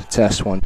Test one.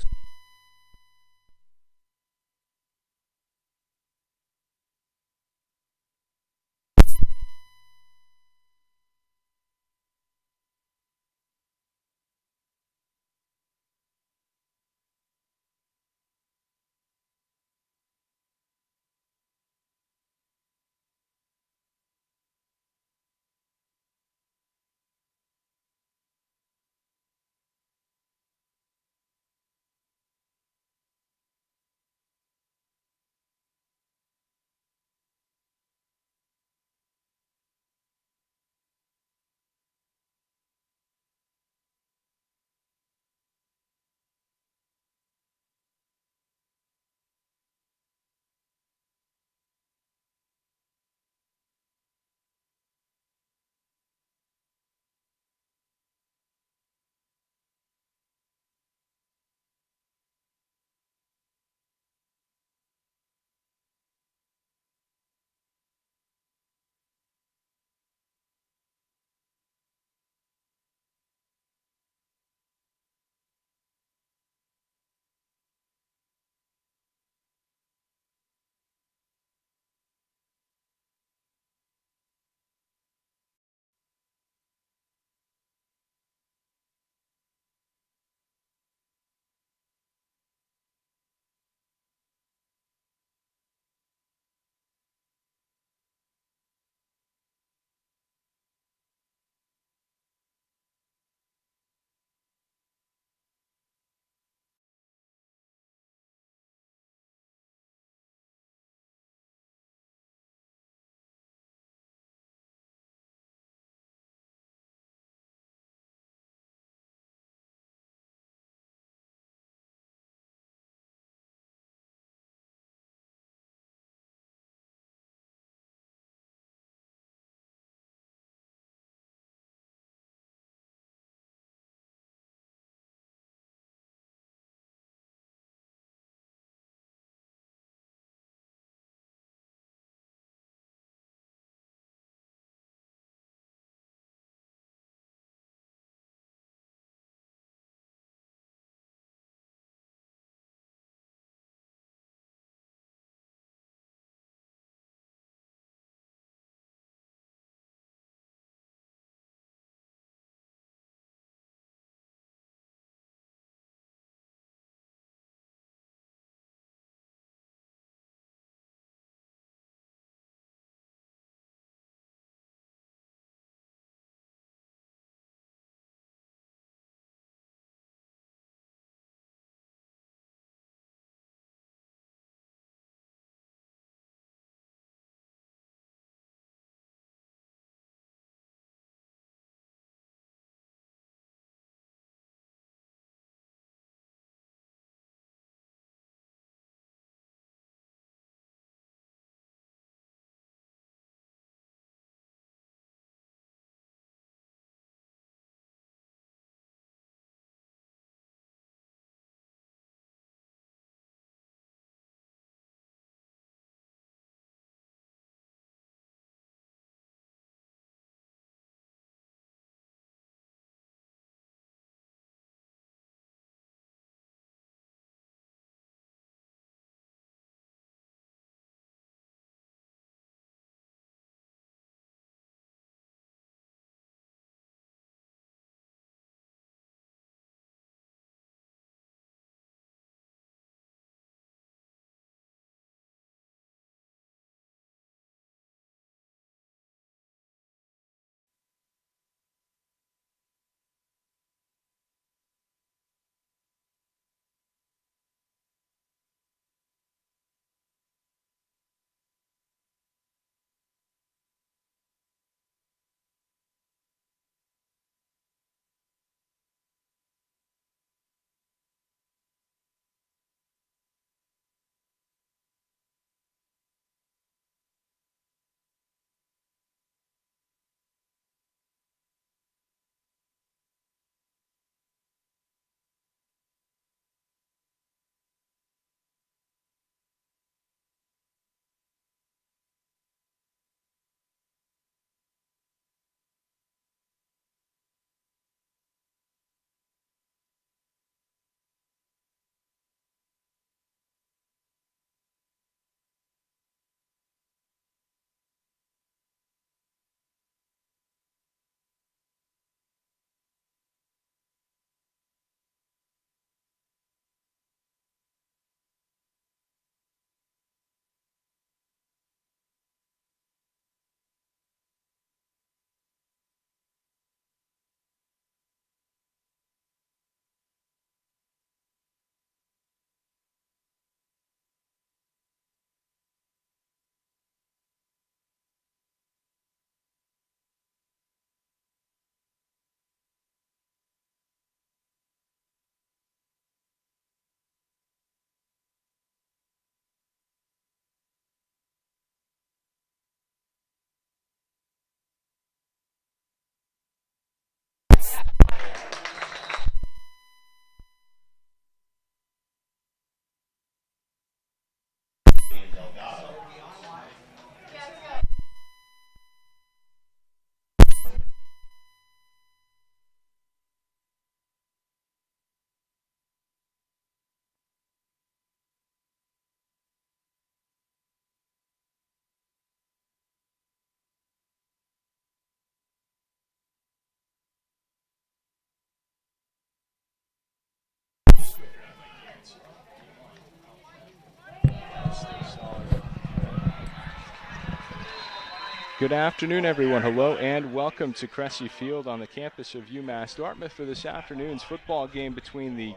Good afternoon, everyone. Hello and welcome to Cressy Field on the campus of UMass Dartmouth for this afternoon's football game between the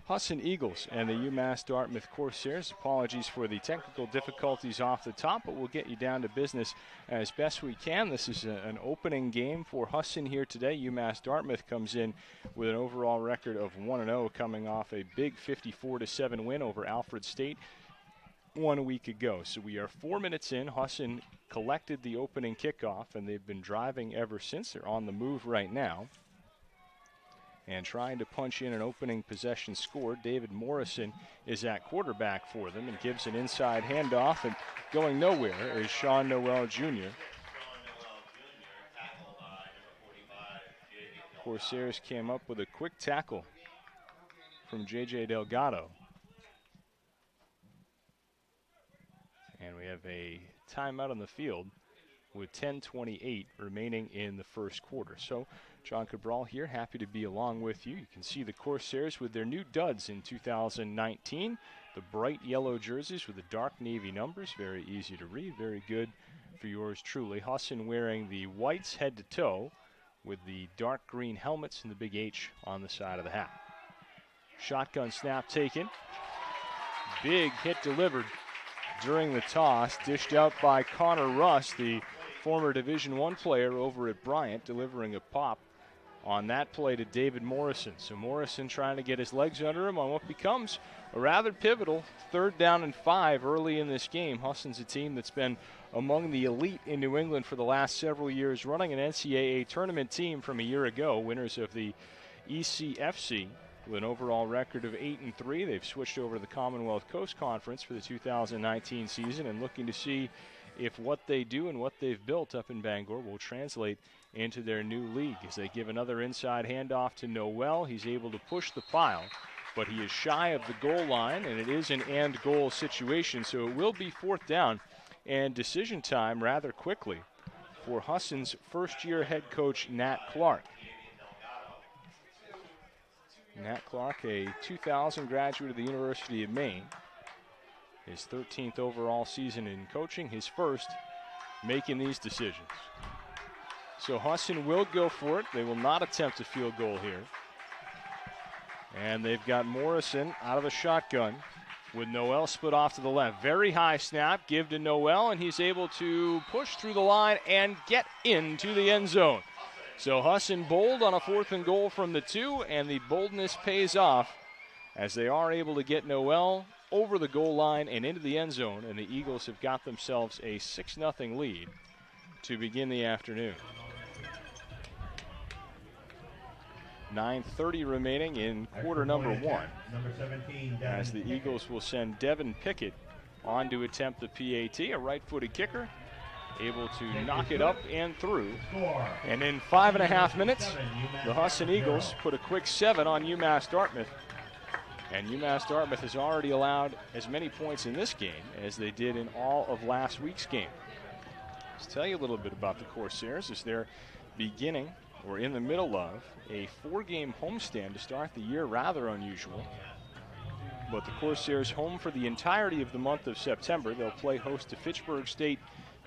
Husson Eagles and the UMass Dartmouth Corsairs. Apologies for the technical difficulties off the top, but we'll get you down to business as best we can. This is an opening game for Husson here today. UMass Dartmouth comes in with an overall record of 1-0, coming off a big 54-7 win over Alfred State 1 week ago. So we are 4 minutes in. Husson collected the opening kickoff, and they've been driving ever since. They're on the move right now and trying to punch in an opening possession score. David Morrison is at quarterback for them and gives an inside handoff, and going nowhere is Sean Noel Jr. Corsairs came up with a quick tackle from J.J. Delgado. And we have a timeout on the field with 10:28 remaining in the first quarter. So John Cabral here, happy to be along with you. You can see the Corsairs with their new duds in 2019. The bright yellow jerseys with the dark navy numbers. Very easy to read, very good for yours truly. Husson wearing the whites head to toe with the dark green helmets and the big H on the side of the hat. Shotgun snap taken. Big hit delivered during the toss, dished out by Connor Russ, the former Division I player over at Bryant, delivering a pop on that play to David Morrison. So Morrison trying to get his legs under him on what becomes a rather pivotal 3rd down and 5 early in this game. Husson's a team that's been among the elite in New England for the last several years, running an NCAA tournament team from a year ago, winners of the ECFC. With an overall record of 8-3, they've switched over to the Commonwealth Coast Conference for the 2019 season and looking to see if what they do and what they've built up in Bangor will translate into their new league. As they give another inside handoff to Noel, he's able to push the pile, but he is shy of the goal line, and it is an and goal situation, so it will be 4th down and decision time rather quickly for Husson's first-year head coach, Nat Clark. Nat Clark, a 2000 graduate of the University of Maine. His 13th overall season in coaching, his first making these decisions. So Husson will go for it. They will not attempt a field goal here. And they've got Morrison out of the shotgun with Noel split off to the left. Very high snap, give to Noel, and he's able to push through the line and get into the end zone. So Husson bold on a 4th and goal from the 2, and the boldness pays off as they are able to get Noel over the goal line and into the end zone, and the Eagles have got themselves a 6-0 lead to begin the afternoon. 9:30 remaining in quarter number 1, as the Eagles will send Devin Pickett on to attempt the PAT, a right-footed kicker, able to knock it up and through. And in 5.5 minutes, the Husson Eagles put a quick 7 on UMass Dartmouth. And UMass Dartmouth has already allowed as many points in this game as they did in all of last week's game. Let's tell you a little bit about the Corsairs as they're beginning, or in the middle of, a 4-game homestand to start the year, rather unusual. But the Corsairs home for the entirety of the month of September. They'll play host to Fitchburg State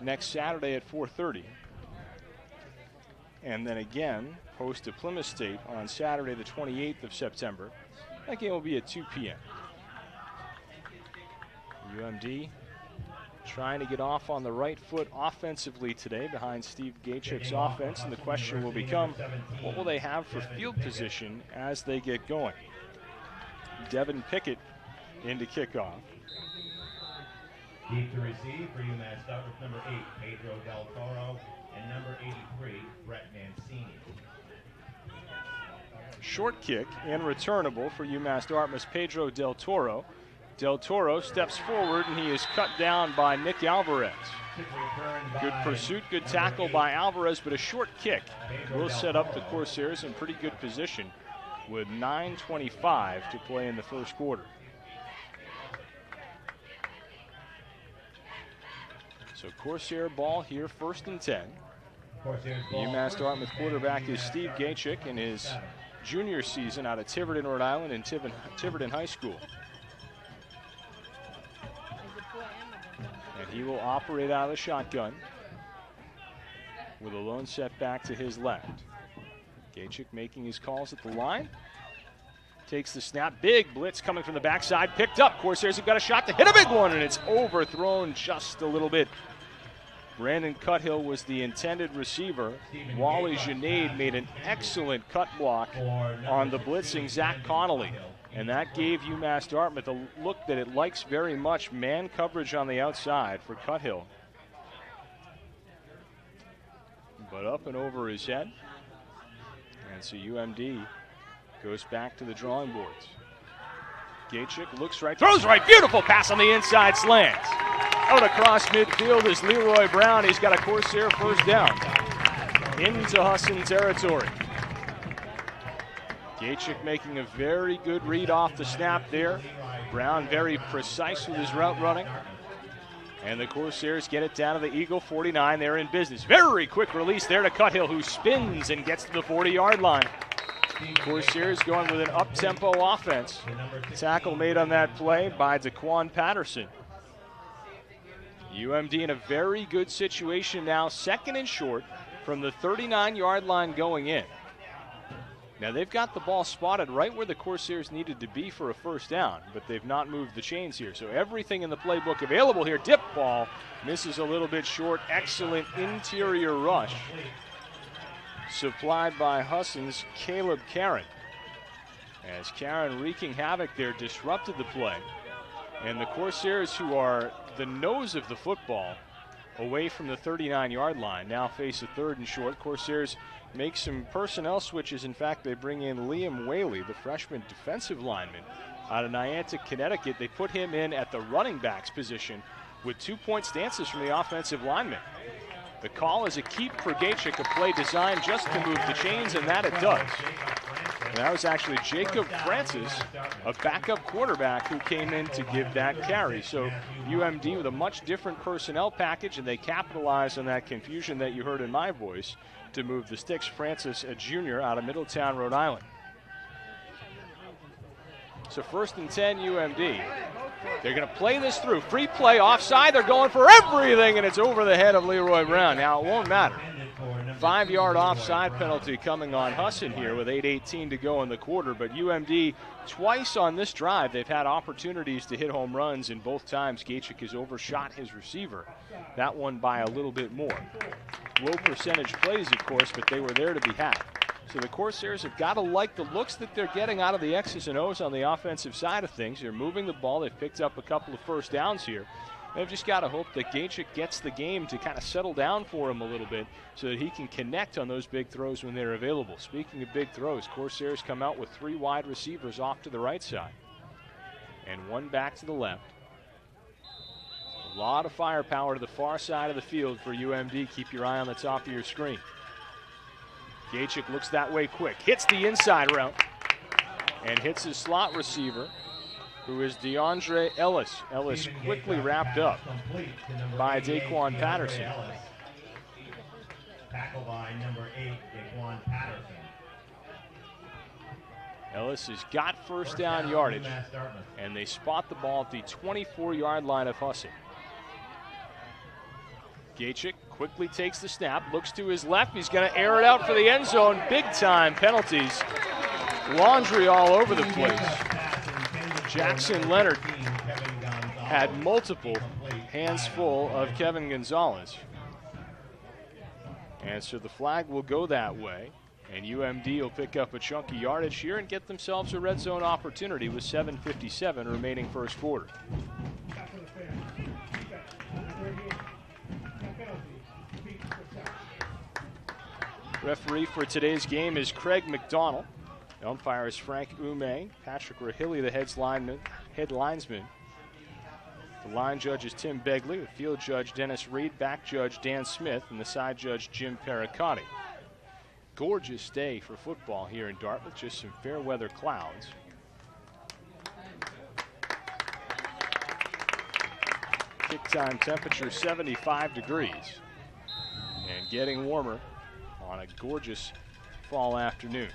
next Saturday at 4:30. And then again, host to Plymouth State on Saturday the 28th of September. That game will be at 2 p.m. UMD trying to get off on the right foot offensively today behind Steve Gachik's offense, and the question will become, what will they have for field position as they get going? Devin Pickett into kickoff. Deep to receive for UMass Dartmouth, number 8, Pedro Del Toro, and number 83, Brett Mancini. Short kick and returnable for UMass Dartmouth's Pedro Del Toro. Del Toro steps forward, and he is cut down by Nick Alvarez. Good pursuit, good tackle by Alvarez, but a short kick will set up the Corsairs in pretty good position with 9:25 to play in the first quarter. So Corsair ball here, 1st and 10. The UMass Dartmouth quarterback is Steve Gachik in his junior season out of Tiverton, Rhode Island, and Tiverton High School. And he will operate out of the shotgun. with a lone setback to his left. Gachik making his calls at the line. Takes the snap. Big blitz coming from the backside. Picked up. Corsairs have got a shot to hit a big one, and it's overthrown just a little bit. Brandon Cuthill was the intended receiver. Wally Junaid made an excellent cut block on the blitzing Zach Connolly. And that gave UMass Dartmouth a look that it likes very much. Man coverage on the outside for Cuthill. But up and over his head. And so UMD goes back to the drawing boards. Gachik looks right, throws right, beautiful pass on the inside slant. Out across midfield is Leroy Brown. He's got a Corsair first down into Husson territory. Gachik making a very good read off the snap there. Brown very precise with his route running. And the Corsairs get it down to the Eagle 49. They're in business. Very quick release there to Cuthill, who spins and gets to the 40-yard line. Corsairs going with an up-tempo offense. Tackle made on that play by Daquan Patterson. UMD in a very good situation now, second and short from the 39-yard line going in. Now they've got the ball spotted right where the Corsairs needed to be for a first down, but they've not moved the chains here. So everything in the playbook available here. Dip ball, misses a little bit short. Excellent interior rush supplied by Husson's Caleb Karen. As Karen wreaking havoc there disrupted the play. And the Corsairs, who are the nose of the football away from the 39-yard line, now face a third and short. Corsairs make some personnel switches. In fact, they bring in Liam Whaley, the freshman defensive lineman out of Niantic, Connecticut. They put him in at the running backs position with 2-point stances from the offensive lineman. The call is a keep for Gachik, a play designed just to move the chains, and that it does. And that was actually Jacob Francis, a backup quarterback, who came in to give that carry. So UMD with a much different personnel package, and they capitalized on that confusion that you heard in my voice to move the sticks. Francis, a junior out of Middletown, Rhode Island. So 1st and 10 UMD. They're going to play this through. Free play, offside. They're going for everything, and it's over the head of Leroy Brown. Now, it won't matter. 5-yard offside penalty coming on Husson here with 8:18 to go in the quarter. But UMD, twice on this drive, they've had opportunities to hit home runs, and both times Gachik has overshot his receiver. That one by a little bit more. Low percentage plays, of course, but they were there to be had. So the Corsairs have got to like the looks that they're getting out of the X's and O's on the offensive side of things. They're moving the ball. They've picked up a couple of first downs here. They've just got to hope that Gachik gets the game to kind of settle down for him a little bit so that he can connect on those big throws when they're available. Speaking of big throws, Corsairs come out with 3 wide receivers off to the right side and 1 back to the left. A lot of firepower to the far side of the field for UMD. Keep your eye on the top of your screen. Gachik looks that way quick, hits the inside route, and hits his slot receiver, who is DeAndre Ellis. Ellis quickly wrapped up by Daquan Patterson. Tackle by number 8, Daquan Patterson. Ellis has got first down yardage, and they spot the ball at the 24-yard line of Husson. Gachik quickly takes the snap, looks to his left. He's going to air it out for the end zone. Big-time penalties. Laundry all over the place. Jackson Leonard had multiple hands full of Kevin Gonzalez. And so the flag will go that way. And UMD will pick up a chunky yardage here and get themselves a red zone opportunity with 7:57 remaining first quarter. Referee for today's game is Craig McDonald. The umpire is Frank Ume. Patrick Rahilly, the head linesman. The line judge is Tim Begley. The field judge, Dennis Reed. Back judge, Dan Smith. And the side judge, Jim Pericotti. Gorgeous day for football here in Dartmouth. Just some fair weather clouds. Kick time temperature 75 degrees. And getting warmer on a gorgeous fall afternoon.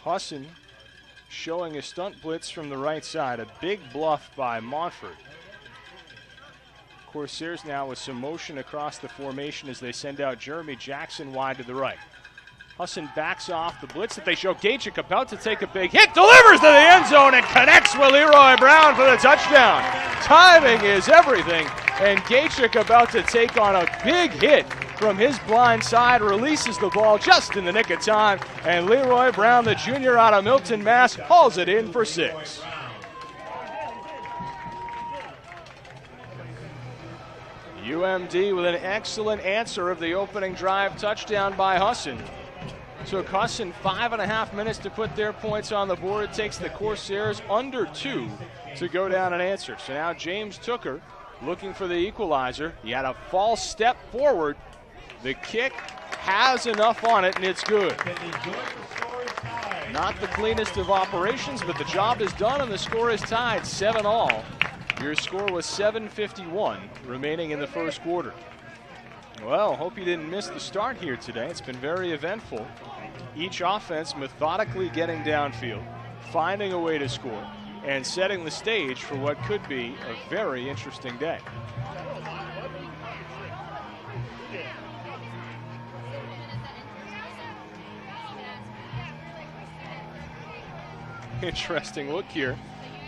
Husson showing a stunt blitz from the right side. A big bluff by Montfort. Corsairs now with some motion across the formation as they send out Jeremy Jackson wide to the right. Husson backs off the blitz that they show. Gajek about to take a big hit, delivers to the end zone and connects with Leroy Brown for the touchdown. Timing is everything, and Gajek about to take on a big hit from his blind side, releases the ball just in the nick of time, and Leroy Brown, the junior out of Milton, Mass, hauls it in for 6. UMD with an excellent answer of the opening drive touchdown by Husson. Took Husson 5.5 minutes to put their points on the board. It takes the Corsairs under 2 to go down and answer. So now James Tooker looking for the equalizer. He had a false step forward. The kick has enough on it, and it's good. Not the cleanest of operations, but the job is done, and the score is tied 7-all. Your score was 7:51 remaining in the first quarter. Well, hope you didn't miss the start here today. It's been very eventful. Each offense methodically getting downfield, finding a way to score, and setting the stage for what could be a very interesting day. Interesting look here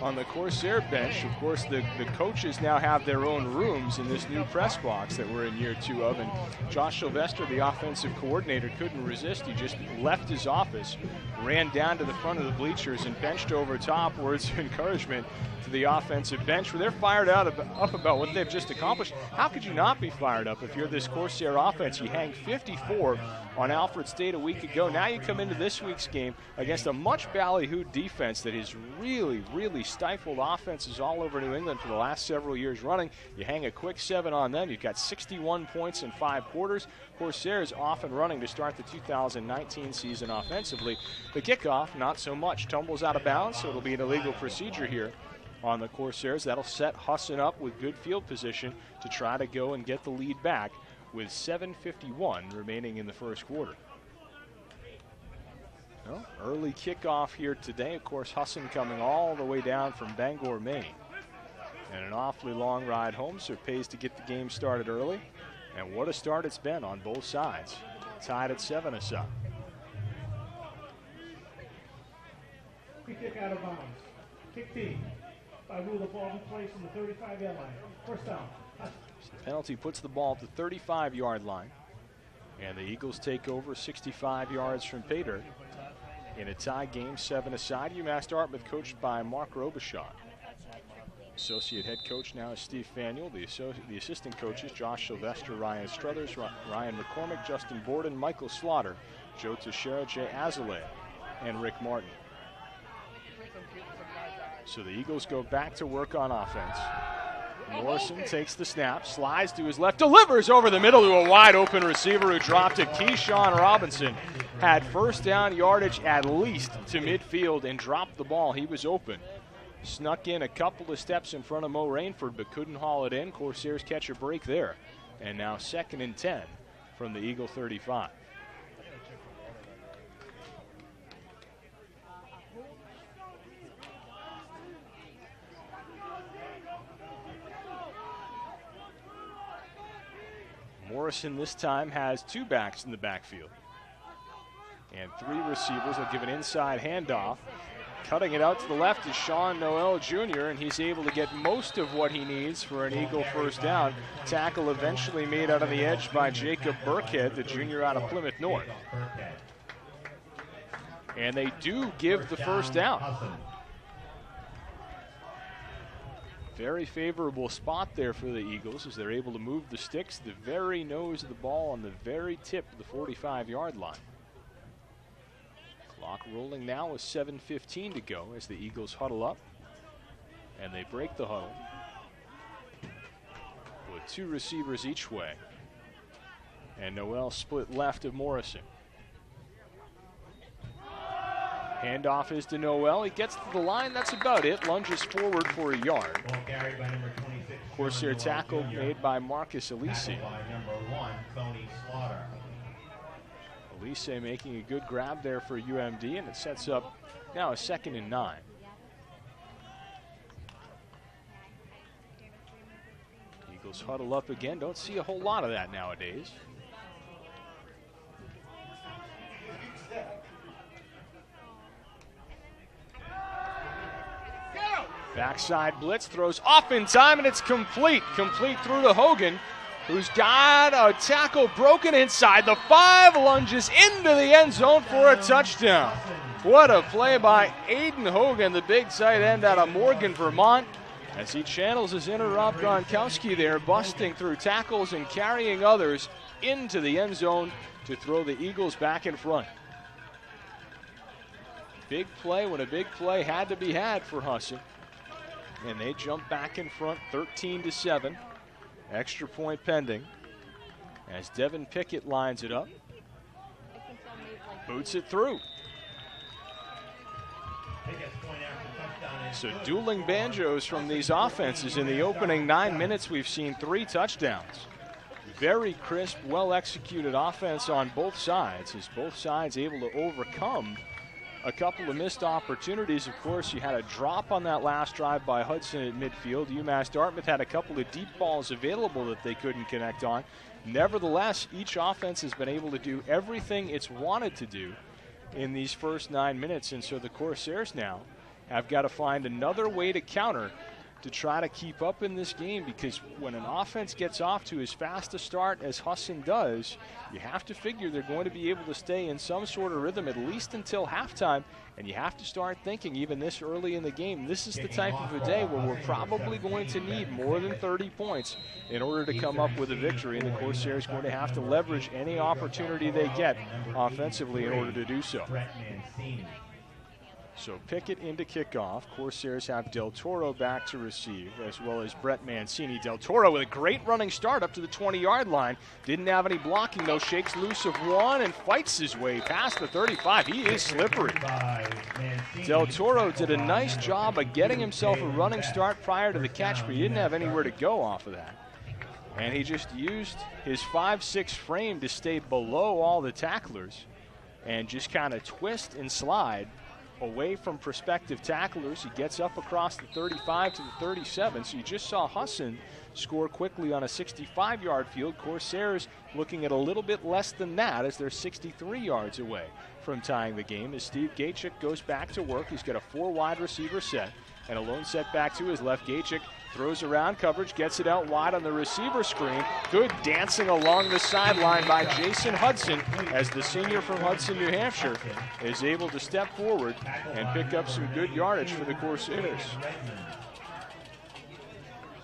on the Corsair bench. Of course, the coaches now have their own rooms in this new press box that we're in year 2 of, and Josh Sylvester, the offensive coordinator, couldn't resist. He just left his office, ran down to the front of the bleachers, and benched over top words of encouragement to the offensive bench, where they're fired up about what they've just accomplished. How could you not be fired up if you're this Corsair offense? You hang 54 on Alfred State a week ago. Now you come into this week's game against a much ballyhooed defense that has really, really stifled offenses all over New England for the last several years running. You hang a quick 7 on them. You've got 61 points in 5 quarters. Corsair is off and running to start the 2019 season offensively. The kickoff, not so much. Tumbles out of bounds, so it'll be an illegal procedure here on the Corsairs. That'll set Husson up with good field position to try to go and get the lead back with 7:51 remaining in the first quarter. Well, early kickoff here today. Of course, Husson coming all the way down from Bangor, Maine. And an awfully long ride home, so it pays to get the game started early. And what a start it's been on both sides. Tied at 7 aside. Free kick out of bounds. Kick team. By rule, the ball in place on the 35-yard line. First down. So the penalty puts the ball at the 35-yard line. And the Eagles take over 65 yards from pay dirt in a tie game, 7 aside. UMass Dartmouth coached by Mark Robichaud. Associate head coach now is Steve Fanuel. The assistant coaches, Josh Sylvester, Ryan Struthers, Ryan McCormick, Justin Borden, Michael Slaughter, Joe Teixeira, Jay Azalea, and Rick Martin. So the Eagles go back to work on offense. Morrison takes the snap, slides to his left, delivers over the middle to a wide open receiver who dropped it. Keyshawn Robinson had first down yardage at least to midfield and dropped the ball. He was open. Snuck in a couple of steps in front of Mo Rainford, but couldn't haul it in. Corsairs catch a break there. And now 2nd and 10 from the Eagle 35. Morrison this time has 2 backs in the backfield. And 3 receivers. Will give an inside handoff. Cutting it out to the left is Sean Noel Jr., and he's able to get most of what he needs for an Eagle first down. Tackle eventually made out on the edge by Jacob Burkhead, the junior out of Plymouth North. And they do give the first down. Very favorable spot there for the Eagles as they're able to move the sticks to the very nose of the ball on the very tip of the 45-yard line. Clock rolling now with 7:15 to go as the Eagles huddle up. And they break the huddle with 2 receivers each way. And Noel split left of Morrison. Handoff is to Noel. He gets to the line. That's about it. Lunges forward for a yard. Corsair tackle made by Marcus Elise. Elise making a good grab there for UMD, and it sets up now a 2nd and 9. Eagles huddle up again. Don't see a whole lot of that nowadays. Backside blitz, throws off in time, and it's complete. Complete through to Hogan, who's got a tackle broken inside the 5, lunges into the end zone for a touchdown. What a play by Aiden Hogan, the big tight end out of Morgan, Vermont, as he channels his inner Rob Gronkowski there, busting through tackles and carrying others into the end zone to throw the Eagles back in front. Big play when a big play had to be had for Husson. And they jump back in front 13-7. Extra point pending as Devin Pickett lines it up. Boots it through. So dueling banjos from these offenses. In the opening 9 minutes, we've seen 3 touchdowns. Very crisp, well-executed offense on both sides, as both sides able to overcome a couple of missed opportunities. Of course, you had a drop on that last drive by Husson at midfield. UMass Dartmouth had a couple of deep balls available that they couldn't connect on. Nevertheless, each offense has been able to do everything it's wanted to do in these first 9 minutes, and so the Corsairs now have got to find another way to counter to try to keep up in this game, because when an offense gets off to as fast a start as Husson does, you have to figure they're going to be able to stay in some sort of rhythm at least until halftime, and you have to start thinking even this early in the game, this is the type of a day where we're probably going to need more than 30 points in order to come up with a victory, and the Corsairs are going to have to leverage any opportunity they get offensively in order to do so. So Pickett into kickoff. Corsairs have Del Toro back to receive, as well as Brett Mancini. Del Toro with a great running start up to the 20-yard line. Didn't have any blocking, though. Shakes loose of one and fights his way past the 35. He is slippery. Del Toro did a nice job of getting himself a running start prior to the catch, but he didn't have anywhere to go off of that. And he just used his 5'6" frame to stay below all the tacklers and just kind of twist and slide away from prospective tacklers. He gets up across the 35 to the 37. So you just saw Husson score quickly on a 65-yard field. Corsairs looking at a little bit less than that as they're 63 yards away from tying the game, as Steve Gachik goes back to work. He's got a 4 wide receiver set and a lone set back to his left. Gachik throws around coverage, gets it out wide on the receiver screen. Good dancing along the sideline by Jason Hudson, as the senior from Hudson, New Hampshire, is able to step forward and pick up some good yardage for the Corsairs.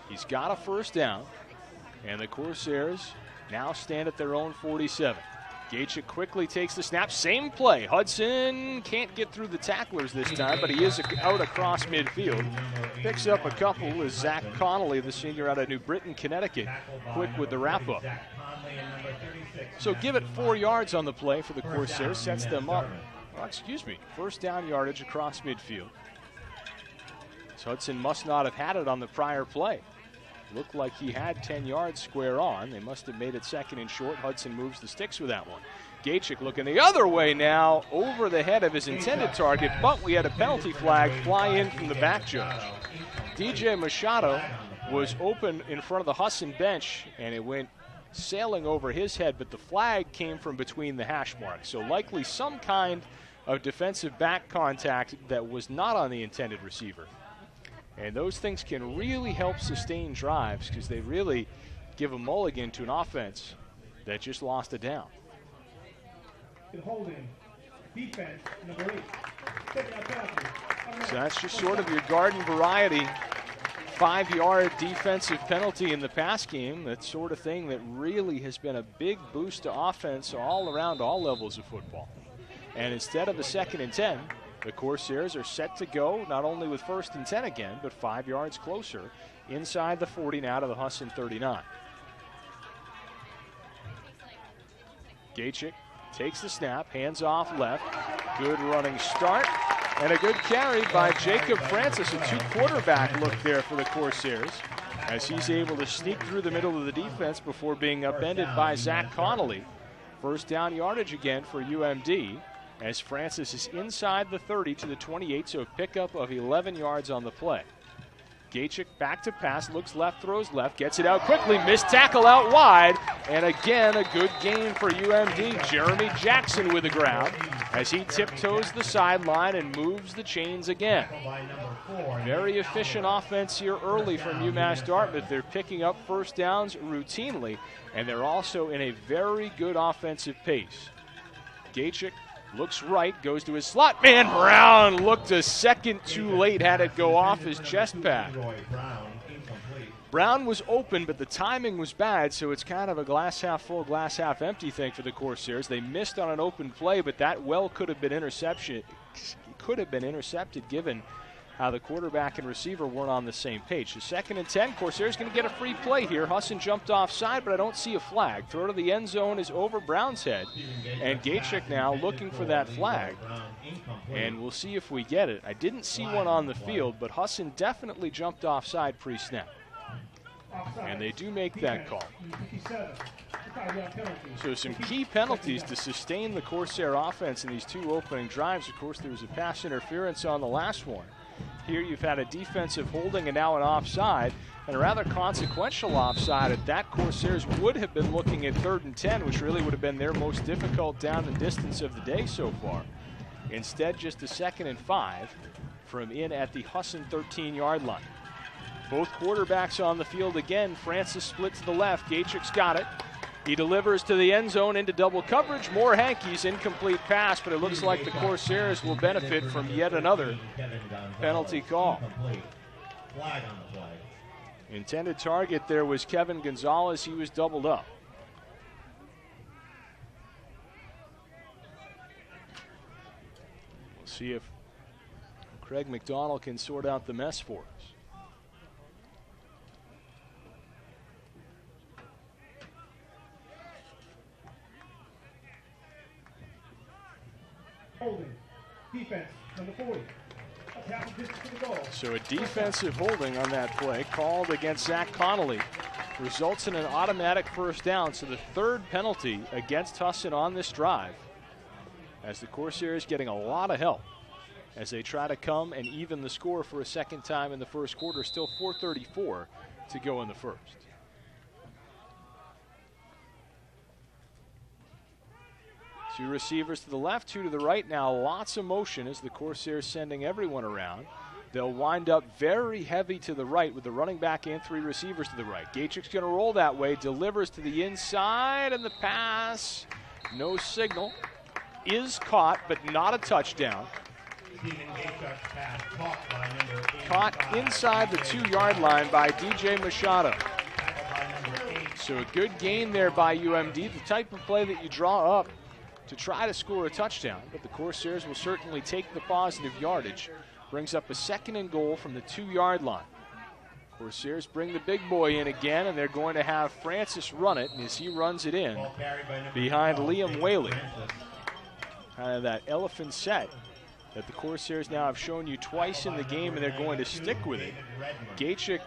He's got a first down, and the Corsairs now stand at their own 47. Gachik quickly takes the snap. Same play. Hudson can't get through the tacklers this time, but he is out across midfield. Picks up a couple as Zach Connolly, the senior out of New Britain, Connecticut, quick with the wrap-up. So give it 4 yards on the play for the Corsairs. Sets them up. First down yardage across midfield. So Hudson must not have had it on the prior play. Looked like he had 10 yards square on. They must have made it second and short. Hudson moves the sticks with that one. Gachik looking the other way now, over the head of his intended target, but we had a penalty flag fly in from the back judge. DJ Machado was open in front of the Husson bench, and it went sailing over his head, but the flag came from between the hash marks. So likely some kind of defensive back contact that was not on the intended receiver. And those things can really help sustain drives, because they really give a mulligan to an offense that just lost a down. Holding. Defense, number 8. So that's just sort of your garden variety 5-yard defensive penalty in the pass game. That sort of thing that really has been a big boost to offense all around all levels of football. And instead of a 2nd and 10, the Corsairs are set to go, not only with 1st and 10 again, but 5 yards closer inside the 40 now to the Husson 39. Gachik takes the snap, hands off left. Good running start and a good carry by Jacob Francis. A 2-quarterback look there for the Corsairs, as he's able to sneak through the middle of the defense before being upended by Zach Connolly. First down yardage again for UMD, as Francis is inside the 30 to the 28, so a pickup of 11 yards on the play. Gachik back to pass, looks left, throws left, gets it out quickly, missed tackle out wide, and again a good gain for UMD. Jeremy Jackson with the grab as he tiptoes the sideline and moves the chains again. Very efficient offense here early from UMass Dartmouth. They're picking up first downs routinely, and they're also in a very good offensive pace. Gachik looks right, goes to his slot man. Brown looked a second too late, had it go off his chest pad. Brown was open, but the timing was bad, so it's kind of a glass half full, glass half empty thing for the Corsairs. They missed on an open play, but that well could have been intercepted given how the quarterback and receiver weren't on the same page. So 2nd and 10, Corsairs going to get a free play here. Husson jumped offside, but I don't see a flag. Throw to the end zone is over Brown's head, and Gachik now looking for that flag, and we'll see if we get it. I didn't see one on the field, but Husson definitely jumped offside pre-snap, and they do make that call. So some key penalties to sustain the Corsair offense in these two opening drives. Of course, there was a pass interference on the last one. Here you've had a defensive holding and now an offside, and a rather consequential offside at that. Corsairs would have been looking at 3rd and 10, which really would have been their most difficult down and distance of the day so far. Instead, just a 2nd and 5 from in at the Husson 13-yard line. Both quarterbacks on the field again. Francis split to the left. Gachik's got it. He delivers to the end zone into double coverage. More Hankies, incomplete pass, but it looks like the Corsairs will benefit from yet another penalty call. Intended target there was Kevin Gonzalez. He was doubled up. We'll see if Craig McDonald can sort out the mess for us. Holding. Defense, number 40. So a defensive holding on that play called against Zach Connolly results in an automatic first down. So the 3rd penalty against Husson on this drive, as the Corsairs getting a lot of help as they try to come and even the score for a 2nd time in the first quarter. Still 4:34 to go in the first. Two receivers to the left, two to the right. Now lots of motion as the Corsairs sending everyone around. They'll wind up very heavy to the right with the running back and 3 receivers to the right. Gachik's going to roll that way, delivers to the inside, and the pass, no signal, is caught, but not a touchdown. Caught inside the 2-yard line by DJ Machado. So a good gain there by UMD, the type of play that you draw up to try to score a touchdown, but the Corsairs will certainly take the positive yardage. Brings up a 2nd and goal from the 2-yard line. Corsairs bring the big boy in again, and they're going to have Francis run it, and as he runs it in behind Liam Whaley. Kind of that elephant set that the Corsairs now have shown you twice in the game, and they're going to stick with it. Gachik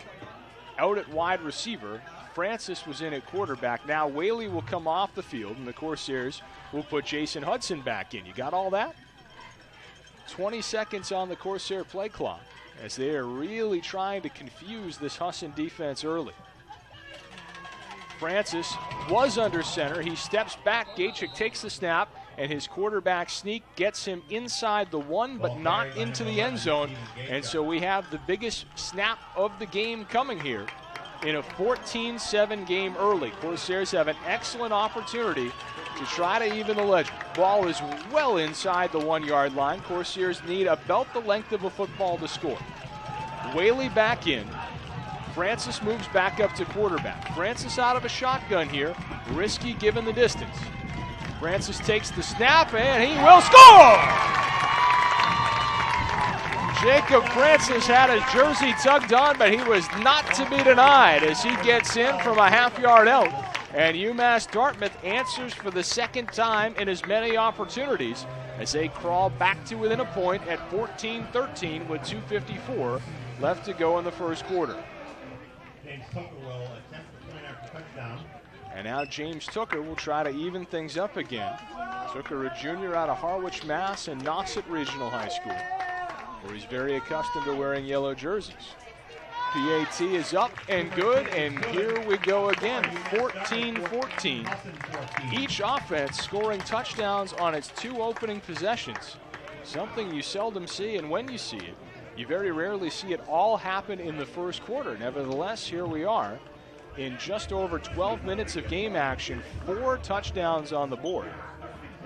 out at wide receiver. Francis was in at quarterback. Now Whaley will come off the field, and the Corsairs will put Jason Hudson back in. You got all that? 20 seconds on the Corsair play clock as they are really trying to confuse this Husson defense early. Francis was under center. He steps back. Gachik takes the snap, and his quarterback sneak gets him inside the 1, but not into the end zone. And so we have the biggest snap of the game coming here in a 14-7 game early. Corsairs have an excellent opportunity to try to even the ledger. Ball is well inside the 1-yard line. Corsairs need about the length of a football to score. Whaley back in. Francis moves back up to quarterback. Francis out of a shotgun here. Risky given the distance. Francis takes the snap, and he will score! Jacob Francis had his jersey tugged on, but he was not to be denied as he gets in from a half-yard out. And UMass Dartmouth answers for the 2nd time in as many opportunities as they crawl back to within a point at 14-13 with 2:54 left to go in the first quarter. James Tucker will attempt the point after touchdown. And now James Tucker will try to even things up again. Tucker, a junior out of Harwich, Mass. and Nauset Regional High School, where he's very accustomed to wearing yellow jerseys. PAT is up and good, and here we go again, 14-14. Each offense scoring touchdowns on its 2 opening possessions, something you seldom see, and when you see it, you very rarely see it all happen in the first quarter. Nevertheless, here we are in just over 12 minutes of game action, 4 touchdowns on the board.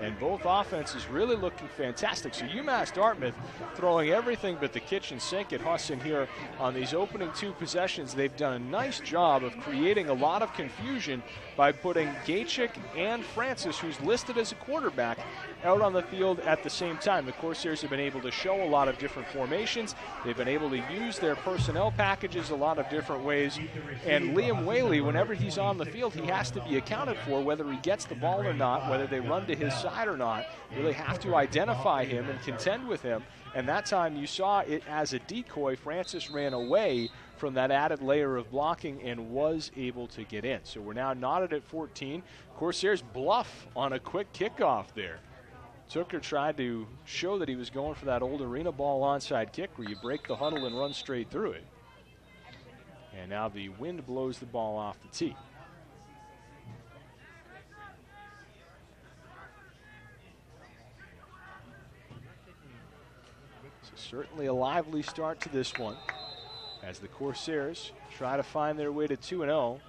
And both offenses really looking fantastic. So UMass Dartmouth throwing everything but the kitchen sink at Husson here on these opening 2 possessions. They've done a nice job of creating a lot of confusion by putting Gachik and Francis, who's listed as a quarterback, out on the field at the same time. The Corsairs have been able to show a lot of different formations. They've been able to use their personnel packages a lot of different ways. And Liam Whaley, whenever he's on the field, he has to be accounted for, whether he gets the ball or not, whether they run to his side or not. You really have to identify him and contend with him. And that time you saw it as a decoy. Francis ran away from that added layer of blocking and was able to get in. So we're now knotted at 14. Corsairs bluff on a quick kickoff there. Tooker tried to show that he was going for that old arena ball onside kick where you break the huddle and run straight through it. And now the wind blows the ball off the tee. So certainly a lively start to this one as the Corsairs try to find their way to 2-0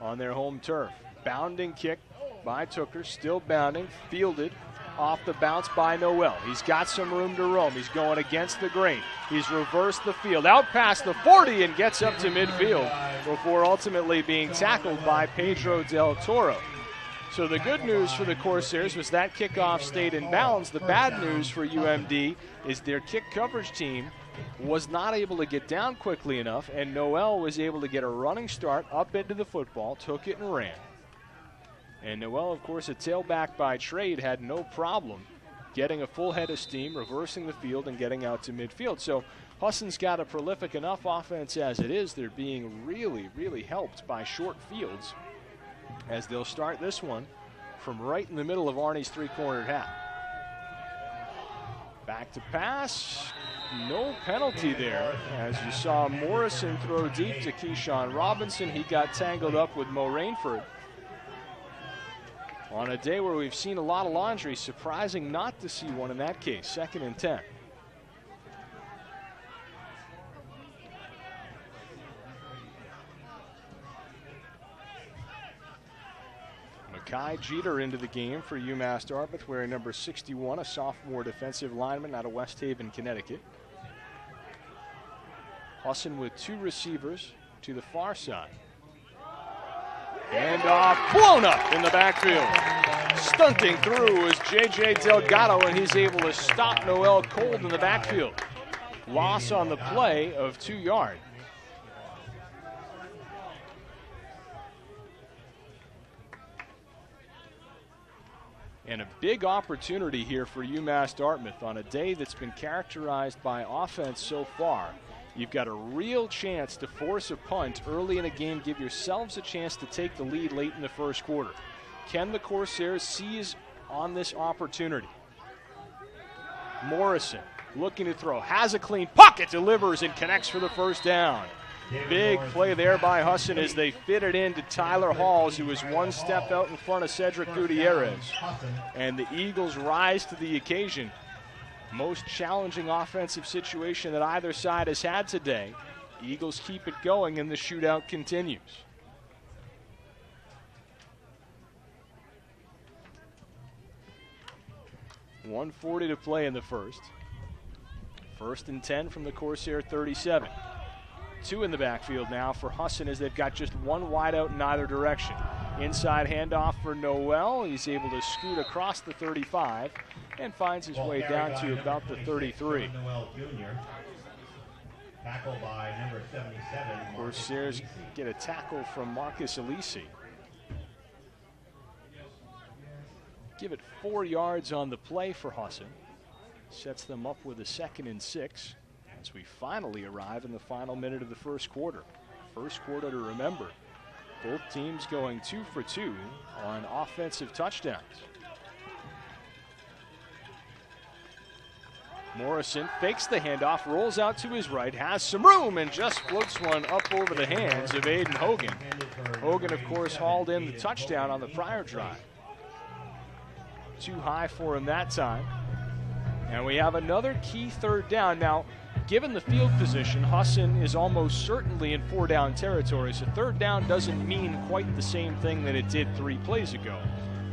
on their home turf. Bounding kick by Tooker, still bounding, fielded off the bounce by Noel. He's got some room to roam. He's going against the grain. He's reversed the field, out past the 40 and gets up to midfield before ultimately being tackled by Pedro Del Toro. So the good news for the Corsairs was that kickoff stayed in bounds. The bad news for UMD is their kick coverage team was not able to get down quickly enough, and Noel was able to get a running start up into the football, took it and ran. And Noel, of course, a tailback by trade, had no problem getting a full head of steam, reversing the field, and getting out to midfield. So Husson's got a prolific enough offense as it is. They're being really, really helped by short fields as they'll start this one from right in the middle of Arnie's three-cornered hat. Back to pass. No penalty there, as you saw Morrison throw deep to Keyshawn Robinson. He got tangled up with Mo Rainford. On a day where we've seen a lot of laundry, surprising not to see one in that case. 2nd and 10. Makai Jeter into the game for UMass Dartmouth, wearing number 61, a sophomore defensive lineman out of West Haven, Connecticut. Husson with 2 receivers to the far side. And blown up in the backfield. Stunting through is J.J. Delgado, and he's able to stop Noel cold in the backfield. Loss on the play of 2 yards. And a big opportunity here for UMass Dartmouth on a day that's been characterized by offense so far. You've got a real chance to force a punt early in a game, give yourselves a chance to take the lead late in the first quarter. Can the Corsairs seize on this opportunity? Morrison looking to throw, has a clean pocket, delivers and connects for the first down. Big play there by Husson as they fit it into Tyler Halls, who was one step out in front of Cedric Gutierrez. And the Eagles rise to the occasion. Most challenging offensive situation that either side has had today. Eagles keep it going and the shootout continues. .140 to play in the first. 1st and 10 from the Corsair 37. 2 in the backfield now for Husson as they've got just 1 wide out in either direction. Inside handoff for Noel. He's able to scoot across the 35 and finds his way down to about the 33. Noel Jr. Tackle by number 77. Corsairs get a tackle from Marcus Alisi. Give it 4 yards on the play for Husson. Sets them up with a 2nd and 6 as we finally arrive in the final minute of the first quarter. First quarter to remember. Both teams going 2 for 2 on offensive touchdowns. Morrison fakes the handoff, rolls out to his right, has some room, and just floats one up over the hands of Aiden Hogan. Hogan, of course, hauled in the touchdown on the prior drive. Too high for him that time. And we have another key third down. Now, given the field position, Husson is almost certainly in 4-down territory, so third down doesn't mean quite the same thing that it did 3 plays ago.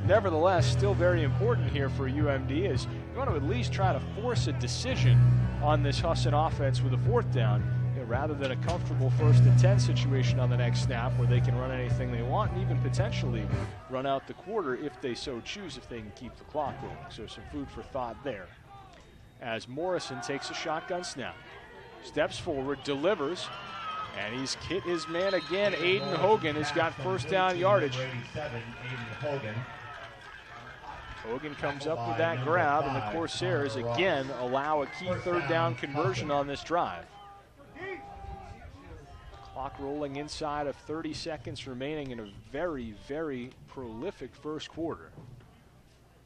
Nevertheless, still very important here for UMD as you want to at least try to force a decision on this Husson offense with a 4th down, rather than a comfortable 1st and 10 situation on the next snap where they can run anything they want and even potentially run out the quarter if they so choose, if they can keep the clock rolling. So some food for thought there. As Morrison takes a shotgun snap, steps forward, delivers, and he's hit his man again. Aiden Hogan has got 1st down yardage. Hogan comes up with that grab, and the Corsairs again allow a key 3rd down conversion on this drive. Clock rolling inside of 30 seconds remaining in a very, very prolific first quarter.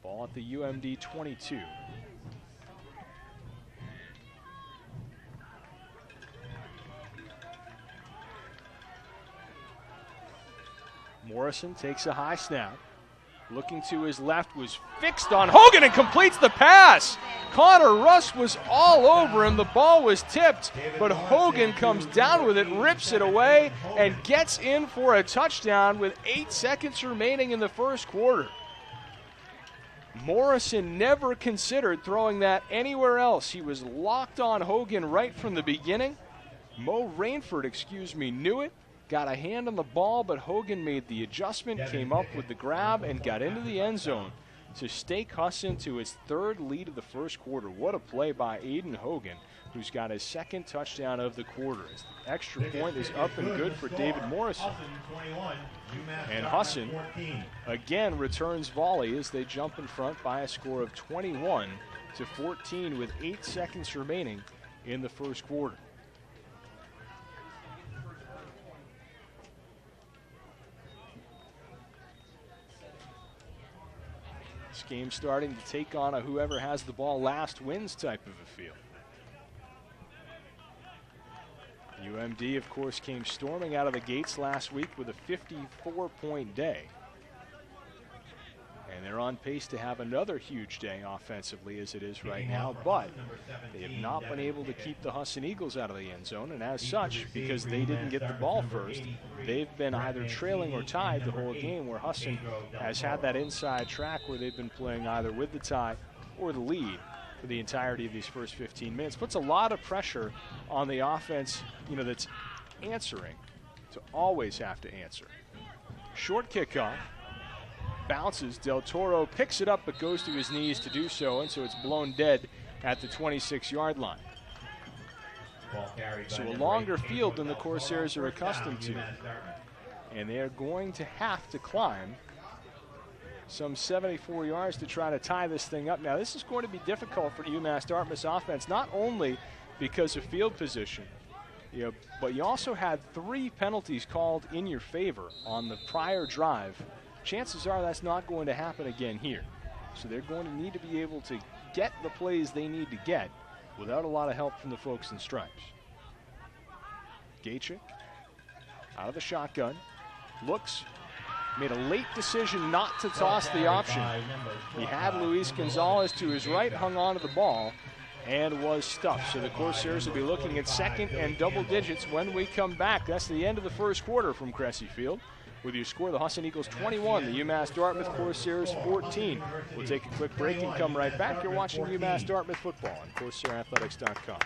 Ball at the UMD 22. Morrison takes a high snap. Looking to his left, was fixed on Hogan and completes the pass. Connor Russ was all over him. The ball was tipped, but Hogan comes down with it, rips it away, and gets in for a touchdown with 8 seconds remaining in the first quarter. Morrison never considered throwing that anywhere else. He was locked on Hogan right from the beginning. Mo Rainford, knew it. Got a hand on the ball, but Hogan made the adjustment, came up with the grab, and got into the end zone to stake Husson to his 3rd lead of the first quarter. What a play by Aiden Hogan, who's got his 2nd touchdown of the quarter. The extra point is up and good for David Morrison. And Husson again returns volley as they jump in front by a score of 21-14 with 8 seconds remaining in the first quarter. This game starting to take on a whoever has the ball last wins type of a feel. UMD, of course, came storming out of the gates last week with a 54-point day. And they're on pace to have another huge day offensively as it is right now, but they have not been able to keep the Husson Eagles out of the end zone, and as such, because they didn't get the ball first, they've been either trailing or tied the whole game, where Husson has had that inside track where they've been playing either with the tie or the lead for the entirety of these first 15 minutes. Puts a lot of pressure on the offense, that's answering, to always have to answer. Short kickoff. Bounces, Del Toro picks it up but goes to his knees to do so, and so it's blown dead at the 26-yard line. So a longer field than the Corsairs are accustomed to. And they're going to have to climb some 74 yards to try to tie this thing up. Now, this is going to be difficult for UMass Dartmouth's offense, not only because of field position, but you also had 3 penalties called in your favor on the prior drive. Chances are that's not going to happen again here. So they're going to need to be able to get the plays they need to get without a lot of help from the folks in stripes. Gaethje out of the shotgun, looks, made a late decision not to toss the option. He had Luis Gonzalez to his right, hung on to the ball, and was stuffed. So the Corsairs will be looking at 2nd and double digits when we come back. That's the end of the first quarter from Cressy Field. With your score, the Husson Eagles 21, the UMass Dartmouth Corsairs 14. We'll take a quick break and come right back. You're watching UMass Dartmouth football on CorsairAthletics.com.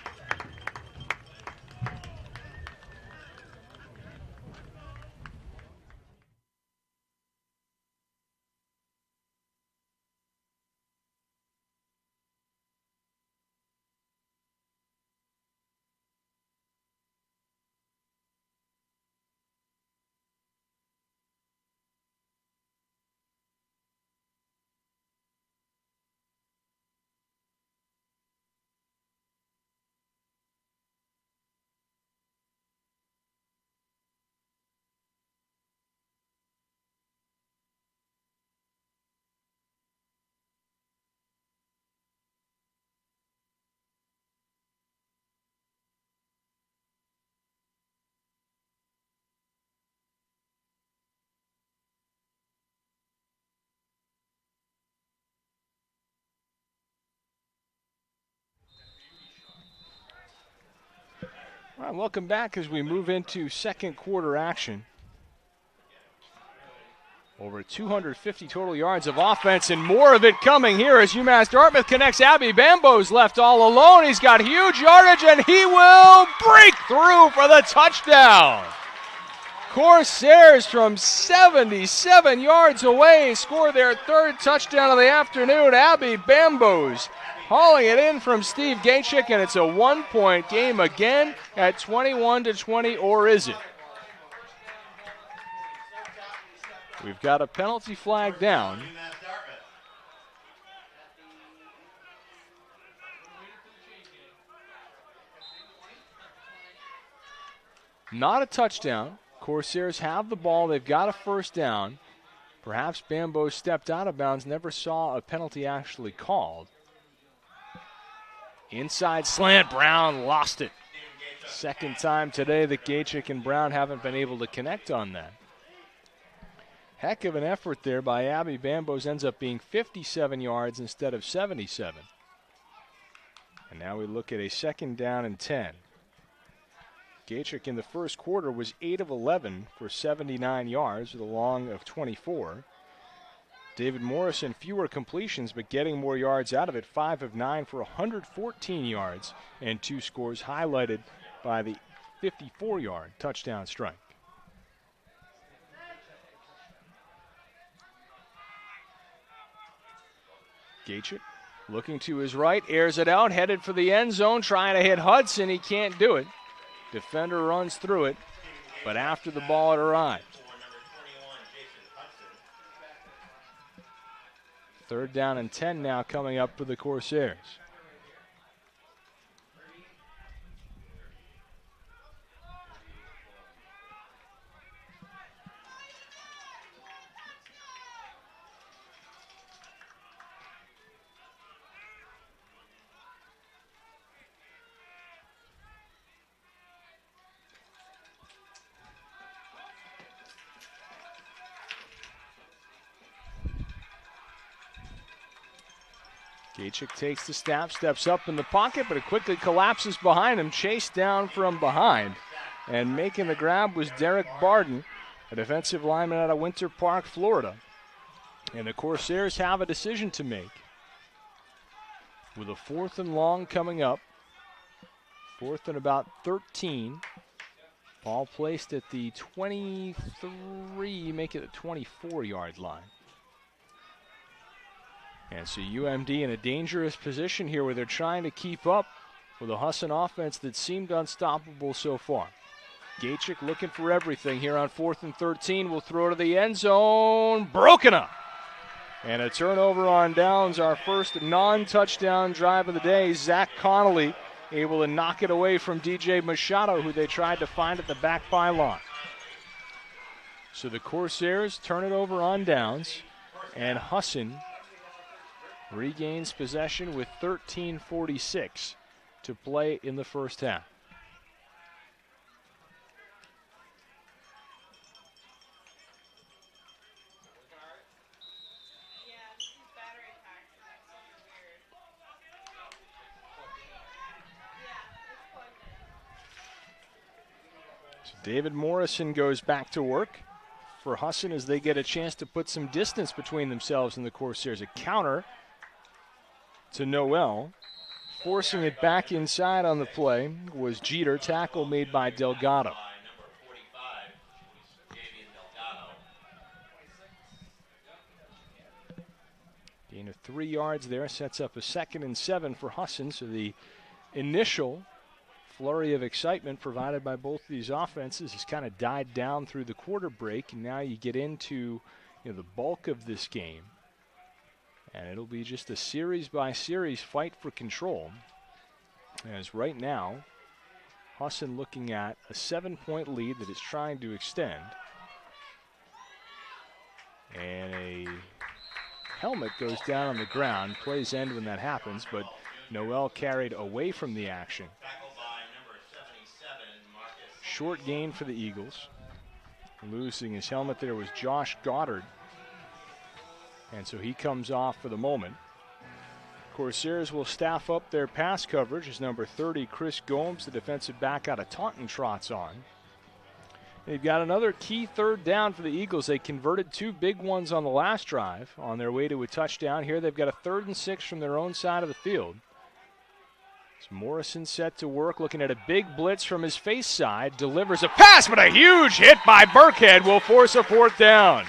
All right, welcome back as we move into second quarter action. Over 250 total yards of offense and more of it coming here as UMass Dartmouth connects. Abby Bambo's left all alone. He's got huge yardage and he will break through for the touchdown. Corsairs from 77 yards away score their third touchdown of the afternoon. Abby Bambo's hauling it in from Steve Gachik, and it's a 1-point game again at 21-20, or is it? We've got a penalty flag down. Not a touchdown. Corsairs have the ball. They've got a first down. Perhaps Bambo stepped out of bounds. Never saw a penalty actually called. Inside slant. Brown lost it. Second time today that Gachik and Brown haven't been able to connect on that. Heck of an effort there by Abby Bambos. Ends up being 57 yards instead of 77. And now we look at a second down and 10. Gachik in the first quarter was 8 of 11 for 79 yards with a long of 24. David Morrison, fewer completions, but getting more yards out of it. 5 of 9 for 114 yards and 2 scores, highlighted by the 54-yard touchdown strike. Gachik looking to his right, airs it out, headed for the end zone, trying to hit Hudson. He can't do it. Defender runs through it, but after the ball had arrived. Third down and 10 now coming up for the Corsairs. Gachik takes the snap, steps up in the pocket, but it quickly collapses behind him, chased down from behind. And making the grab was Derek Barden, a defensive lineman out of Winter Park, Florida. And the Corsairs have a decision to make. With a 4th and long coming up. 4th and about 13. Ball placed at the 23, make it a 24-yard line. And so UMD in a dangerous position here where they're trying to keep up with a Husson offense that seemed unstoppable so far. Gachik looking for everything here on 4th and 13. Will throw to the end zone. Broken up. And a turnover on downs. Our first non-touchdown drive of the day. Zach Connolly able to knock it away from DJ Machado, who they tried to find at the back pylon. So the Corsairs turn it over on downs. And Husson regains possession with 13:46 to play in the first half. So David Morrison goes back to work for Husson as they get a chance to put some distance between themselves and the Corsairs. A counter to Noel. Forcing it back inside on the play was Jeter. Tackle made by Delgado. Gain of 3 yards there sets up a 2nd and 7 for Husson. So the initial flurry of excitement provided by both of these offenses has kind of died down through the quarter break. And now you get into the bulk of this game. And it'll be just a series-by-series fight for control. As right now, Husson looking at a 7-point lead that it's trying to extend. And a helmet goes down on the ground. Plays end when that happens, but Noel carried away from the action. Short gain for the Eagles. Losing his helmet there was Josh Goddard. And so he comes off for the moment. Corsairs will staff up their pass coverage as number 30, Chris Gomes, the defensive back out of Taunton, trots on. They've got another key third down for the Eagles. They converted 2 big ones on the last drive on their way to a touchdown. Here they've got a 3rd and 6 from their own side of the field. It's Morrison set to work, looking at a big blitz from his face side. Delivers a pass, but a huge hit by Burkhead will force a 4th down.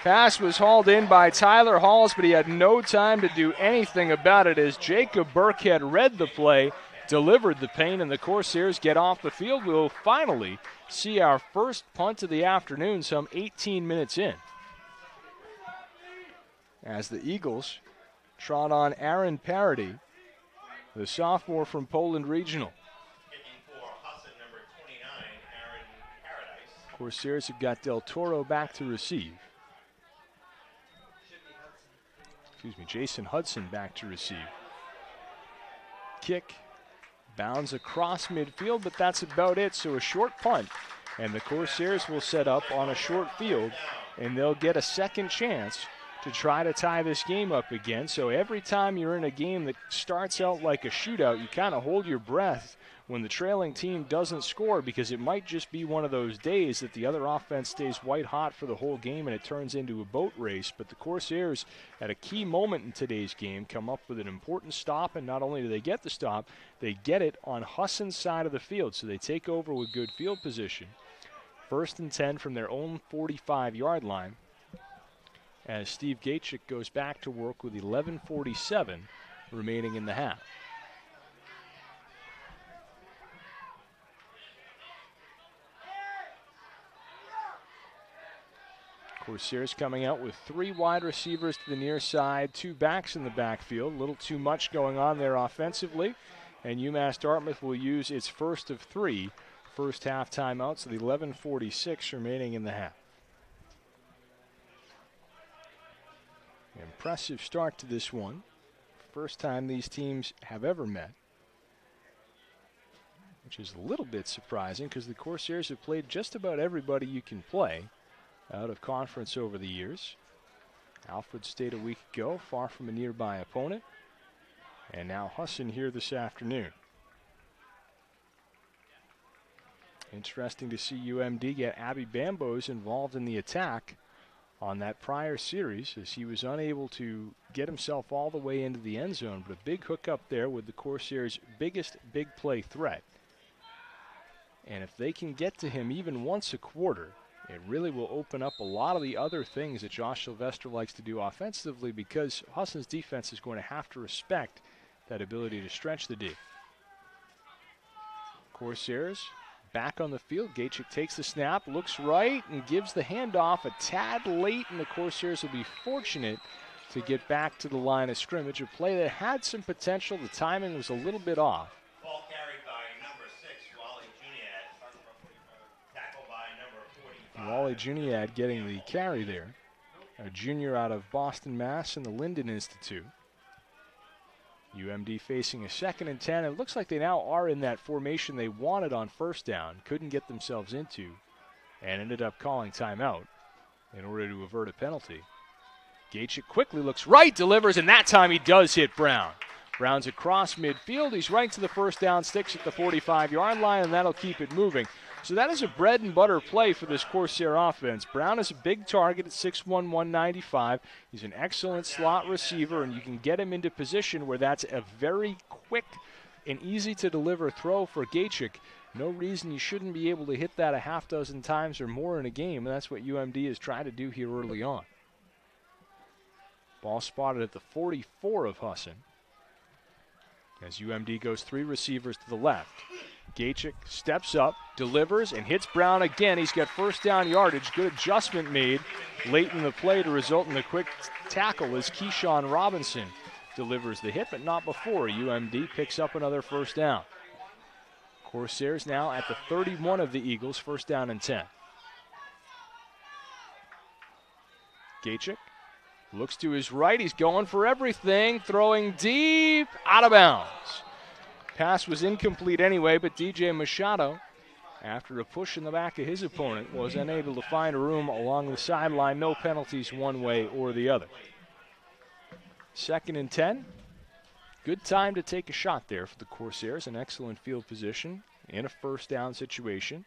Pass was hauled in by Tyler Halls, but he had no time to do anything about it as Jacob Burkhead read the play, delivered the pain, and the Corsairs get off the field. We'll finally see our first punt of the afternoon some 18 minutes in, as the Eagles trot on Aaron Parody, the sophomore from Poland Regional. Kicking for Husson, number 29, Aaron Paradise. Corsairs have got Del Toro back to receive. Jason Hudson back to receive. Kick bounds across midfield, but that's about it. So a short punt, and the Corsairs will set up on a short field, and they'll get a second chance to try to tie this game up again. So every time you're in a game that starts out like a shootout, you kind of hold your breath when the trailing team doesn't score, because it might just be one of those days that the other offense stays white hot for the whole game and it turns into a boat race. But the Corsairs, at a key moment in today's game, come up with an important stop, and not only do they get the stop, they get it on Husson's side of the field, so they take over with good field position. 1st and 10 from their own 45-yard line, as Steve Gaitchik goes back to work with 11:47 remaining in the half. Corsairs coming out with 3 wide receivers to the near side, 2 backs in the backfield. A little too much going on there offensively. And UMass Dartmouth will use its first of 3 first half timeouts with 11:46 remaining in the half. Impressive start to this one. First time these teams have ever met, which is a little bit surprising because the Corsairs have played just about everybody you can play out of conference over the years. Alfred State a week ago, far from a nearby opponent. And now Husson here this afternoon. Interesting to see UMD get Abby Bambos involved in the attack on that prior series, as he was unable to get himself all the way into the end zone. But a big hook up there with the Corsairs' biggest big play threat. And if they can get to him even once a quarter, it really will open up a lot of the other things that Josh Sylvester likes to do offensively, because Husson's defense is going to have to respect that ability to stretch the D. Corsairs back on the field. Gaitchik takes the snap, looks right, and gives the handoff a tad late, and the Corsairs will be fortunate to get back to the line of scrimmage. A play that had some potential. The timing was a little bit off. Ball carried by number 6, Wally Juniad. Tackled by number 45. Wally Juniad getting the carry there. A junior out of Boston, Mass. and the Linden Institute. UMD facing a 2nd and 10. It looks like they now are in that formation they wanted on first down, couldn't get themselves into, and ended up calling timeout in order to avert a penalty. Gaitchik quickly looks right, delivers, and that time he does hit Brown. Brown's across midfield. He's right to the first down, sticks at the 45-yard line, and that'll keep it moving. So that is a bread and butter play for this Corsair offense. Brown is a big target at 6'1", 195. He's an excellent slot receiver, and you can get him into position where that's a very quick and easy to deliver throw for Gaitchik. No reason you shouldn't be able to hit that a half dozen times or more in a game, and that's what UMD is trying to do here early on. Ball spotted at the 44 of Husson, as UMD goes 3 receivers to the left. Gaitchik steps up, delivers, and hits Brown again. He's got first down yardage. Good adjustment made late in the play to result in the quick tackle as Keyshawn Robinson delivers the hit, but not before. UMD picks up another first down. Corsairs now at the 31 of the Eagles, first down and 10. Gaitchik looks to his right. He's going for everything, throwing deep, out of bounds. Pass was incomplete anyway, but DJ Machado, after a push in the back of his opponent, was unable to find room along the sideline. No penalties one way or the other. 2nd and 10 Good time to take a shot there for the Corsairs. An excellent field position in a first down situation.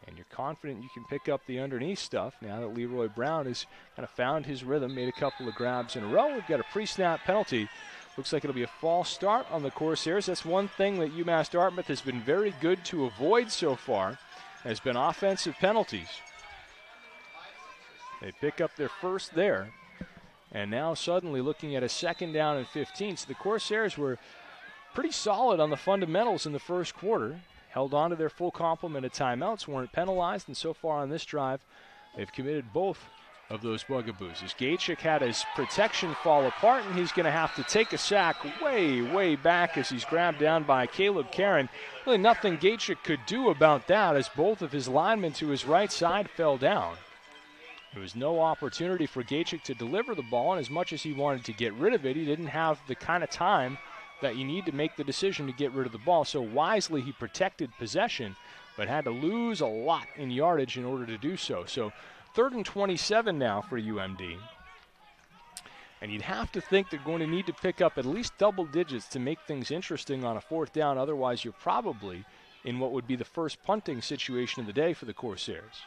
And you're confident you can pick up the underneath stuff now that Leroy Brown has kind of found his rhythm, made a couple of grabs in a row. We've got a pre-snap penalty. Looks like it'll be a false start on the Corsairs. That's one thing that UMass Dartmouth has been very good to avoid so far, has been offensive penalties. They pick up their first there. And now suddenly looking at a second down and 15. So the Corsairs were pretty solid on the fundamentals in the first quarter. Held on to their full complement of timeouts, weren't penalized, and so far on this drive, they've committed both of those bugaboos. As Gaechik had his protection fall apart, and he's going to have to take a sack way, way back as he's grabbed down by Caleb Karen. Really nothing Gaechik could do about that as both of his linemen to his right side fell down. There was no opportunity for Gaechik to deliver the ball, and as much as he wanted to get rid of it, he didn't have the kind of time that you need to make the decision to get rid of the ball. So wisely he protected possession, but had to lose a lot in yardage in order to do so. So 3rd and 27 now for UMD. And you'd have to think they're going to need to pick up at least double digits to make things interesting on a 4th down. Otherwise, you're probably in what would be the first punting situation of the day for the Corsairs.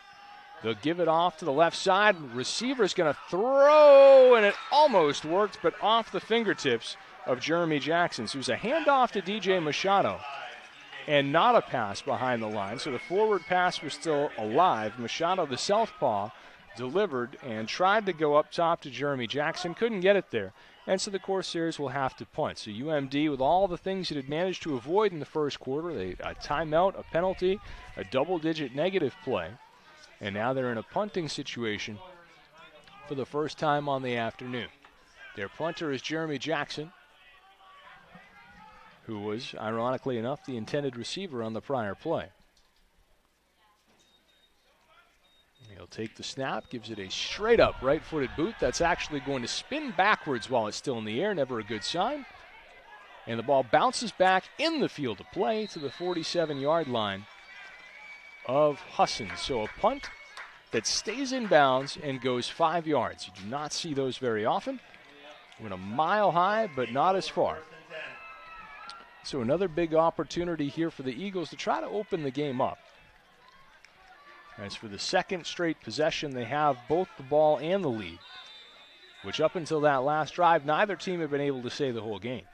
They'll give it off to the left side. Receiver's going to throw, and it almost worked, but off the fingertips of Jeremy Jackson. So it was a handoff to DJ Machado and not a pass behind the line. So the forward pass was still alive. Machado, the southpaw, delivered and tried to go up top to Jeremy Jackson. Couldn't get it there. And so the Corsairs will have to punt. So UMD, with all the things it had managed to avoid in the first quarter, a timeout, a penalty, a double-digit negative play, and now they're in a punting situation for the first time on the afternoon. Their punter is Jeremy Jackson, who was, ironically enough, the intended receiver on the prior play. He'll take the snap, gives it a straight-up right-footed boot. That's actually going to spin backwards while it's still in the air, never a good sign. And the ball bounces back in the field of play to the 47-yard line of Husson. So a punt that stays in bounds and goes 5 yards. You do not see those very often. Went a mile high, but not as far. So another big opportunity here for the Eagles to try to open the game up. As for the second straight possession, they have both the ball and the lead, which up until that last drive, neither team had been able to say the whole game.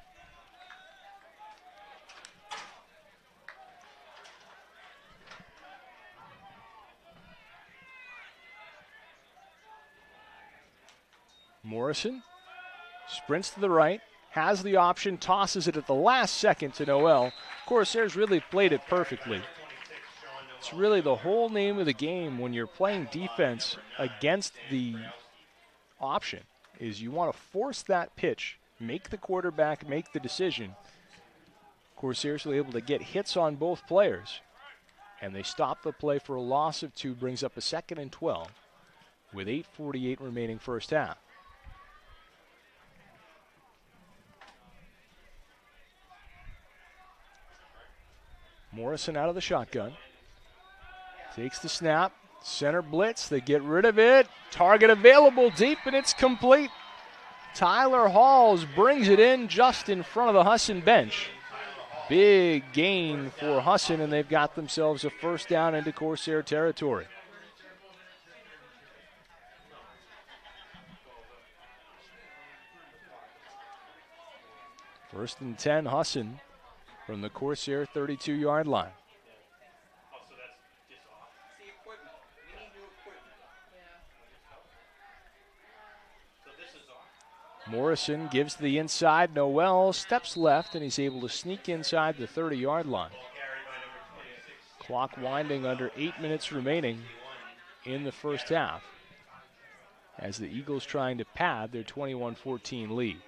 Morrison sprints to the right, has the option, tosses it at the last second to Noel. Corsairs really played it perfectly. It's really the whole name of the game when you're playing defense against the option, is you want to force that pitch, make the quarterback make the decision. Corsairs were able to get hits on both players, and they stop the play for a loss of 2, brings up a 2nd and 12 with 8:48 remaining first half. Morrison out of the shotgun. Takes the snap. Center blitz. They get rid of it. Target available deep, and it's complete. Tyler Halls brings it in just in front of the Husson bench. Big gain for Husson, and they've got themselves a first down into Corsair territory. First and 10, Husson from the Corsair 32-yard line. Morrison gives to the inside. Noel steps left, and he's able to sneak inside the 30-yard line. Clock winding under 8 minutes remaining in the first half as the Eagles trying to pad their 21-14 lead.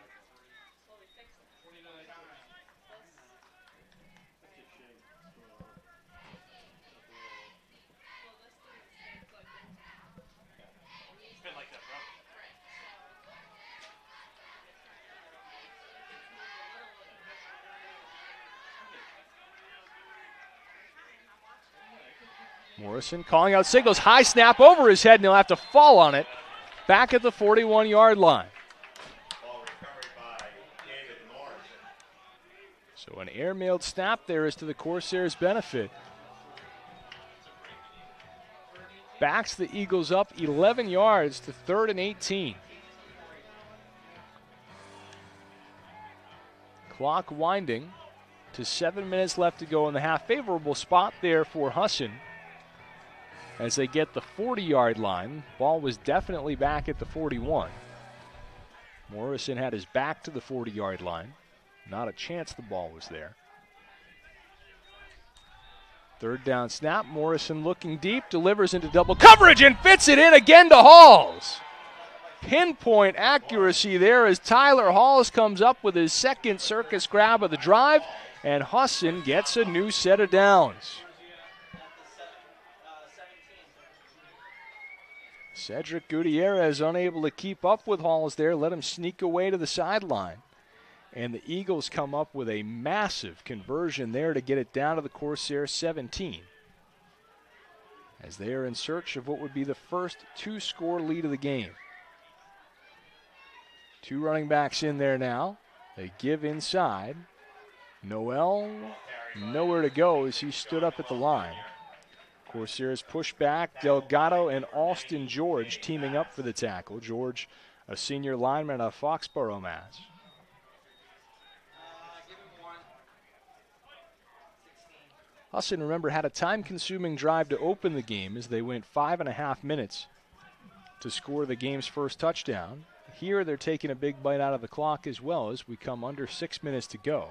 Morrison calling out signals. High snap over his head, and he'll have to fall on it. Back at the 41-yard line. So an airmailed snap there is to the Corsairs' benefit. Backs the Eagles up 11 yards to 3rd and 18. Clock winding to 7 minutes left to go in the half. Favorable spot there for Husson as they get the 40-yard line. Ball was definitely back at the 41. Morrison had his back to the 40-yard line. Not a chance the ball was there. 3rd down snap. Morrison looking deep, delivers into double coverage and fits it in again to Halls. Pinpoint accuracy there as Tyler Halls comes up with his second circus grab of the drive, and Husson gets a new set of downs. Cedric Gutierrez unable to keep up with Halls there, let him sneak away to the sideline. And the Eagles come up with a massive conversion there to get it down to the Corsair 17. As they are in search of what would be the first 2-score lead of the game. 2 running backs in there now. They give inside. Noel, nowhere to go as he stood up at the line. Corsairs push back. Delgado and Alston George teaming up for the tackle. George, a senior lineman out of Foxborough, Mass. Husson, remember, had a time-consuming drive to open the game as they went 5.5 minutes to score the game's first touchdown. Here they're taking a big bite out of the clock as well as we come under 6 minutes to go.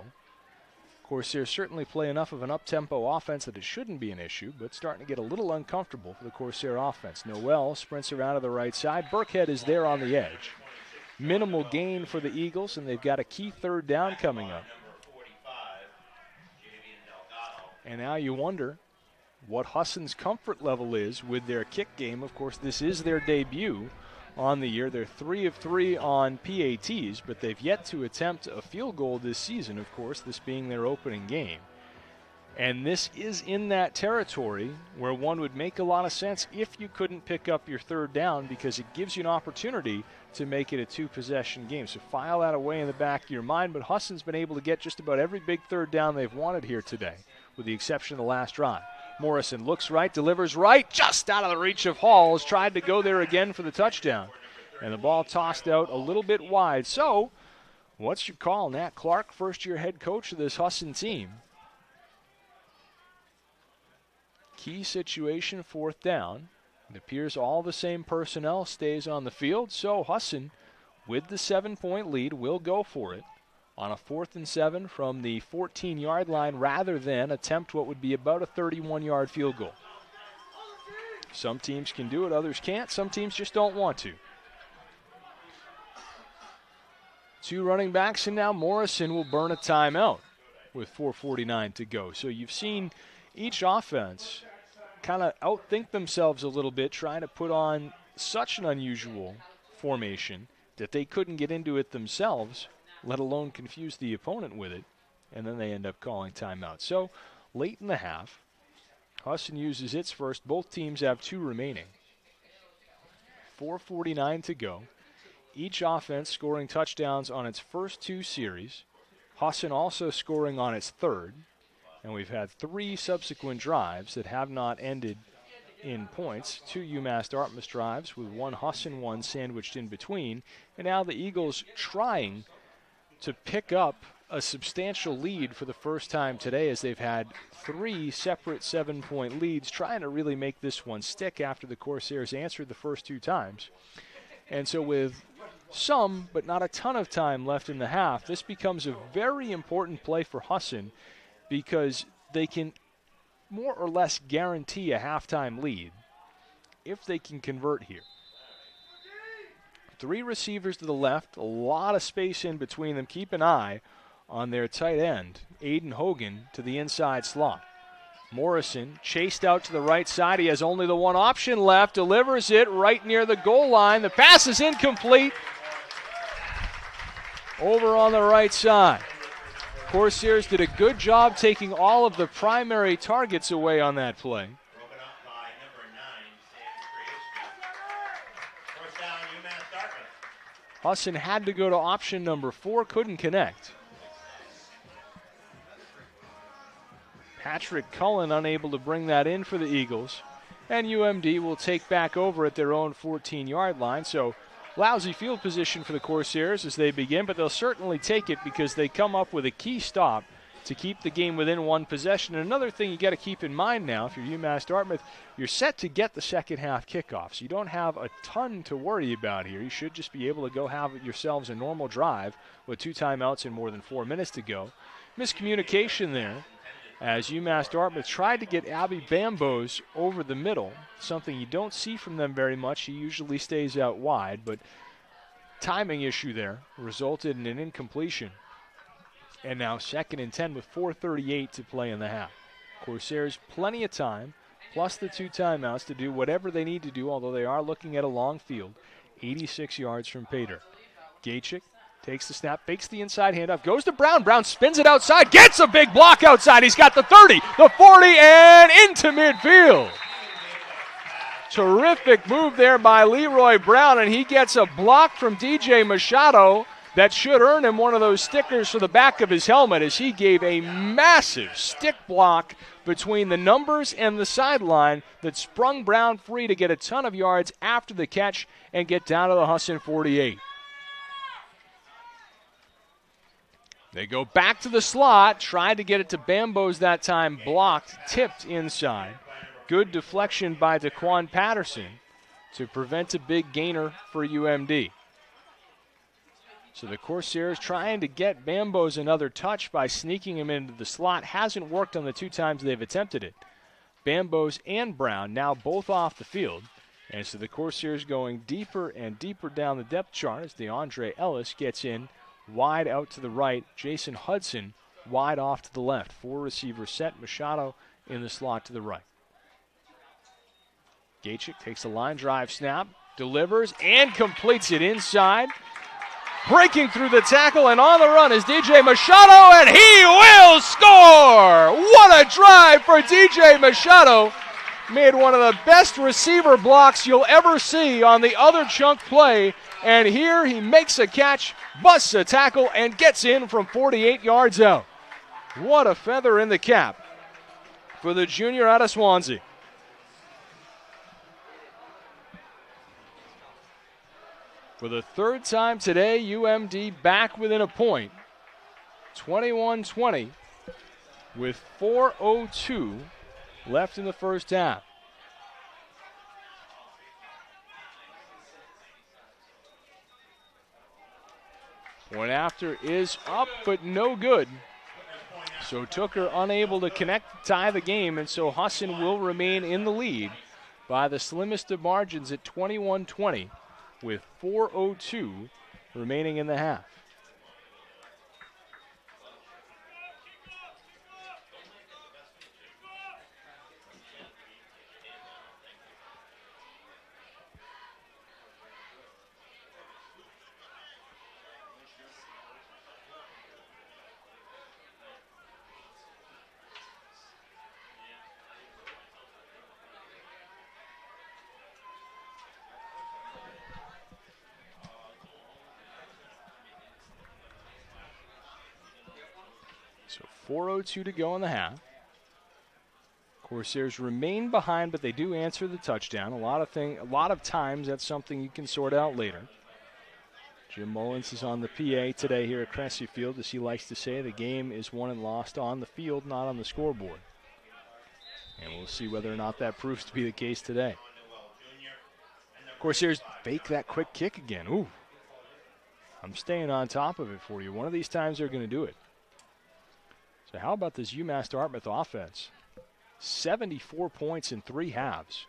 Corsairs certainly play enough of an up-tempo offense that it shouldn't be an issue, but starting to get a little uncomfortable for the Corsair offense. Noel sprints around to the right side. Burkhead is there on the edge. Minimal gain for the Eagles, and they've got a key 3rd down coming up. And now you wonder what Husson's comfort level is with their kick game. Of course, this is their debut on the year. They're 3 of 3 on PATs, but they've yet to attempt a field goal this season, of course, this being their opening game. And this is in that territory where one would make a lot of sense if you couldn't pick up your 3rd down, because it gives you an opportunity to make it a 2-possession game. So file that away in the back of your mind, but Husson's been able to get just about every big 3rd down they've wanted here today, with the exception of the last drive. Morrison looks right, delivers right, just out of the reach of Halls, tried to go there again for the touchdown. And the ball tossed out a little bit wide. So, what's your call, Nat Clark, first-year head coach of this Husson team? Key situation, 4th down. It appears all the same personnel stays on the field, so Husson, with the 7-point lead, will go for it on a 4th and 7 from the 14-yard line rather than attempt what would be about a 31-yard field goal. Some teams can do it, others can't. Some teams just don't want to. 2 running backs, and now Morrison will burn a timeout with 4:49 to go. So you've seen each offense kind of outthink themselves a little bit, trying to put on such an unusual formation that they couldn't get into it themselves, let alone confuse the opponent with it, and then they end up calling timeout. So late in the half, Husson uses its first. Both teams have 2 remaining. 4:49 to go. Each offense scoring touchdowns on its first 2 series. Husson also scoring on its 3rd. And we've had 3 subsequent drives that have not ended in points. 2 UMass Dartmouth drives with 1 Husson one sandwiched in between. And now the Eagles trying to pick up a substantial lead for the first time today, as they've had 3 separate 7-point leads, trying to really make this one stick after the Corsairs answered the first 2 times. And so with some, but not a ton of time left in the half, this becomes a very important play for Husson, because they can more or less guarantee a halftime lead if they can convert here. 3 receivers to the left, a lot of space in between them. Keep an eye on their tight end, Aiden Hogan, to the inside slot. Morrison chased out to the right side. He has only the one option left, delivers it right near the goal line. The pass is incomplete. Over on the right side. Corsairs did a good job taking all of the primary targets away on that play. Broken up by number 9, Sam Krieshke. First down, UMass Dartmouth. Husson had to go to option number 4, couldn't connect. Patrick Cullen unable to bring that in for the Eagles. And UMD will take back over at their own 14-yard line. So lousy field position for the Corsairs as they begin, but they'll certainly take it because they come up with a key stop to keep the game within one possession. And another thing you got to keep in mind now, if you're UMass Dartmouth, you're set to get the second half kickoff. So you don't have a ton to worry about here. You should just be able to go have yourselves a normal drive with 2 timeouts and more than 4 minutes to go. Miscommunication there as UMass Dartmouth tried to get Abby Bambos over the middle, something you don't see from them very much. He usually stays out wide, but timing issue there resulted in an incompletion. And now 2nd and 10 with 4:38 to play in the half. Corsairs plenty of time, plus the 2 timeouts to do whatever they need to do, although they are looking at a long field, 86 yards from Pater. Gachik takes the snap, fakes the inside handoff, goes to Brown. Brown spins it outside, gets a big block outside. He's got the 30, the 40, and into midfield. Terrific move there by Leroy Brown, and he gets a block from DJ Machado that should earn him one of those stickers for the back of his helmet as he gave a massive stick block between the numbers and the sideline that sprung Brown free to get a ton of yards after the catch and get down to the Husson 48. They go back to the slot, tried to get it to Bambos that time, blocked, tipped inside. Good deflection by Daquan Patterson to prevent a big gainer for UMD. So the Corsairs trying to get Bambos another touch by sneaking him into the slot. Hasn't worked on the 2 times they've attempted it. Bambos and Brown now both off the field. And so the Corsairs going deeper and deeper down the depth chart as DeAndre Ellis gets in wide out to the right. Jason Hudson wide off to the left. 4 receivers set. Machado in the slot to the right. Gachik takes a line drive snap, delivers, and completes it inside. Breaking through the tackle and on the run is DJ Machado, and he will score! What a drive for DJ Machado. Made one of the best receiver blocks you'll ever see on the other chunk play, and here he makes a catch, busts a tackle, and gets in from 48 yards out. What a feather in the cap for the junior out of Swansea. For the 3rd time today, UMD back within a point. 21-20 with 4:02 left in the first half. Point after is up, but no good. So Tooker unable to connect to tie the game, and so Husson will remain in the lead by the slimmest of margins at 21-20. With 4:02 remaining in the half. So 4:02 to go in the half. Corsairs remain behind, but they do answer the touchdown. A lot of times that's something you can sort out later. Jim Mullins is on the PA today here at Cressy Field, as he likes to say, the game is won and lost on the field, not on the scoreboard. And we'll see whether or not that proves to be the case today. Corsairs fake that quick kick again. Ooh. I'm staying on top of it for you. One of these times they're going to do it. So how about this UMass Dartmouth offense? 74 points in 3 halves,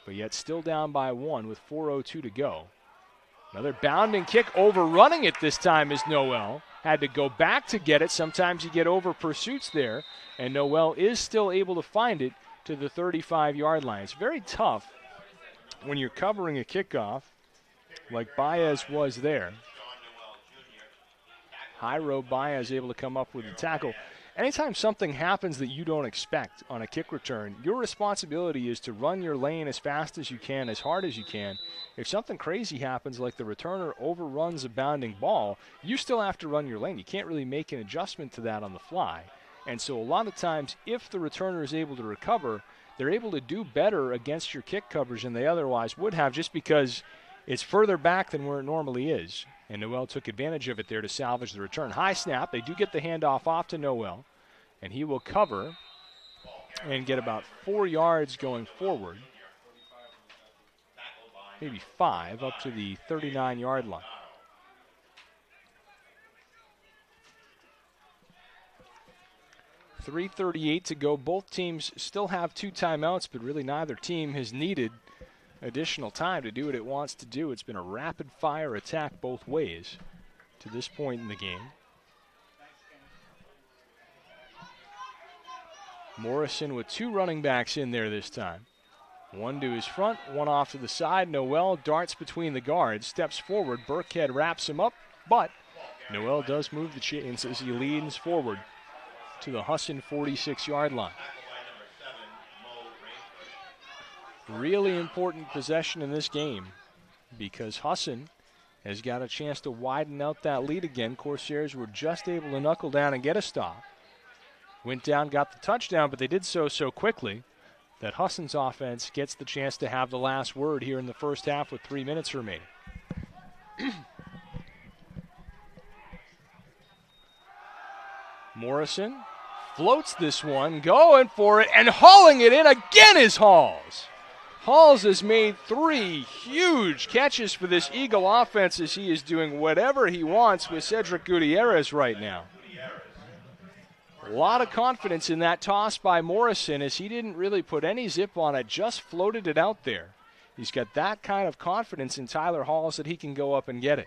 but yet still down by 1 with 4:02 to go. Another bounding kick, overrunning it this time is Noel. Had to go back to get it. Sometimes you get over pursuits there, and Noel is still able to find it to the 35-yard line. It's very tough when you're covering a kickoff like Baez was there. Jairo Baez able to come up with the tackle. Anytime something happens that you don't expect on a kick return, your responsibility is to run your lane as fast as you can, as hard as you can. If something crazy happens, like the returner overruns a bounding ball, you still have to run your lane. You can't really make an adjustment to that on the fly. And so a lot of times, if the returner is able to recover, they're able to do better against your kick coverage than they otherwise would have, just because it's further back than where it normally is. And Noel took advantage of it there to salvage the return. High snap. They do get the handoff off to Noel, and he will cover and get about 4 yards going forward. Maybe 5 up to the 39-yard line. .338 to go. Both teams still have 2 timeouts, but really neither team has needed additional time to do what it wants to do. It's been a rapid-fire attack both ways to this point in the game. Morrison with 2 running backs in there this time. One to his front, one off to the side. Noel darts between the guards, steps forward. Burkhead wraps him up, but Noel does move the chains as he leans forward to the Husson 46-yard line. Really important possession in this game because Husson has got a chance to widen out that lead again. Corsairs were just able to knuckle down and get a stop. Went down, got the touchdown, but they did so quickly that Husson's offense gets the chance to have the last word here in the first half with 3 minutes remaining. Morrison floats this one, going for it, and hauling it in again is Halls. Halls has made 3 huge catches for this Eagle offense as he is doing whatever he wants with Cedric Gutierrez right now. A lot of confidence in that toss by Morrison as he didn't really put any zip on it, just floated it out there. He's got that kind of confidence in Tyler Halls that he can go up and get it.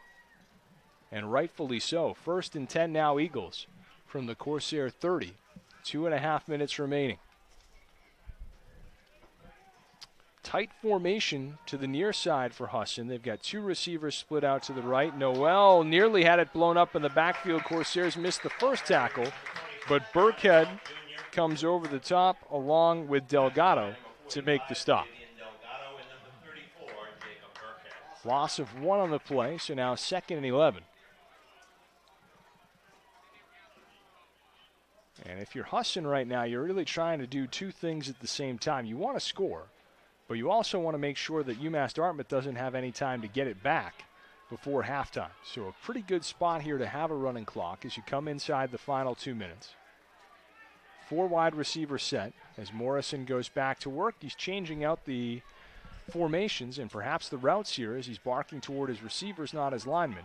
And rightfully so. 1st and 10 now, Eagles from the Corsair 30. 2.5 minutes remaining. Tight formation to the near side for Husson. They've got 2 receivers split out to the right. Noel nearly had it blown up in the backfield. Corsairs missed the first tackle, but Burkhead comes over the top along with Delgado to make the stop. Loss of 1 on the play, so now 2nd and 11. And if you're Husson right now, you're really trying to do 2 things at the same time. You want to score, but you also want to make sure that UMass Dartmouth doesn't have any time to get it back before halftime. So a pretty good spot here to have a running clock as you come inside the final 2 minutes. 4 wide receiver set as Morrison goes back to work. He's changing out the formations and perhaps the routes here as he's barking toward his receivers, not his linemen.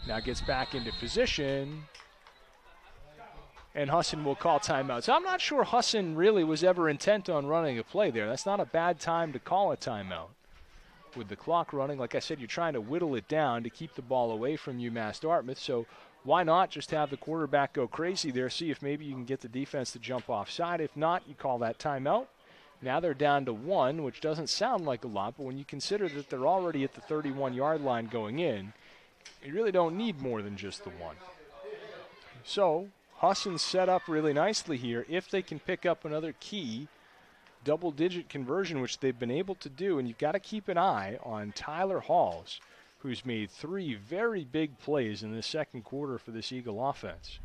Now gets back into position, and Husson will call timeout. So I'm not sure Husson really was ever intent on running a play there. That's not a bad time to call a timeout. With the clock running, like I said, you're trying to whittle it down to keep the ball away from UMass Dartmouth. So why not just have the quarterback go crazy there, see if maybe you can get the defense to jump offside. If not, you call that timeout. Now they're down to 1, which doesn't sound like a lot, but when you consider that they're already at the 31-yard line going in, you really don't need more than just the 1. So Husson's set up really nicely here. If they can pick up another key double-digit conversion, which they've been able to do, and you've got to keep an eye on Tyler Halls, who's made 3 very big plays in the second quarter for this Eagle offense.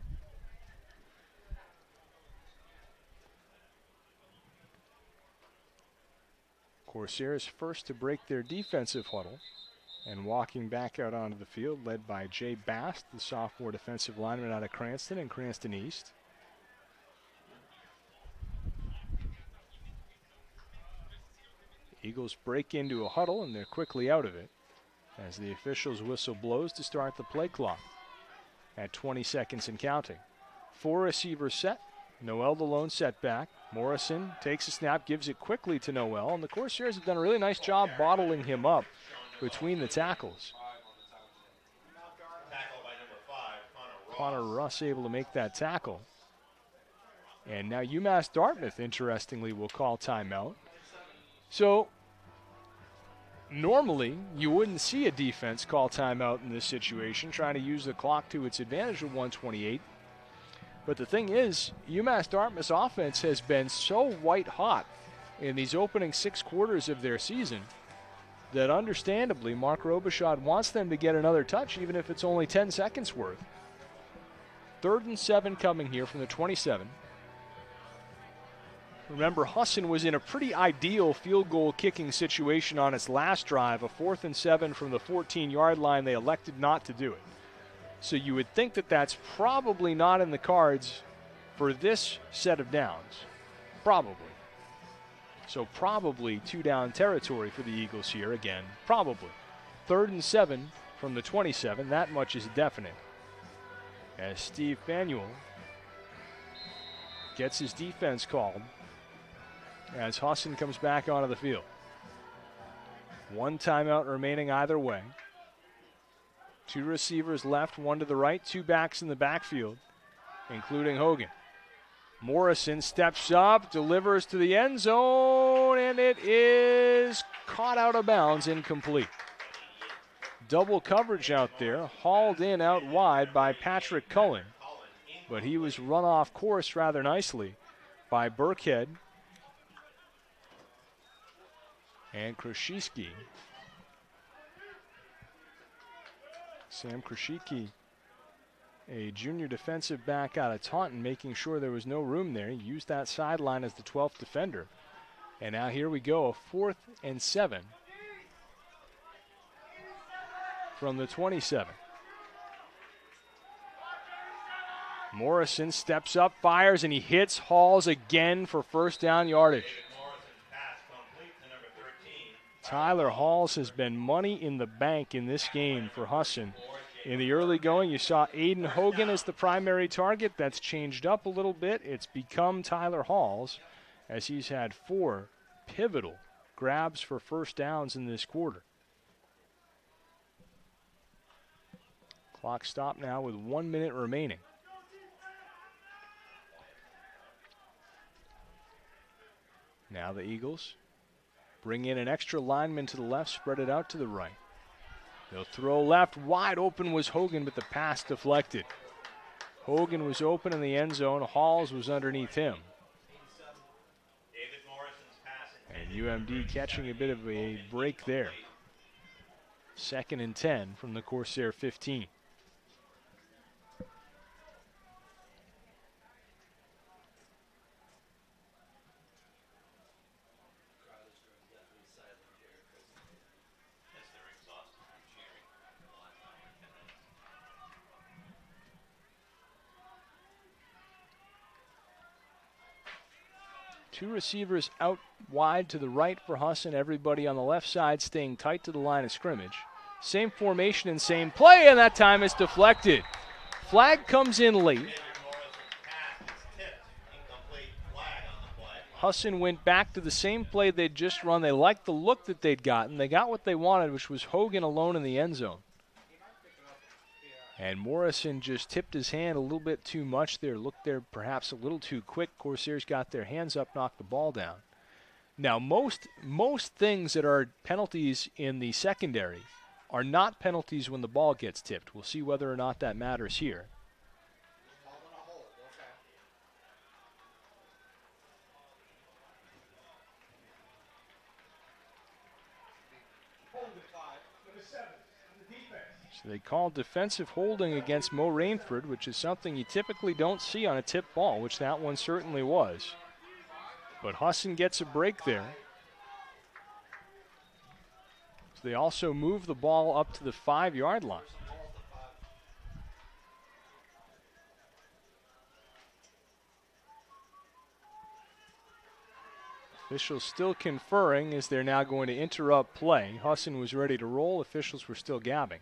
Corsairs first to break their defensive huddle, and walking back out onto the field, led by Jay Bast, the sophomore defensive lineman out of Cranston and Cranston East. Eagles break into a huddle, and they're quickly out of it as the official's whistle blows to start the play clock at 20 seconds and counting. 4 receivers set. Noel the lone setback. Morrison takes a snap, gives it quickly to Noel, and the Corsairs have done a really nice job bottling him up between the tackles. Connor Russ able to make that tackle. And now UMass Dartmouth, interestingly, will call timeout. So normally you wouldn't see a defense call timeout in this situation, trying to use the clock to its advantage with 1:28. But the thing is, UMass Dartmouth's offense has been so white hot in these opening 6 quarters of their season that understandably Mark Robichaud wants them to get another touch, even if it's only 10 seconds worth. 3rd and 7 coming here from the 27. Remember, Husson was in a pretty ideal field goal kicking situation on its last drive, a 4th and 7 from the 14-yard line. They elected not to do it. So you would think that that's probably not in the cards for this set of downs. Probably. So probably 2-down territory for the Eagles here again. Probably. 3rd and 7 from the 27. That much is definite. As Steve Manuel gets his defense called as Husson comes back onto the field. 1 timeout remaining either way. 2 receivers left, 1 to the right, 2 backs in the backfield, including Hogan. Morrison steps up, delivers to the end zone, and it is caught out of bounds, incomplete. Double coverage out there, hauled in out wide by Patrick Cullen, but he was run off course rather nicely by Burkhead and Krashiski. Sam Krashiski, a junior defensive back out of Taunton, making sure there was no room there. He used that sideline as the 12th defender. And now here we go, a 4th and 7 from the 27. Morrison steps up, fires, and he hits Halls again for first down yardage. Tyler Halls has been money in the bank in this game for Husson. In the early going, you saw Aiden Hogan as the primary target. That's changed up a little bit. It's become Tyler Halls, as he's had 4 pivotal grabs for first downs in this quarter. Clock stopped now with 1 minute remaining. Now the Eagles bring in an extra lineman to the left, spread it out to the right. They'll throw left. Wide open was Hogan, but the pass deflected. Hogan was open in the end zone. Halls was underneath him. And UMD catching a bit of a break there. 2nd and 10 from the Corsair 15. Two receivers out wide to the right for Husson. Everybody on the left side staying tight to the line of scrimmage. Same formation and same play, and that time it's deflected. Flag comes in late. Husson went back to the same play they'd just run. They liked the look that they'd gotten. They got what they wanted, which was Hogan alone in the end zone. And Morrison just tipped his hand a little bit too much there. Looked there perhaps a little too quick. Corsairs got their hands up, knocked the ball down. Now, most things that are penalties in the secondary are not penalties when the ball gets tipped. We'll see whether or not that matters here. So they called defensive holding against Mo Rainford, which is something you typically don't see on a tip ball, which that one certainly was. But Husson gets a break there. So they also move the ball up to the 5-yard line. Officials still conferring as they're now going to interrupt play. Husson was ready to roll. Officials were still gabbing.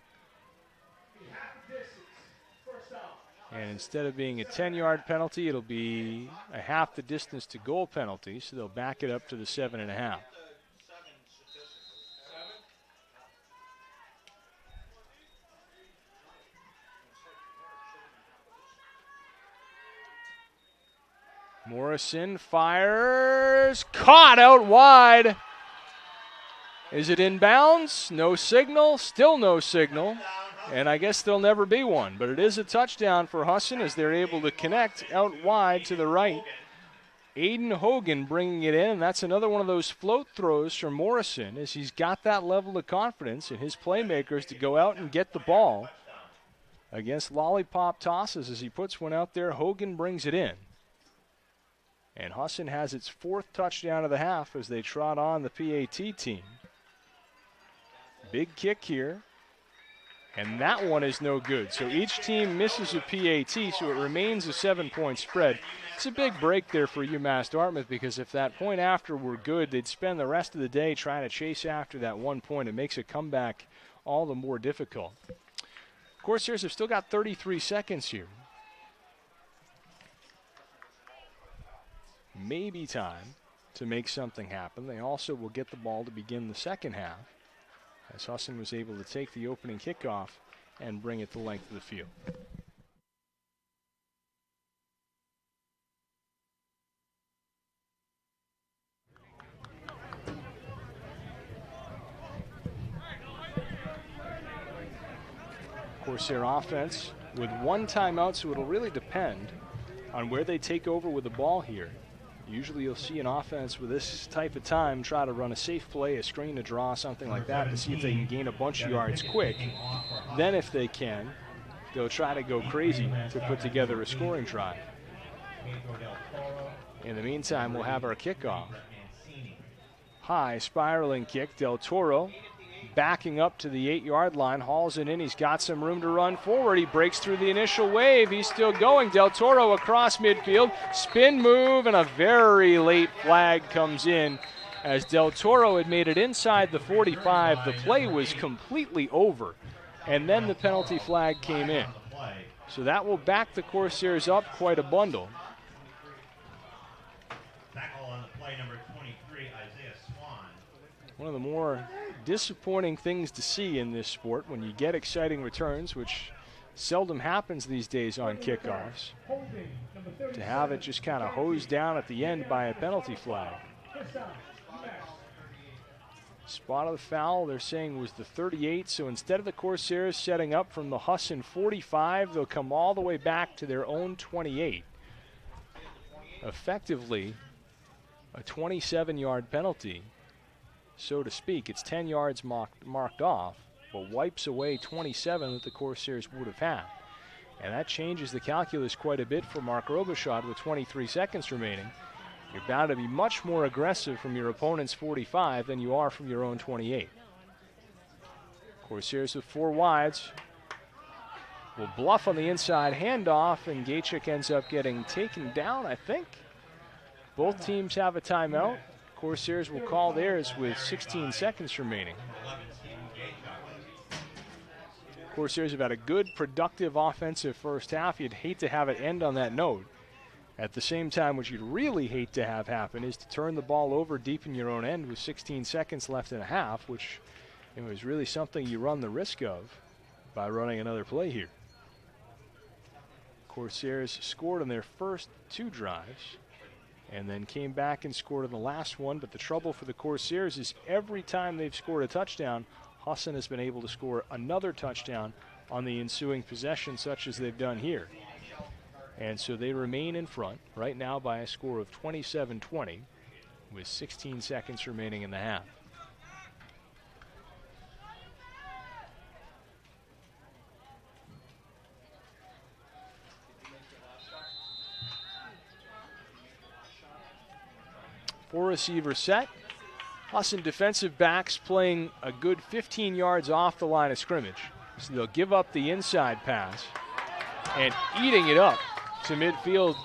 And instead of being a 10-yard penalty, it'll be a half the distance to goal penalty, so they'll back it up to the 7.5. Morrison fires, caught out wide. Is it in bounds? No signal, still no signal. And I guess there'll never be one, but it is a touchdown for Husson as they're able to connect out wide to the right. Aiden Hogan bringing it in, and that's another one of those float throws from Morrison as he's got that level of confidence in his playmakers to go out and get the ball against lollipop tosses as he puts one out there. Hogan brings it in. And Husson has its 4th touchdown of the half as they trot on the PAT team. Big kick here. And that one is no good. So each team misses a PAT, so it remains a 7-point spread. It's a big break there for UMass Dartmouth, because if that point after were good, they'd spend the rest of the day trying to chase after that 1 point. It makes a comeback all the more difficult. Corsairs have still got 33 seconds here. Maybe time to make something happen. They also will get the ball to begin the second half, as Husson was able to take the opening kickoff and bring it the length of the field. Corsair offense with 1 timeout, so it'll really depend on where they take over with the ball here. Usually you'll see an offense with this type of time try to run a safe play, a screen to draw, something like that, to see if they can gain a bunch of yards quick. Then if they can, they'll try to go crazy to put together a scoring drive. In the meantime, we'll have our kickoff. High spiraling kick. Del Toro backing up to the 8-yard line, hauls it in. He's got some room to run forward. He breaks through the initial wave. He's still going. Del Toro across midfield. Spin move, and a very late flag comes in. As Del Toro had made it inside the 45, the play was completely over, and then the penalty flag came in. So that will back the Corsairs up quite a bundle. One of the more disappointing things to see in this sport when you get exciting returns, which seldom happens these days on kickoffs, to have it just kind of hosed down at the end by a penalty flag. Spot of the foul, they're saying, was the 38, so instead of the Corsairs setting up from the Husson 45, they'll come all the way back to their own 28. Effectively, a 27-yard penalty, so to speak. It's 10 yards marked off, but wipes away 27 that the Corsairs would have had. And that changes the calculus quite a bit for Mark Robichaud with 23 seconds remaining. You're bound to be much more aggressive from your opponent's 45 than you are from your own 28. Corsairs with 4 wides will bluff on the inside handoff, and Gachik ends up getting taken down, I think. Both teams have a timeout. Corsairs will call theirs with 16 seconds remaining. Corsairs have had a good, productive offensive first half. You'd hate to have it end on that note. At the same time, what you'd really hate to have happen is to turn the ball over deep in your own end with 16 seconds left in a half, which is really something you run the risk of by running another play here. Corsairs scored on their first 2 drives and then came back and scored on the last one. But the trouble for the Corsairs is every time they've scored a touchdown, Husson has been able to score another touchdown on the ensuing possession, such as they've done here. And so they remain in front right now by a score of 27-20 with 16 seconds remaining in the half. Four receiver set. Husson defensive backs playing a good 15 yards off the line of scrimmage. So they'll give up the inside pass, and eating it up to midfield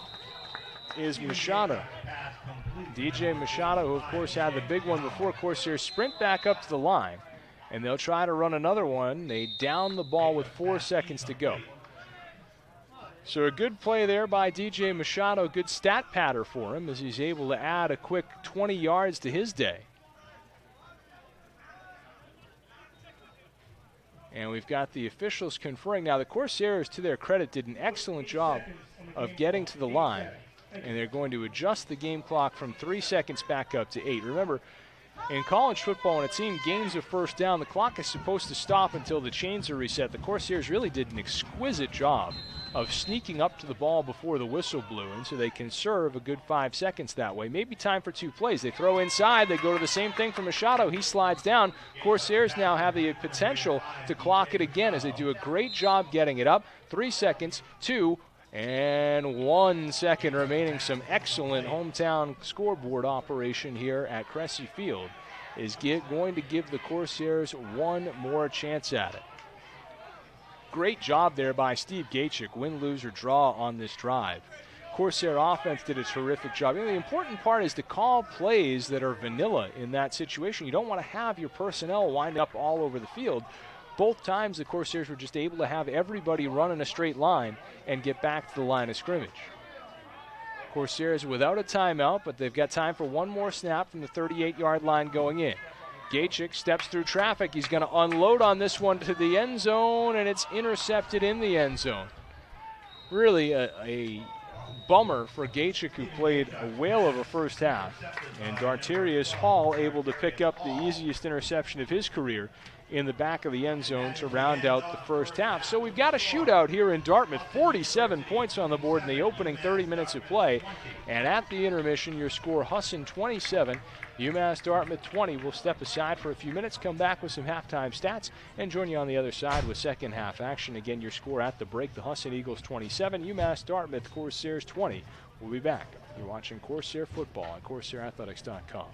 is Machado. DJ Machado, who of course had the big one before. Corsairs sprint back up to the line, and they'll try to run another one. They down the ball with 4 seconds to go. So a good play there by DJ Machado, good stat patter for him as he's able to add a quick 20 yards to his day. And we've got the officials conferring. Now the Corsairs, to their credit, did an excellent job of getting to the line, and they're going to adjust the game clock from 3 seconds back up to 8. Remember, in college football, when a team gains a first down, the clock is supposed to stop until the chains are reset. The Corsairs really did an exquisite job of sneaking up to the ball before the whistle blew, and so they conserve a good 5 seconds that way. Maybe time for 2 plays. They throw inside. They go to the same thing for Machado. He slides down. Corsairs now have the potential to clock it again as they do a great job getting it up. 3 seconds, 2, And 1 second remaining. Some excellent hometown scoreboard operation here at Cressy Field is going to give the Corsairs one more chance at it. Great job there by Steve Gachik, win, lose, or draw on this drive. Corsair offense did a terrific job. The important part is to call plays that are vanilla in that situation. You don't want to have your personnel wind up all over the field. Both times the Corsairs were just able to have everybody run in a straight line and get back to the line of scrimmage. Corsairs without a timeout, but they've got time for one more snap from the 38-yard line going in. Gachik steps through traffic. He's going to unload on this one to the end zone, and it's intercepted in the end zone. Really a bummer for Gachik, who played a whale of a first half. And Dartarius Hall able to pick up the easiest interception of his career in the back of the end zone to round out the first half. So we've got a shootout here in Dartmouth. 47 points on the board in the opening 30 minutes of play. And at the intermission, your score, Husson 27, UMass Dartmouth 20. We'll step aside for a few minutes, come back with some halftime stats, and join you on the other side with second half action. Again, your score at the break, the Husson Eagles 27, UMass Dartmouth Corsairs 20. We'll be back. You're watching Corsair football on CorsairAthletics.com.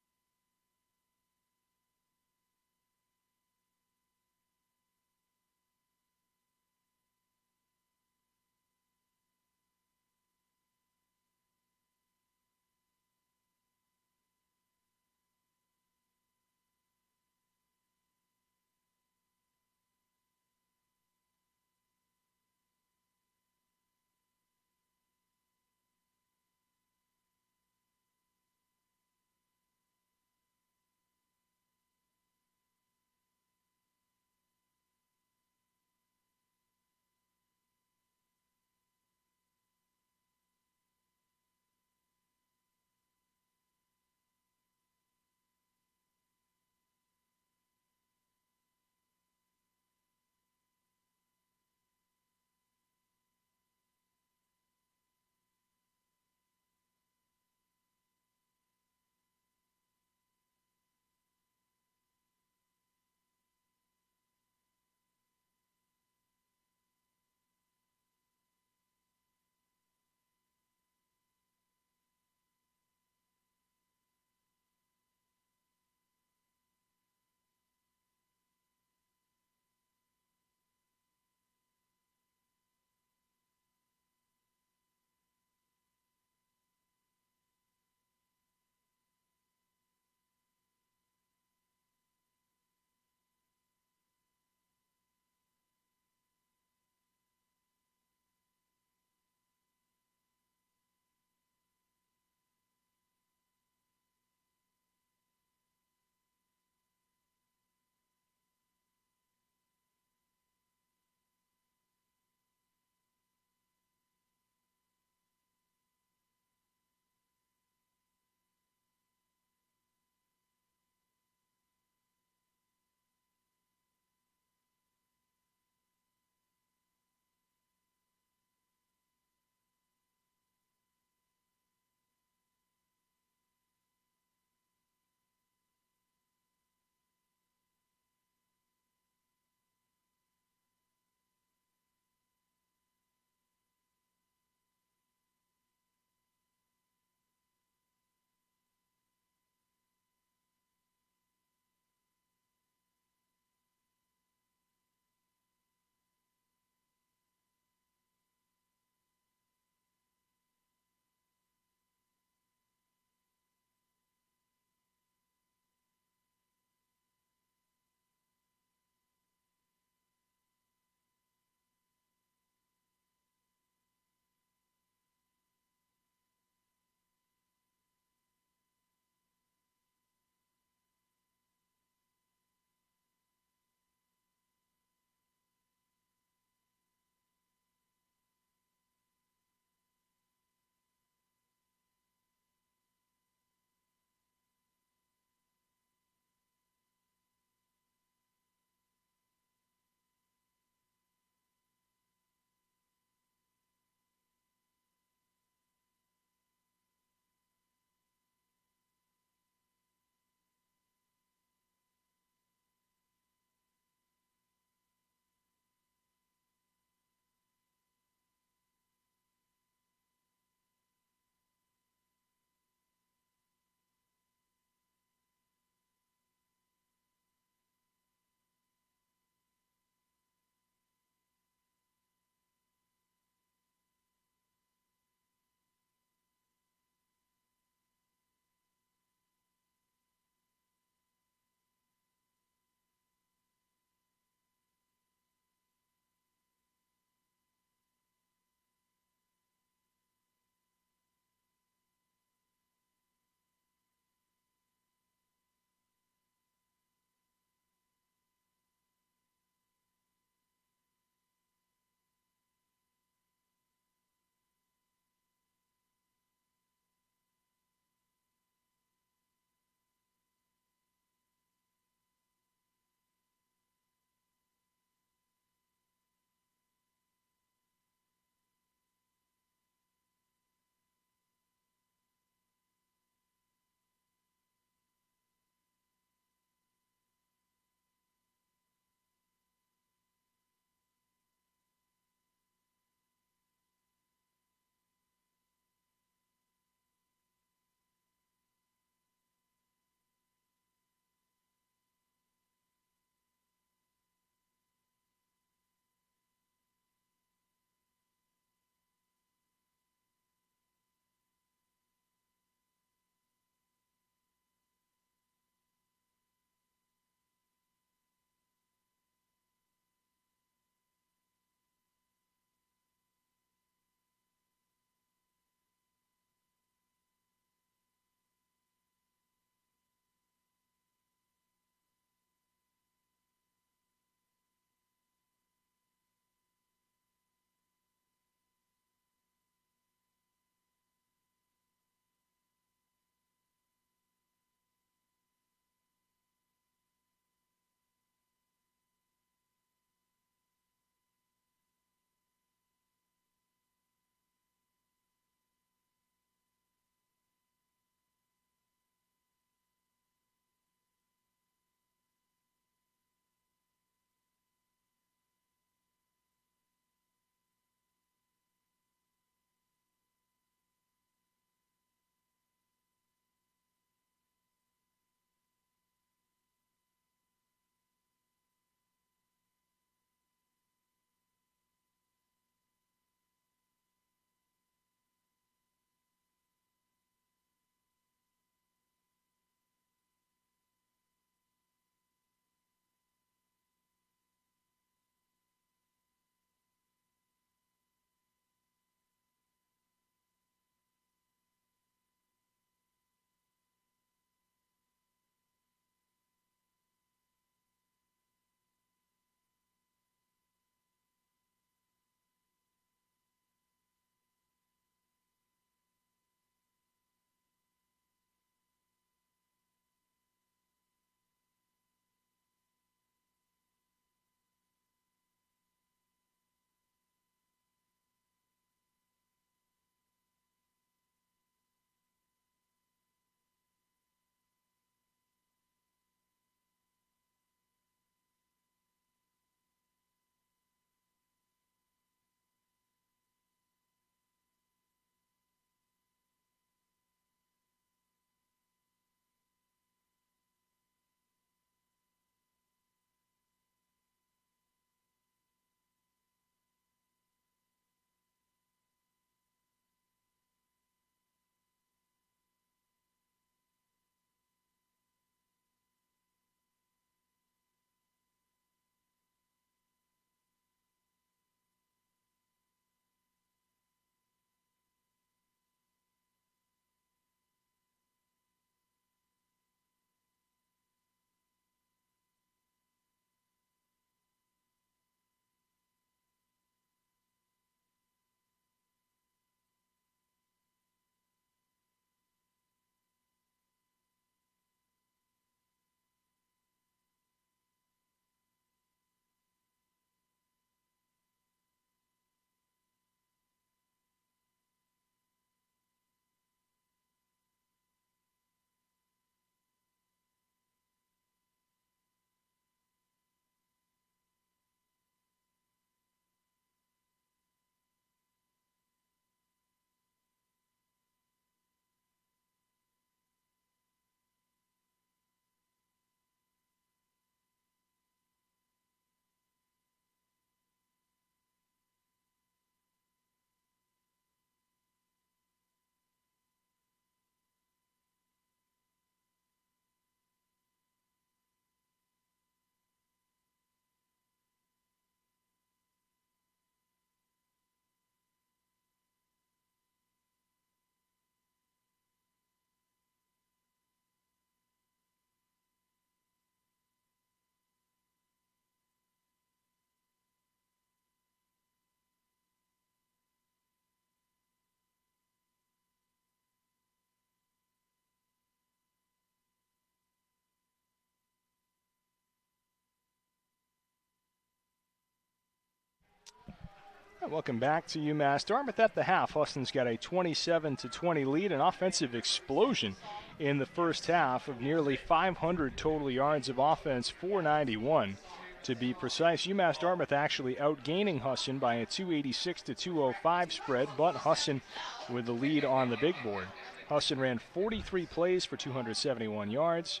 Welcome back to UMass Dartmouth at the half. Husson's got a 27-20 lead, an offensive explosion in the first half of nearly 500 total yards of offense, 491 to be precise. UMass Dartmouth actually outgaining Husson by a 286-205 spread, but Husson with the lead on the big board. Husson ran 43 plays for 271 yards,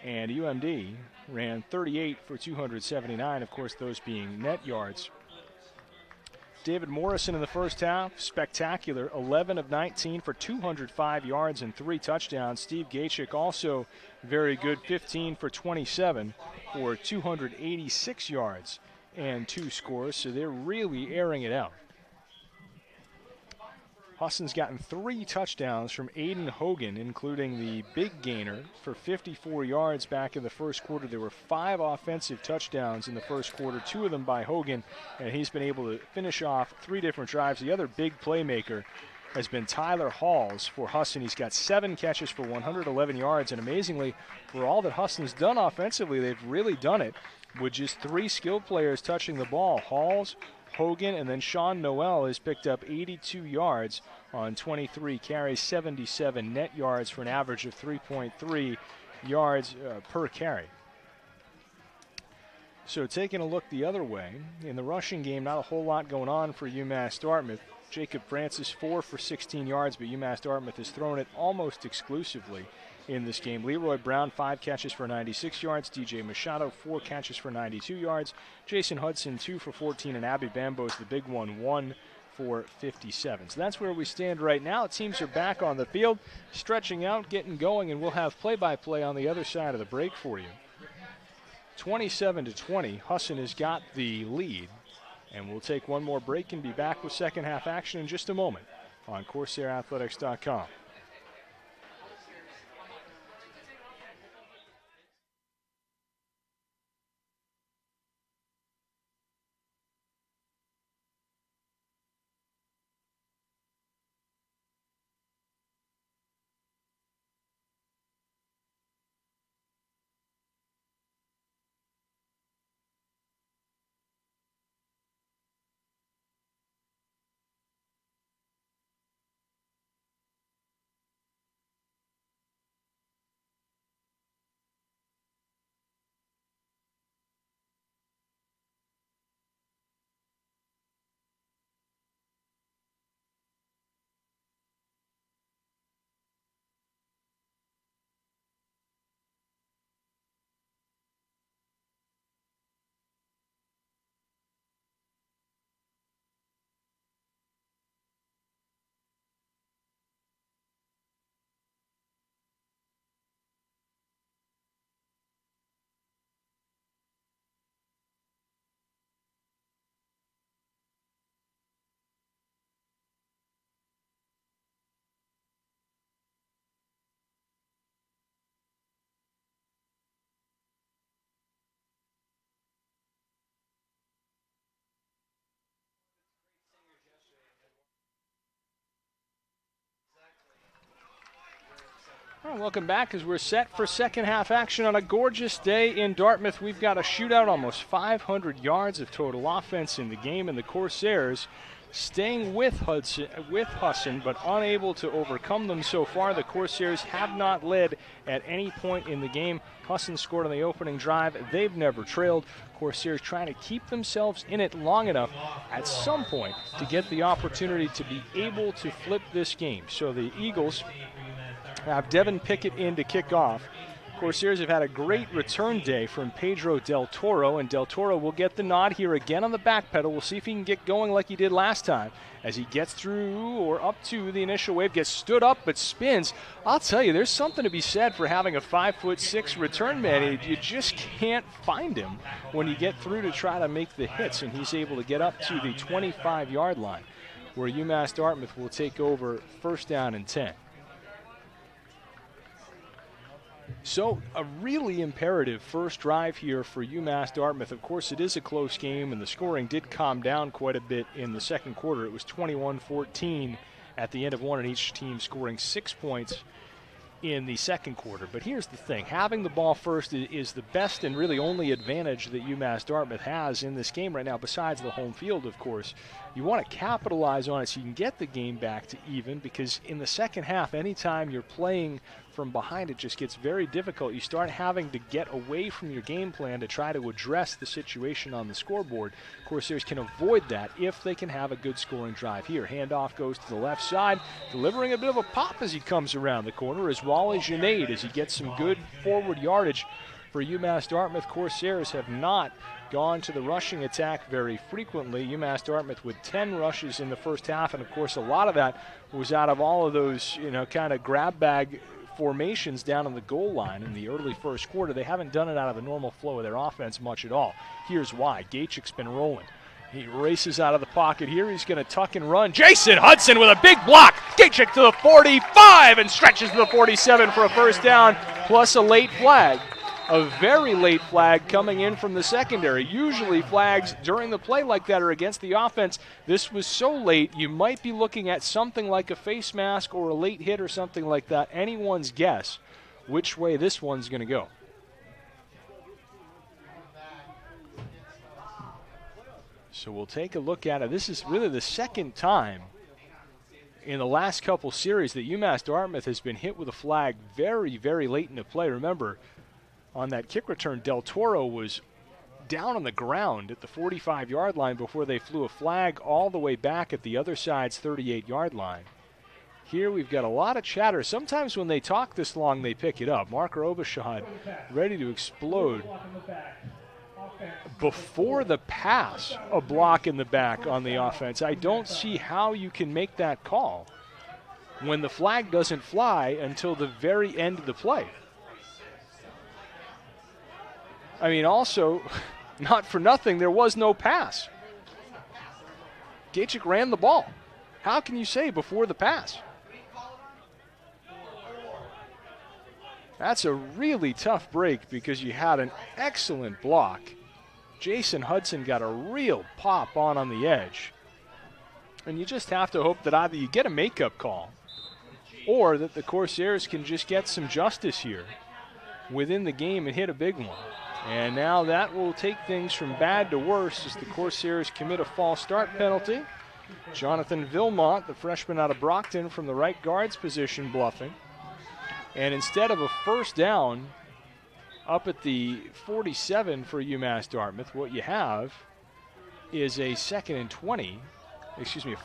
and UMD ran 38 for 279, of course those being net yards. David Morrison in the first half, spectacular, 11 of 19 for 205 yards and 3 touchdowns. Steve Gachik also very good, 15 for 27 for 286 yards and 2 scores, so they're really airing it out. Husson's gotten 3 touchdowns from Aiden Hogan, including the big gainer for 54 yards back in the first quarter. There were 5 offensive touchdowns in the first quarter, 2 of them by Hogan, and he's been able to finish off 3 different drives. The other big playmaker has been Tyler Halls for Husson. He's got 7 catches for 111 yards, and amazingly, for all that Husson's done offensively, they've really done it with just 3 skilled players touching the ball. Halls, Hogan, and then Sean Noel has picked up 82 yards on 23 carries, 77 net yards for an average of 3.3 yards per carry. So taking a look the other way, in the rushing game, not a whole lot going on for UMass Dartmouth. Jacob Francis 4 for 16 yards, but UMass Dartmouth has thrown it almost exclusively in this game. Leroy Brown, 5 catches for 96 yards. DJ Machado, 4 catches for 92 yards. Jason Hudson, 2 for 14, and Abby Bambos, the big one, 1 for 57. So that's where we stand right now. Teams are back on the field, stretching out, getting going, and we'll have play-by-play on the other side of the break for you. 27-20, Husson has got the lead, and we'll take one more break and be back with second half action in just a moment on CorsairAthletics.com. All right, welcome back as we're set for second half action on a gorgeous day in Dartmouth. We've got a shootout, almost 500 yards of total offense in the game, and the Corsairs staying with Husson, but unable to overcome them so far. The Corsairs have not led at any point in the game. Husson scored on the opening drive. They've never trailed. Corsairs trying to keep themselves in it long enough at some point to get the opportunity to be able to flip this game. So the Eagles have Devin Pickett in to kick off. Corsairs have had a great return day from Pedro Del Toro, and Del Toro will get the nod here again on the back pedal. We'll see if he can get going like he did last time as he gets through or up to the initial wave, gets stood up but spins. I'll tell you, there's something to be said for having a 5'6" return man. You just can't find him when you get through to try to make the hits, and he's able to get up to the 25-yard line where UMass Dartmouth will take over first down and 10. So a really imperative first drive here for UMass Dartmouth. Of course, it is a close game, and the scoring did calm down quite a bit in the second quarter. It was 21-14 at the end of one, and each team scoring 6 points in the second quarter. But here's the thing. Having the ball first is the best and really only advantage that UMass Dartmouth has in this game right now, besides the home field, of course. You want to capitalize on it so you can get the game back to even, because in the second half, anytime you're playing from behind, it just gets very difficult. You start having to get away from your game plan to try to address the situation on the scoreboard. Corsairs can avoid that if they can have a good scoring drive here. Handoff goes to the left side, delivering a bit of a pop as he comes around the corner is Wally Junaid as he gets some good forward yardage for UMass Dartmouth. Corsairs have not gone to the rushing attack very frequently. UMass Dartmouth with 10 rushes in the first half, and of course a lot of that was out of all of those, kind of grab bag formations down on the goal line in the early first quarter. They haven't done it out of the normal flow of their offense much at all. Here's why. Gachik's been rolling. He races out of the pocket here. He's going to tuck and run. Jason Hudson with a big block. Gachik to the 45 and stretches to the 47 for a first down, plus a late flag. A very late flag coming in from the secondary. Usually flags during the play like that are against the offense. This was so late, you might be looking at something like a face mask or a late hit or something like that. Anyone's guess which way this one's going to go. So we'll take a look at it. This is really the second time in the last couple series that UMass Dartmouth has been hit with a flag very, very late in the play. Remember, on that kick return, Del Toro was down on the ground at the 45-yard line before they flew a flag all the way back at the other side's 38-yard line. Here we've got a lot of chatter. Sometimes when they talk this long, they pick it up. Mark Robichaud ready to explode. Before the pass, a block in the back on the offense. I don't see how you can make that call when the flag doesn't fly until the very end of the play. I mean, also, not for nothing, there was no pass. Gachik ran the ball. How can you say before the pass? That's a really tough break because you had an excellent block. Jason Hudson got a real pop on the edge. And you just have to hope that either you get a makeup call or that the Corsairs can just get some justice here within the game and hit a big one. And now that will take things from bad to worse as the Corsairs commit a false start penalty. Jonathan Vilmont, the freshman out of Brockton, from the right guard's position, bluffing. And instead of a first down up at the 47 for UMass Dartmouth, what you have is a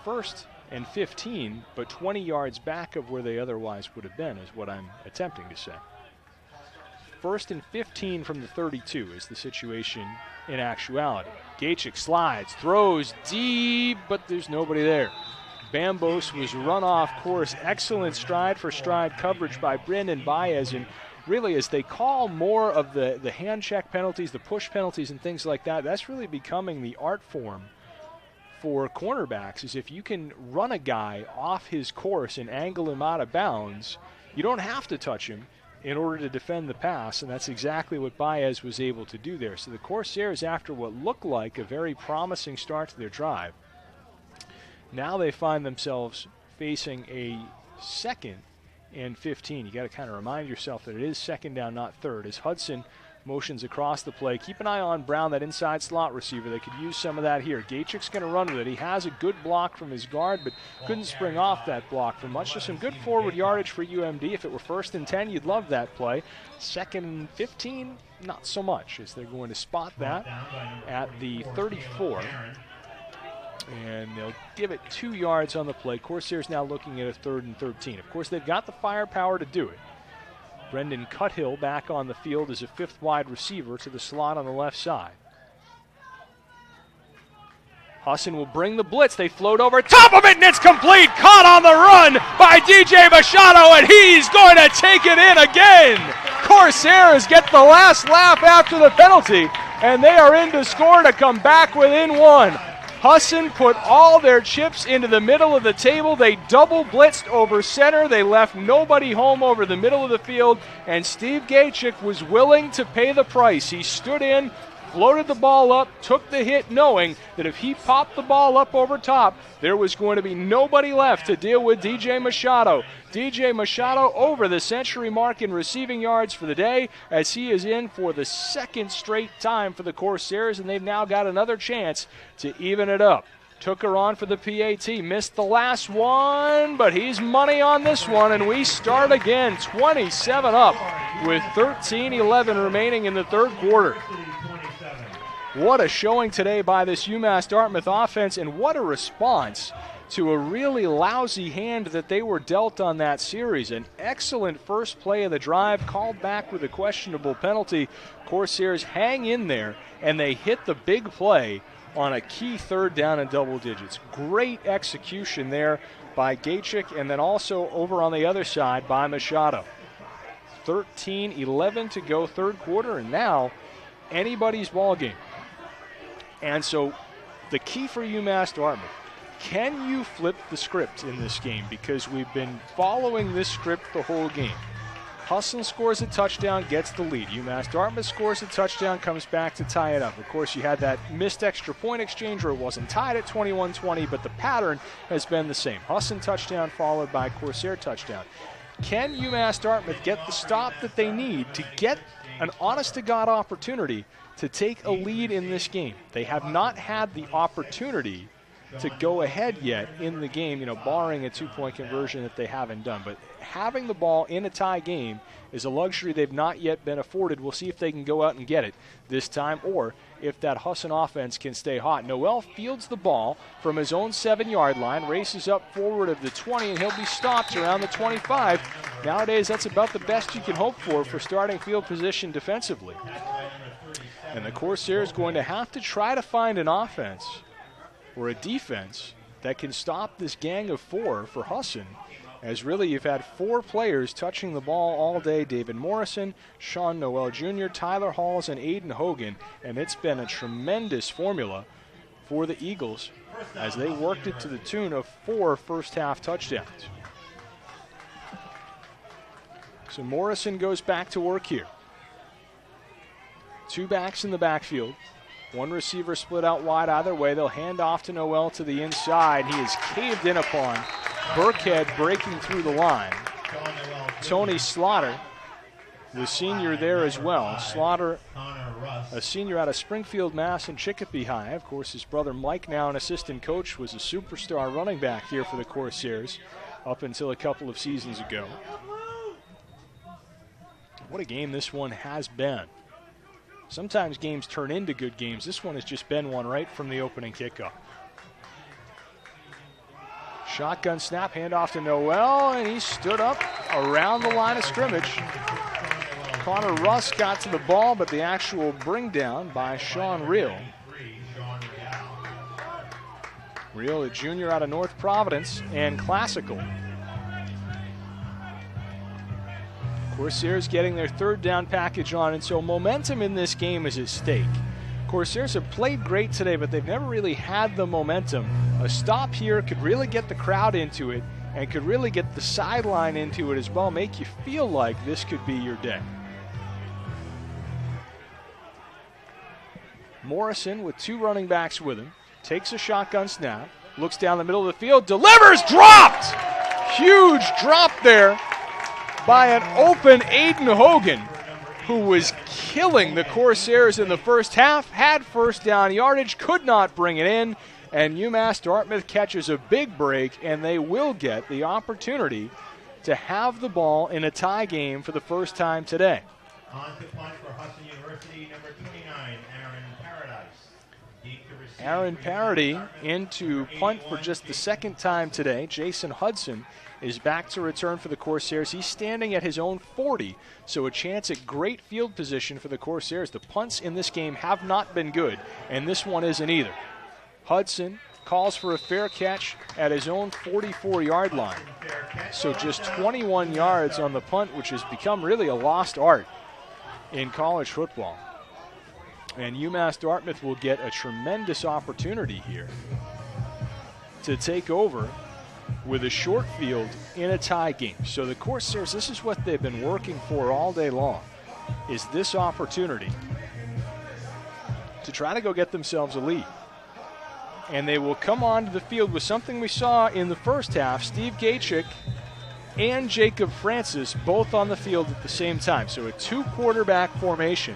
first and 15, but 20 yards back of where they otherwise would have been, is what I'm attempting to say. First and 15 from the 32 is the situation in actuality. Gachik slides, throws deep, but there's nobody there. Bambos was run off course. Excellent stride for stride coverage by Brendan Baez. And really, as they call more of the hand check penalties, the push penalties and things like that, that's really becoming the art form for cornerbacks, is if you can run a guy off his course and angle him out of bounds, you don't have to touch him in order to defend the pass, and that's exactly what Baez was able to do there. So the Corsairs, after what looked like a very promising start to their drive, now they find themselves facing a second and 15. You got to kind of remind yourself that it is second down, not third, as Hudson motions across the play. Keep an eye on Brown, that inside slot receiver. They could use some of that here. Gachik's going to run with it. He has a good block from his guard, but couldn't spring off that block for much. Just some good forward yardage for UMD. If it were first and 10, you'd love that play. Second and 15, not so much, as they're going to spot that at the 34. And they'll give it 2 yards on the play. Corsairs now looking at a 3rd and 13. Of course, they've got the firepower to do it. Brendan Cuthill back on the field as a 5th wide receiver to the slot on the left side. Husson will bring the blitz. They float over top of it, and it's complete. Caught on the run by DJ Machado, and he's going to take it in again. Corsairs get the last laugh after the penalty, and they are in to score to come back within 1. Husson put all their chips into the middle of the table. They double blitzed over center. They left nobody home over the middle of the field, and Steve Gachik was willing to pay the price. He stood in floated the ball up, took the hit, knowing that if he popped the ball up over top, there was going to be nobody left to deal with DJ Machado. DJ Machado over the century mark in receiving yards for the day, as he is in for the second straight time for the Corsairs, and they've now got another chance to even it up. Took her on for the PAT, missed the last one, but he's money on this one, and we start again, 27 up with 13:11 remaining in the third quarter. What a showing today by this UMass Dartmouth offense, and what a response to a really lousy hand that they were dealt on that series. An excellent first play of the drive, called back with a questionable penalty. Corsairs hang in there, and they hit the big play on a key third down in double digits. Great execution there by Gachik, and then also over on the other side by Machado. 13:11 to go third quarter, and now anybody's ball game. And so the key for UMass Dartmouth, can you flip the script in this game? Because we've been following this script the whole game. Husson scores a touchdown, gets the lead. UMass Dartmouth scores a touchdown, comes back to tie it up. Of course, you had that missed extra point exchange where it wasn't tied at 21-20, but the pattern has been the same. Husson touchdown followed by Corsair touchdown. Can UMass Dartmouth get the stop that they need to get an honest-to-God opportunity to take a lead in this game? They have not had the opportunity to go ahead yet in the game, barring a two-point conversion that they haven't done. But having the ball in a tie game is a luxury they've not yet been afforded. We'll see if they can go out and get it this time, or if that Husson offense can stay hot. Noel fields the ball from his own 7-yard line, races up forward of the 20, and he'll be stopped around the 25. Nowadays, that's about the best you can hope for starting field position defensively. And the Corsair is going to have to try to find an offense or a defense that can stop this gang of four for Husson, as really you've had 4 players touching the ball all day: David Morrison, Sean Noel Jr., Tyler Halls, and Aiden Hogan, and it's been a tremendous formula for the Eagles as they worked it to the tune of 4 first-half touchdowns. So Morrison goes back to work here. 2 backs in the backfield. 1 receiver split out wide either way. They'll hand off to Noel to the inside. He is caved in upon. Burkhead breaking through the line. Tony Slaughter, the senior there as well. Slaughter, a senior out of Springfield, Mass. and Chicopee High. Of course, his brother Mike, now an assistant coach, was a superstar running back here for the Corsairs up until a couple of seasons ago. What a game this one has been. Sometimes games turn into good games. This one has just been one right from the opening kickoff. Shotgun snap, handoff to Noel, and he stood up around the line of scrimmage. Connor Russ got to the ball, but the actual bring down by Sean Reel. Reel, a junior out of North Providence and classical. Corsairs getting their third down package on, and so momentum in this game is at stake. Corsairs have played great today, but they've never really had the momentum. A stop here could really get the crowd into it and could really get the sideline into it as well, make you feel like this could be your day. Morrison with 2 running backs with him, takes a shotgun snap, looks down the middle of the field, delivers, dropped! Huge drop there by an open Aiden Hogan, who was killing the Corsairs in the first half, had first down yardage, could not bring it in, and UMass Dartmouth catches a big break, and they will get the opportunity to have the ball in a tie game for the first time today. On to punt for Husson University, number 29, Aaron Paradise. Aaron Parody into punt for just the second time today. Jason Hudson is back to return for the Corsairs. He's standing at his own 40, so a chance at great field position for the Corsairs. The punts in this game have not been good, and this one isn't either. Hudson calls for a fair catch at his own 44-yard line. So just 21 yards on the punt, which has become really a lost art in college football. And UMass Dartmouth will get a tremendous opportunity here to take over with a short field in a tie game. So the Corsairs, this is what they've been working for all day long, is this opportunity to try to go get themselves a lead. And they will come onto the field with something we saw in the first half. Steve Gachik and Jacob Francis both on the field at the same time. So a 2-quarterback formation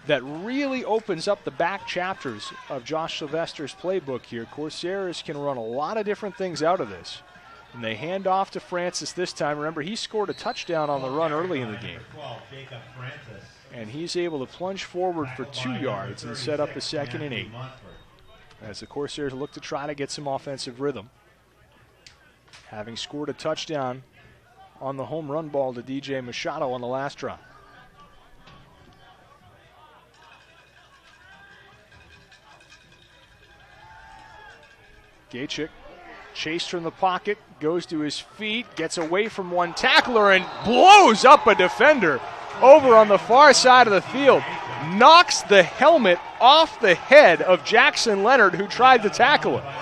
that really opens up the back chapters of Josh Sylvester's playbook here. Corsairs can run a lot of different things out of this. And they hand off to Francis this time. Remember, he scored a touchdown on the run early in the game. And he's able to plunge forward for 2 yards and set up a 2nd and 8. As the Corsairs look to try to get some offensive rhythm. Having scored a touchdown on the home run ball to DJ Machado on the last drive. Gachik chased from the pocket, goes to his feet, gets away from one tackler and blows up a defender over on the far side of the field. Knocks the helmet off the head of Jackson Leonard, who tried to tackle him.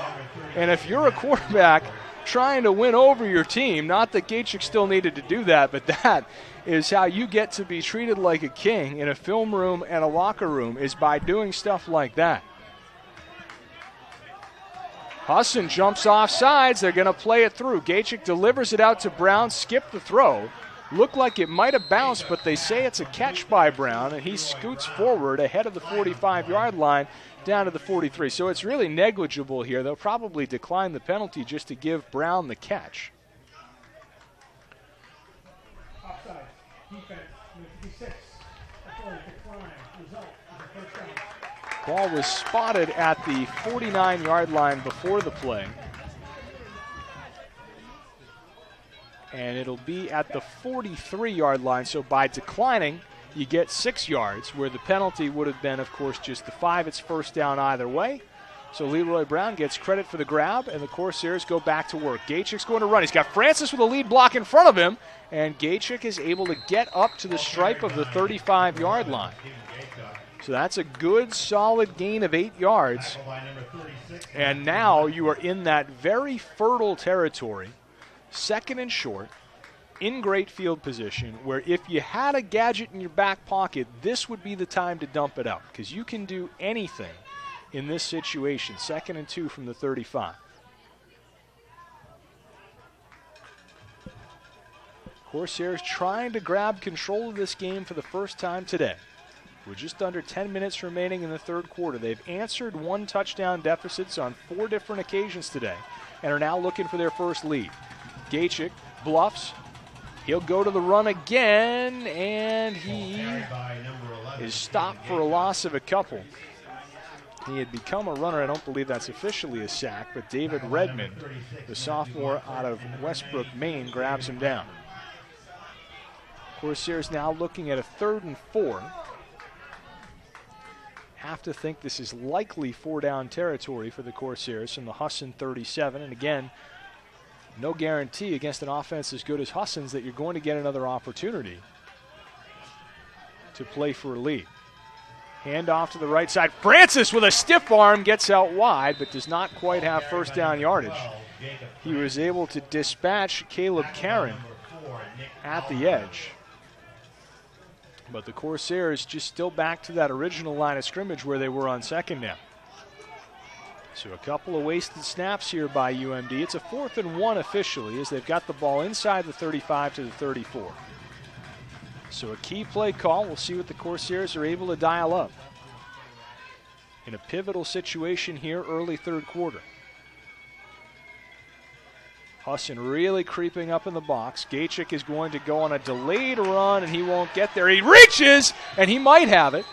And if you're a quarterback trying to win over your team, not that Gachik still needed to do that, but that is how you get to be treated like a king in a film room and a locker room, is by doing stuff like that. Husson jumps off sides. They're going to play it through. Gachik delivers it out to Brown, skipped the throw. Looked like it might have bounced, but they say it's a catch by Brown, and he scoots forward ahead of the 45-yard line down to the 43. So it's really negligible here. They'll probably decline the penalty just to give Brown the catch. Offside. Defense, 56. Authority decline. Result is a first down. Ball was spotted at the 49-yard line before the play. And it'll be at the 43-yard line. So by declining, you get 6 yards, where the penalty would have been, of course, just the 5. It's first down either way. So Leroy Brown gets credit for the grab, and the Corsairs go back to work. Gachik's going to run. He's got Francis with a lead block in front of him, and Gachik is able to get up to the stripe of the 35-yard line. So that's a good, solid gain of 8 yards. And now you are in that very fertile territory, 2nd and short, in great field position, where if you had a gadget in your back pocket, this would be the time to dump it out, because you can do anything in this situation. 2nd and 2 from the 35. Corsairs trying to grab control of this game for the first time today. With just under 10 minutes remaining in the third quarter, they've answered 1 touchdown deficits on 4 different occasions today and are now looking for their first lead. Gachik bluffs. He'll go to the run again, and he is stopped for a loss of a couple. He had become a runner. I don't believe that's officially a sack, but David Redmond, the sophomore out of Westbrook, Maine, grabs him down. Corsairs now looking at a 3rd and 4. Have to think this is likely 4-down territory for the Corsairs from the Husson 37. And again, no guarantee against an offense as good as Husson's that you're going to get another opportunity to play for a lead. Hand off to the right side. Francis with a stiff arm gets out wide, but does not quite have first down yardage. He was able to dispatch Caleb Karen at the edge. But the Corsairs just still back to that original line of scrimmage where they were on 2nd down. So a couple of wasted snaps here by UMD. It's a 4th and 1 officially, as they've got the ball inside the 35 to the 34. So a key play call. We'll see what the Corsairs are able to dial up in a pivotal situation here early third quarter. Husson really creeping up in the box. Gachik is going to go on a delayed run, and he won't get there. He reaches, and he might have it.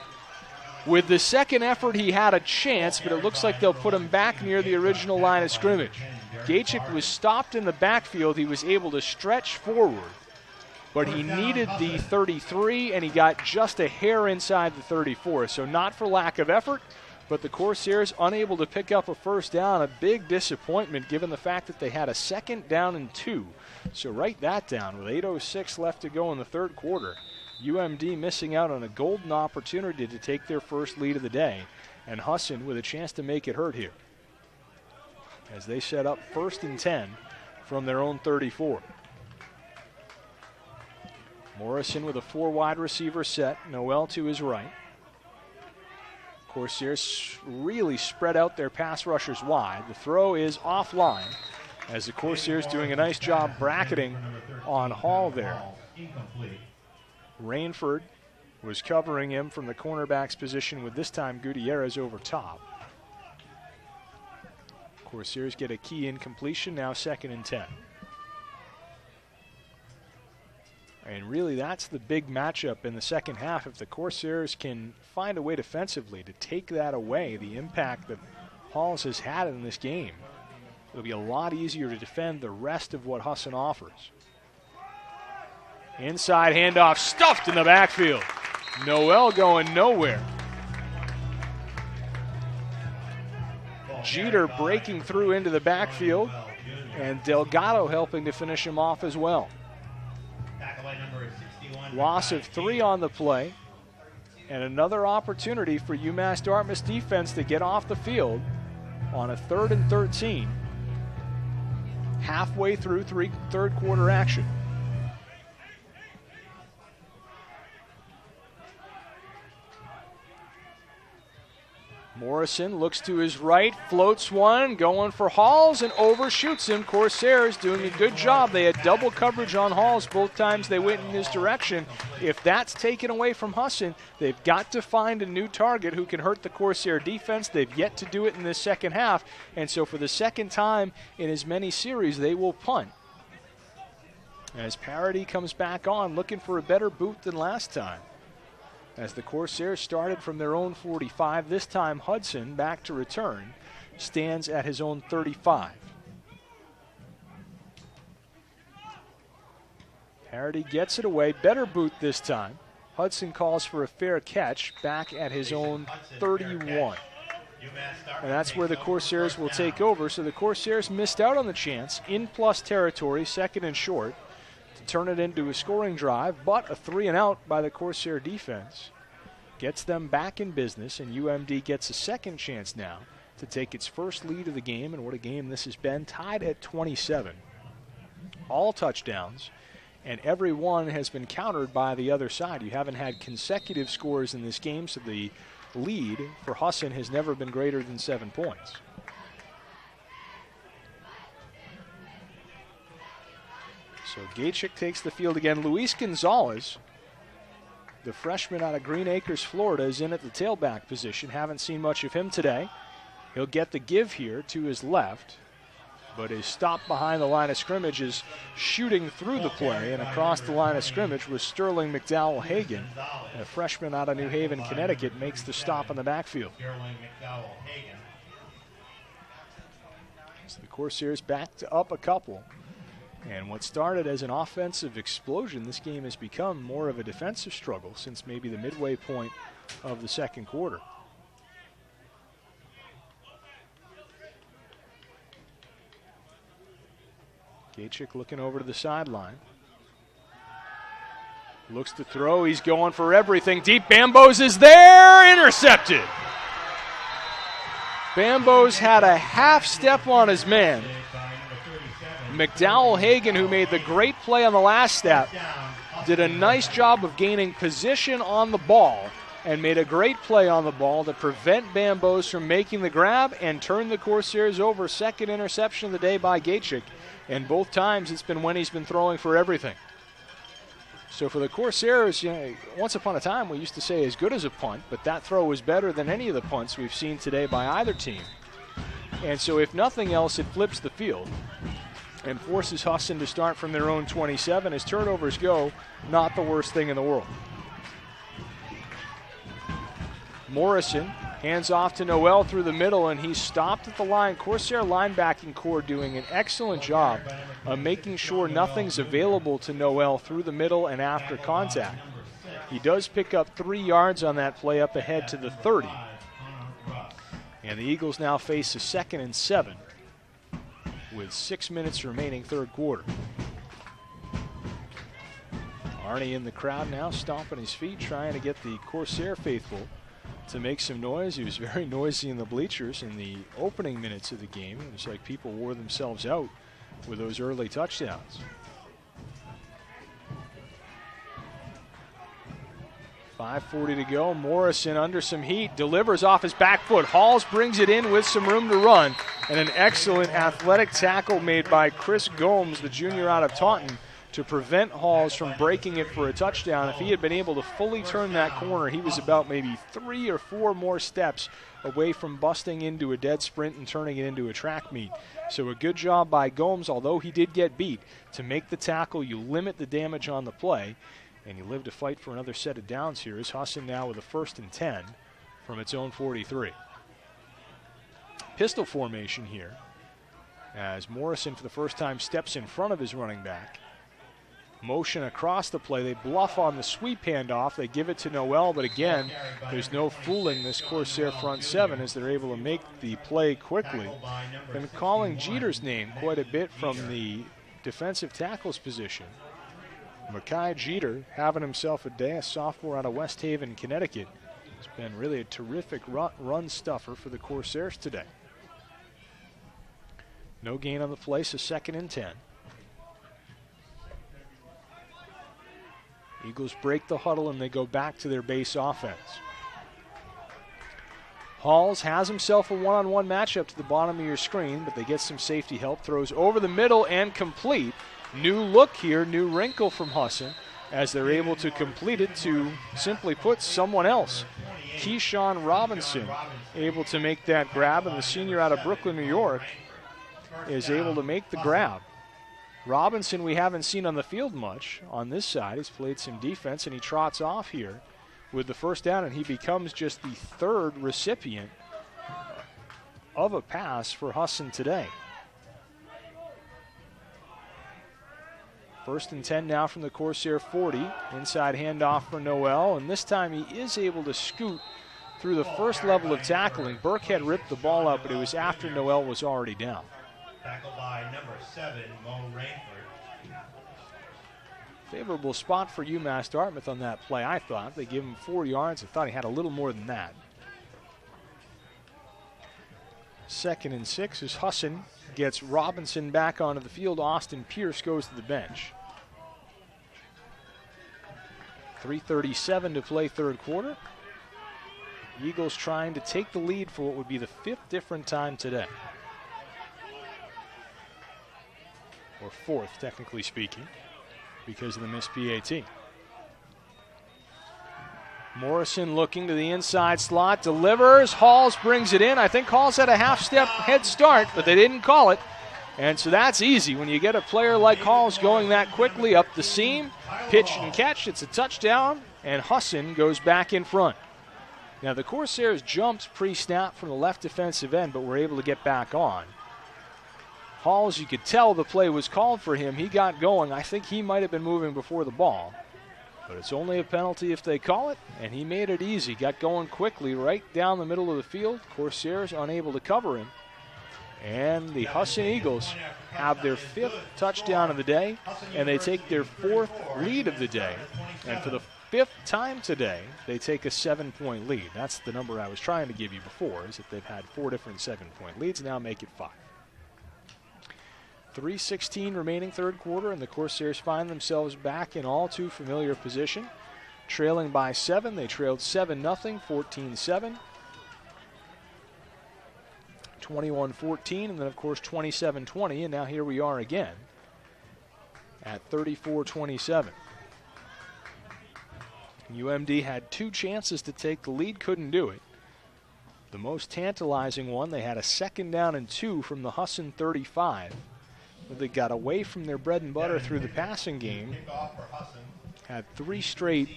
With the second effort, he had a chance, but it looks like they'll put him back near the original line of scrimmage. Gachik was stopped in the backfield. He was able to stretch forward, but he needed the 33, and he got just a hair inside the 34. So not for lack of effort, but the Corsairs unable to pick up a first down. A big disappointment given the fact that they had a 2nd down and 2. So write that down. With 8:06 left to go in the third quarter, UMD missing out on a golden opportunity to take their first lead of the day, and Husson with a chance to make it hurt here as they set up 1st and 10 from their own 34. Morrison with a 4 wide receiver set. Noel to his right. Corsairs really spread out their pass rushers wide. The throw is offline as the Corsairs doing a nice job bracketing on Hall there. Rainford was covering him from the cornerback's position with this time Gutierrez over top. Corsairs get a key incompletion, now 2nd and 10. And really that's the big matchup in the second half. If the Corsairs can find a way defensively to take that away, the impact that Halls has had in this game, it'll be a lot easier to defend the rest of what Husson offers. Inside handoff stuffed in the backfield. Noel going nowhere. Jeter breaking through into the backfield, and Delgado helping to finish him off as well. Loss of 3 on the play, and another opportunity for UMass Dartmouth's defense to get off the field on a 3rd and 13, halfway through third quarter action. Morrison looks to his right, floats one, going for Halls and overshoots him. Corsairs doing a good job. They had double coverage on Halls both times they went in his direction. If that's taken away from Husson, they've got to find a new target who can hurt the Corsair defense. They've yet to do it in this second half, and so for the second time in as many series, they will punt. As Parody comes back on, looking for a better boot than last time. As the Corsairs started from their own 45, this time Hudson, back to return, stands at his own 35. Parody gets it away, better boot this time. Hudson calls for a fair catch, back at his own 31. And that's where the Corsairs will take over. So the Corsairs missed out on the chance in plus territory, 2nd and short, to turn it into a scoring drive, but a 3-and-out by the Corsair defense gets them back in business, and UMD gets a second chance now to take its first lead of the game, and what a game this has been, tied at 27. All touchdowns, and every one has been countered by the other side. You haven't had consecutive scores in this game, so the lead for Husson has never been greater than 7 points. So Gachik takes the field again. Luis Gonzalez, the freshman out of Green Acres, Florida, is in at the tailback position. Haven't seen much of him today. He'll get the give here to his left, but his stop behind the line of scrimmage is shooting through the play, and across the line of scrimmage was Sterling McDowell Hagan. A freshman out of New Haven, Connecticut, makes the stop in the backfield. So the Corsairs backed up a couple. And what started as an offensive explosion, this game has become more of a defensive struggle since maybe the midway point of the second quarter. Gachik looking over to the sideline. Looks to throw, he's going for everything. Deep, Bambos is there, intercepted. Bambos had a half step on his man. McDowell Hagan, who made the great play on the last step, did a nice job of gaining position on the ball and made a great play on the ball to prevent Bambos from making the grab and turn the Corsairs over. Second interception of the day by Gachik, and both times it's been when he's been throwing for everything. So for the Corsairs, once upon a time we used to say as good as a punt, but that throw was better than any of the punts we've seen today by either team. And so if nothing else, it flips the field and forces Husson to start from their own 27. As turnovers go, not the worst thing in the world. Morrison hands off to Noel through the middle, and he's stopped at the line. Corsair linebacking core doing an excellent job of making sure nothing's available to Noel through the middle and after contact. He does pick up 3 yards on that play up ahead to the 30. And the Eagles now face a 2nd and 7. With 6 minutes remaining, third quarter. Arnie in the crowd now, stomping his feet, trying to get the Corsair faithful to make some noise. He was very noisy in the bleachers in the opening minutes of the game. It was like people wore themselves out with those early touchdowns. 5:40 to go. Morrison under some heat, delivers off his back foot. Halls brings it in with some room to run, and an excellent athletic tackle made by Chris Gomes, the junior out of Taunton, to prevent Halls from breaking it for a touchdown. If he had been able to fully turn that corner, he was about maybe 3 or 4 more steps away from busting into a dead sprint and turning it into a track meet. So a good job by Gomes, although he did get beat. To make the tackle, you limit the damage on the play, and you live to fight for another set of downs here. Is Husson now with a 1st and 10 from its own 43. Pistol formation here as Morrison for the first time steps in front of his running back. Motion across the play. They bluff on the sweep handoff. They give it to Noel, but again, there's no fooling this Corsair front 7 as they're able to make the play quickly. Been calling Jeter's name quite a bit from the defensive tackles position. Makai Jeter having himself a day, a sophomore out of West Haven, Connecticut. It's been really a terrific run stuffer for the Corsairs today. No gain on the play, so 2nd and 10. Eagles break the huddle and they go back to their base offense. Halls has himself a one-on-one matchup to the bottom of your screen, but they get some safety help. Throws over the middle and complete. New look here, new wrinkle from Husson as they're able to complete it to, simply put, someone else. Keyshawn Robinson able to make that grab, and the senior out of Brooklyn, New York, is able to make the grab. Robinson we haven't seen on the field much on this side. He's played some defense, and he trots off here with the 1st down, and he becomes just the 3rd recipient of a pass for Husson today. 1st and 10 now from the Corsair 40. Inside handoff for Noel, and this time he is able to scoot through the first level of tackling. Burkhead ripped the ball out, but it was after Noel was already down. Tackled by number 7, Mo Rainford. Favorable spot for UMass Dartmouth on that play, I thought. They give him 4 yards. I thought he had a little more than that. 2nd and 6 as Husson gets Robinson back onto the field. Austin Pierce goes to the bench. 3:37 to play 3rd quarter. Eagles trying to take the lead for what would be the 5th different time today. Or 4th, technically speaking, because of the missed PAT. Morrison looking to the inside slot, delivers. Halls brings it in. I think Halls had a half-step head start, but they didn't call it. And so that's easy. When you get a player like Halls going that quickly up the seam, pitch and catch, it's a touchdown, and Husson goes back in front. Now the Corsairs jumped pre-snap from the left defensive end, but were able to get back on. Halls, you could tell the play was called for him. He got going. I think he might have been moving before the ball. But it's only a penalty if they call it, and he made it easy. Got going quickly right down the middle of the field. Corsairs unable to cover him. And the Husson Eagles have their 5th touchdown of the day, and they take their 4th lead of the day. And for the 5th time today, they take a 7-point lead. That's the number I was trying to give you before, is that they've had 4 different 7-point leads, now make it 5. 3:16 remaining 3rd quarter, and the Corsairs find themselves back in all too familiar position. Trailing by 7. They trailed 7-0, 14-7. 21-14, and then, of course, 27-20, and now here we are again at 34-27. UMD had 2 chances to take the lead, couldn't do it. The most tantalizing one, they had a 2nd down and 2 from the Husson 35. They got away from their bread and butter through the passing game. Had 3 straight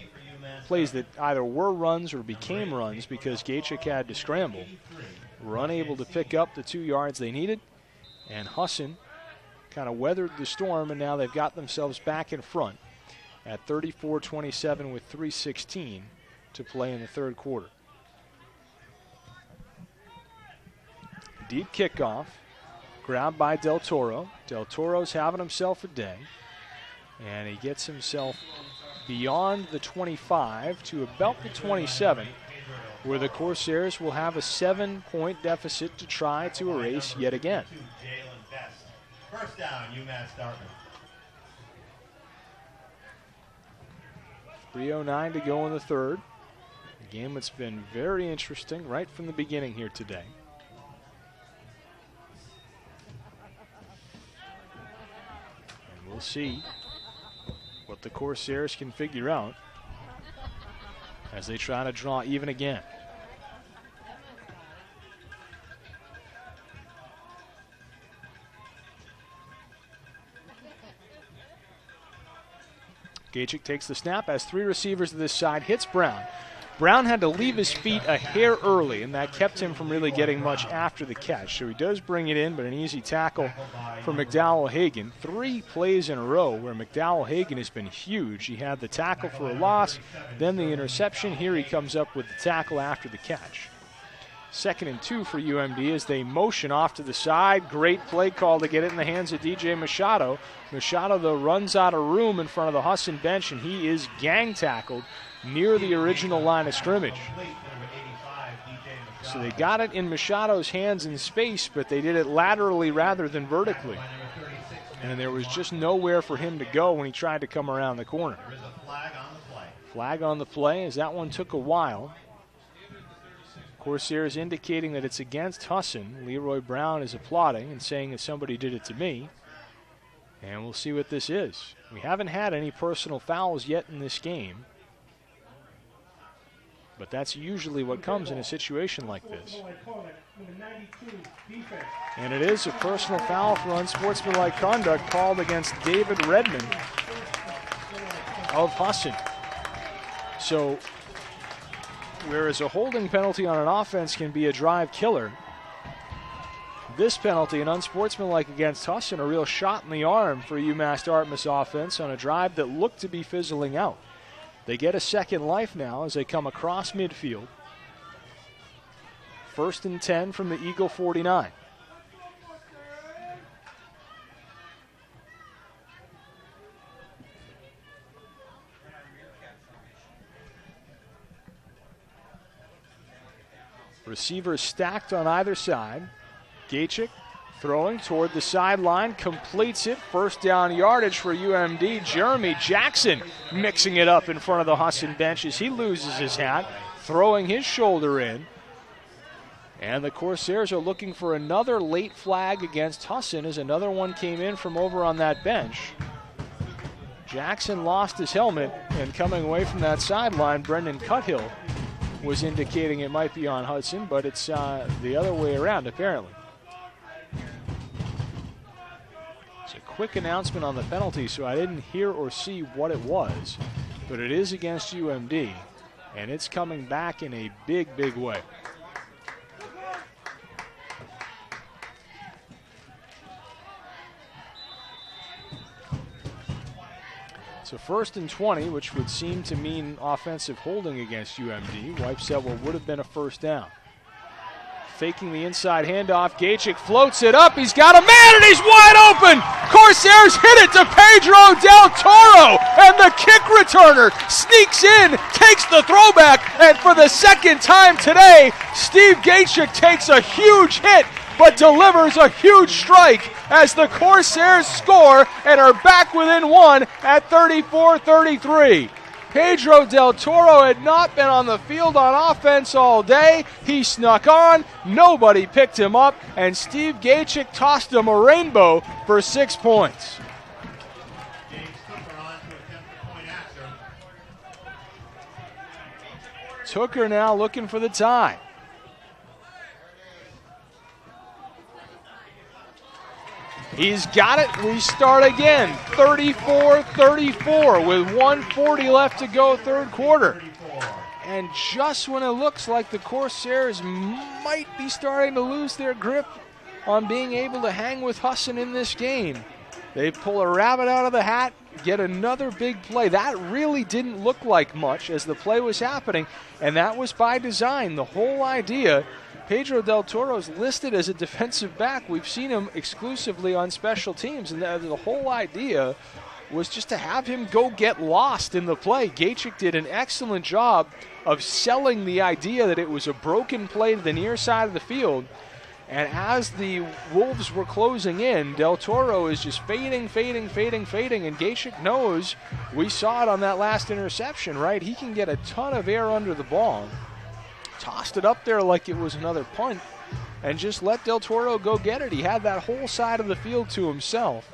plays that either were runs or became runs because Gachik had to scramble. Were unable to pick up the 2 yards they needed, and Husson kind of weathered the storm, and now they've got themselves back in front at 34-27 with 3:16 to play in the 3rd quarter. Deep kickoff. Grabbed by Del Toro. Del Toro's having himself a day. And he gets himself beyond the 25 to about the 27, where the Corsairs will have a 7-point deficit to try to erase yet again. 1st down, UMass Dartmouth. 3:09 to go in the 3rd. A game that's been very interesting right from the beginning here today. And we'll see what the Corsairs can figure out as they try to draw even again. Gajcik takes the snap, has three receivers to this side, hits Brown. Brown had to leave his feet a hair early, and that kept him from really getting much after the catch. So he does bring it in, but an easy tackle for McDowell-Hagan. 3 plays in a row where McDowell-Hagan has been huge. He had the tackle for a loss, then the interception. Here he comes up with the tackle after the catch. 2nd and 2 for UMD as they motion off to the side. Great play call to get it in the hands of DJ Machado. Machado, though, runs out of room in front of the Husson bench, and he is gang tackled near the original line of scrimmage. So they got it in Machado's hands in space, but they did it laterally rather than vertically. And there was just nowhere for him to go when he tried to come around the corner. Flag on the play as that one took a while. Corsair is indicating that it's against Husson. Leroy Brown is applauding and saying that somebody did it to me. And we'll see what this is. We haven't had any personal fouls yet in this game. But that's usually what comes in a situation like this. And it is a personal foul for unsportsmanlike conduct called against David Redmond of Husson. So, whereas a holding penalty on an offense can be a drive killer, this penalty, an unsportsmanlike against Husson, a real shot in the arm for UMass Dartmouth's offense on a drive that looked to be fizzling out. They get a second life now as they come across midfield. 1st and 10 from the Eagle 49. Receivers stacked on either side. Gajcik throwing toward the sideline, completes it. 1st down yardage for UMD. Jeremy Jackson mixing it up in front of the Husson bench as he loses his hat, throwing his shoulder in. And the Corsairs are looking for another late flag against Husson as another one came in from over on that bench. Jackson lost his helmet, and coming away from that sideline, Brendan Cuthill was indicating it might be on Husson, but it's the other way around apparently. It's a quick announcement on the penalty, so I didn't hear or see what it was, but it is against UMD, and it's coming back in a big, big way. So 1st and 20, which would seem to mean offensive holding against UMD, wipes out what would have been a 1st down. Faking the inside handoff, Gajcik floats it up, he's got a man and he's wide open! Corsairs hit it to Pedro Del Toro, and the kick returner sneaks in, takes the throwback, and for the 2nd time today, Steve Gajcik takes a huge hit, but delivers a huge strike as the Corsairs score and are back within 1 at 34-33. Pedro Del Toro had not been on the field on offense all day. He snuck on, nobody picked him up, and Steve Gajcik tossed him a rainbow for 6 points. Tooker now looking for the tie. He's got it. We start again. 34-34 with 1:40 left to go, 3rd quarter. And just when it looks like the Corsairs might be starting to lose their grip on being able to hang with Husson in this game, they pull a rabbit out of the hat, get another big play. That really didn't look like much as the play was happening, and that was by design. The whole idea, Pedro Del Toro is listed as a defensive back. We've seen him exclusively on special teams, and the whole idea was just to have him go get lost in the play. Gajcik did an excellent job of selling the idea that it was a broken play to the near side of the field, And as the Wolves were closing in, Del Toro is just fading, and Gashik knows, we saw it on that last interception, right? He can get a ton of air under the ball. Tossed it up there like it was another punt and just let Del Toro go get it. He had that whole side of the field to himself.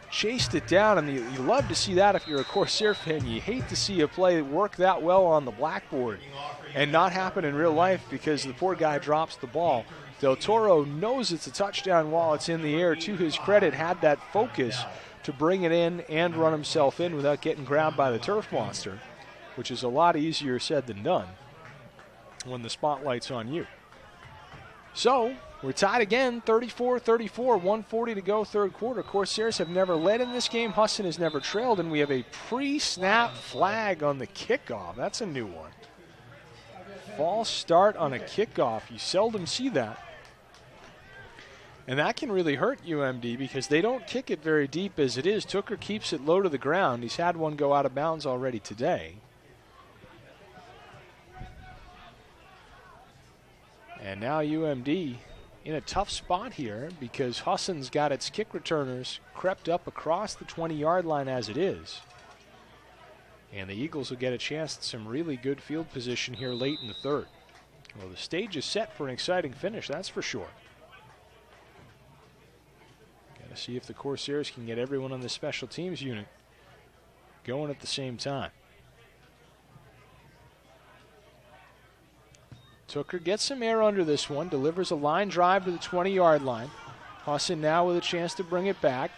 Chased it down, and you love to see that if you're a Corsair fan. You hate to see a play work that well on the blackboard and not happen in real life because the poor guy drops the ball. Del Toro knows it's a touchdown while it's in the air. To his credit, had that focus to bring it in and run himself in without getting grabbed by the turf monster, which is a lot easier said than done when the spotlight's on you. So, we're tied again, 34-34, 1:40 to go, third quarter. Corsairs have never led in this game. Husson has never trailed, and we have a pre-snap flag on the kickoff. That's a new one. False start on a kickoff. You seldom see that. And that can really hurt UMD because they don't kick it very deep as it is. Tooker keeps it low to the ground. He's had one go out of bounds already today. And now UMD in a tough spot here because Husson's got its kick returners crept up across the 20-yard line as it is. And the Eagles will get a chance at some really good field position here late in the third. Well, the stage is set for an exciting finish, that's for sure. Got to see if the Corsairs can get everyone on the special teams unit going at the same time. Tooker gets some air under this one, delivers a line drive to the 20-yard line. Husson now with a chance to bring it back.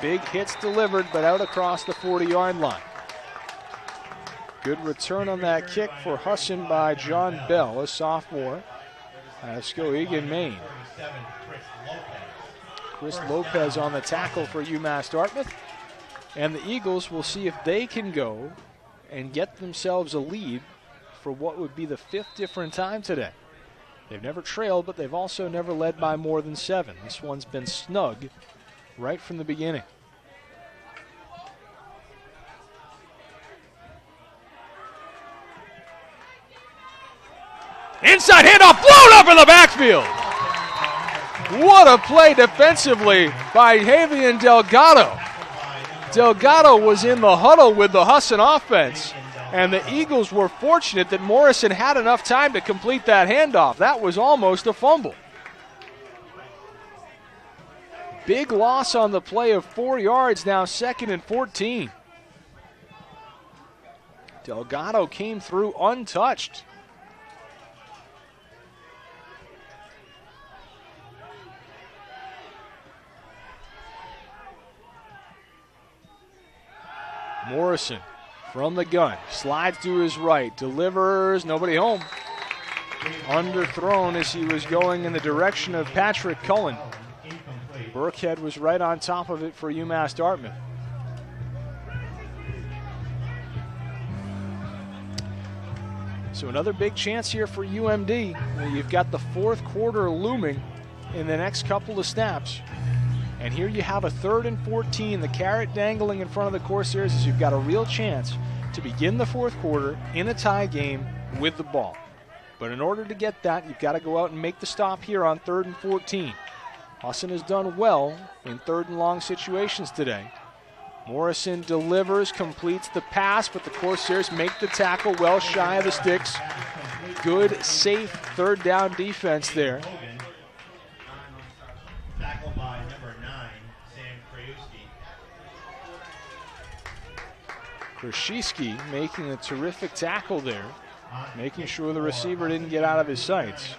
Big hits delivered, but out across the 40-yard line. Good return on that kick for Husson by John Bell, a sophomore out of Skowhegan, Maine. Chris Lopez on the tackle for UMass Dartmouth. And the Eagles will see if they can go and get themselves a lead for what would be the fifth different time today. They've never trailed, but they've also never led by more than 7. This one's been snug right from the beginning. Inside handoff, blown up in the backfield. What a play defensively by Javier Delgado. Delgado was in the huddle with the Husson offense, and the Eagles were fortunate that Morrison had enough time to complete that handoff. That was almost a fumble. Big loss on the play of 4 yards, now 2nd and 14. Delgado came through untouched. Morrison from the gun, slides to his right, delivers, nobody home. Underthrown as he was going in the direction of Patrick Cullen. Burkhead was right on top of it for UMass Dartmouth. So another big chance here for UMD. You've got the fourth quarter looming in the next couple of snaps. And here you have a 3rd and 14. The carrot dangling in front of the Corsairs is you've got a real chance to begin the fourth quarter in a tie game with the ball. But in order to get that, you've got to go out and make the stop here on 3rd and 14. Husson has done well in 3rd and long situations today. Morrison delivers, completes the pass, but the Corsairs make the tackle well shy of the sticks. Good, safe 3rd down defense there. Tackle by number 9, Sam Krashiski making a terrific tackle there, making sure the receiver didn't get out of his sights.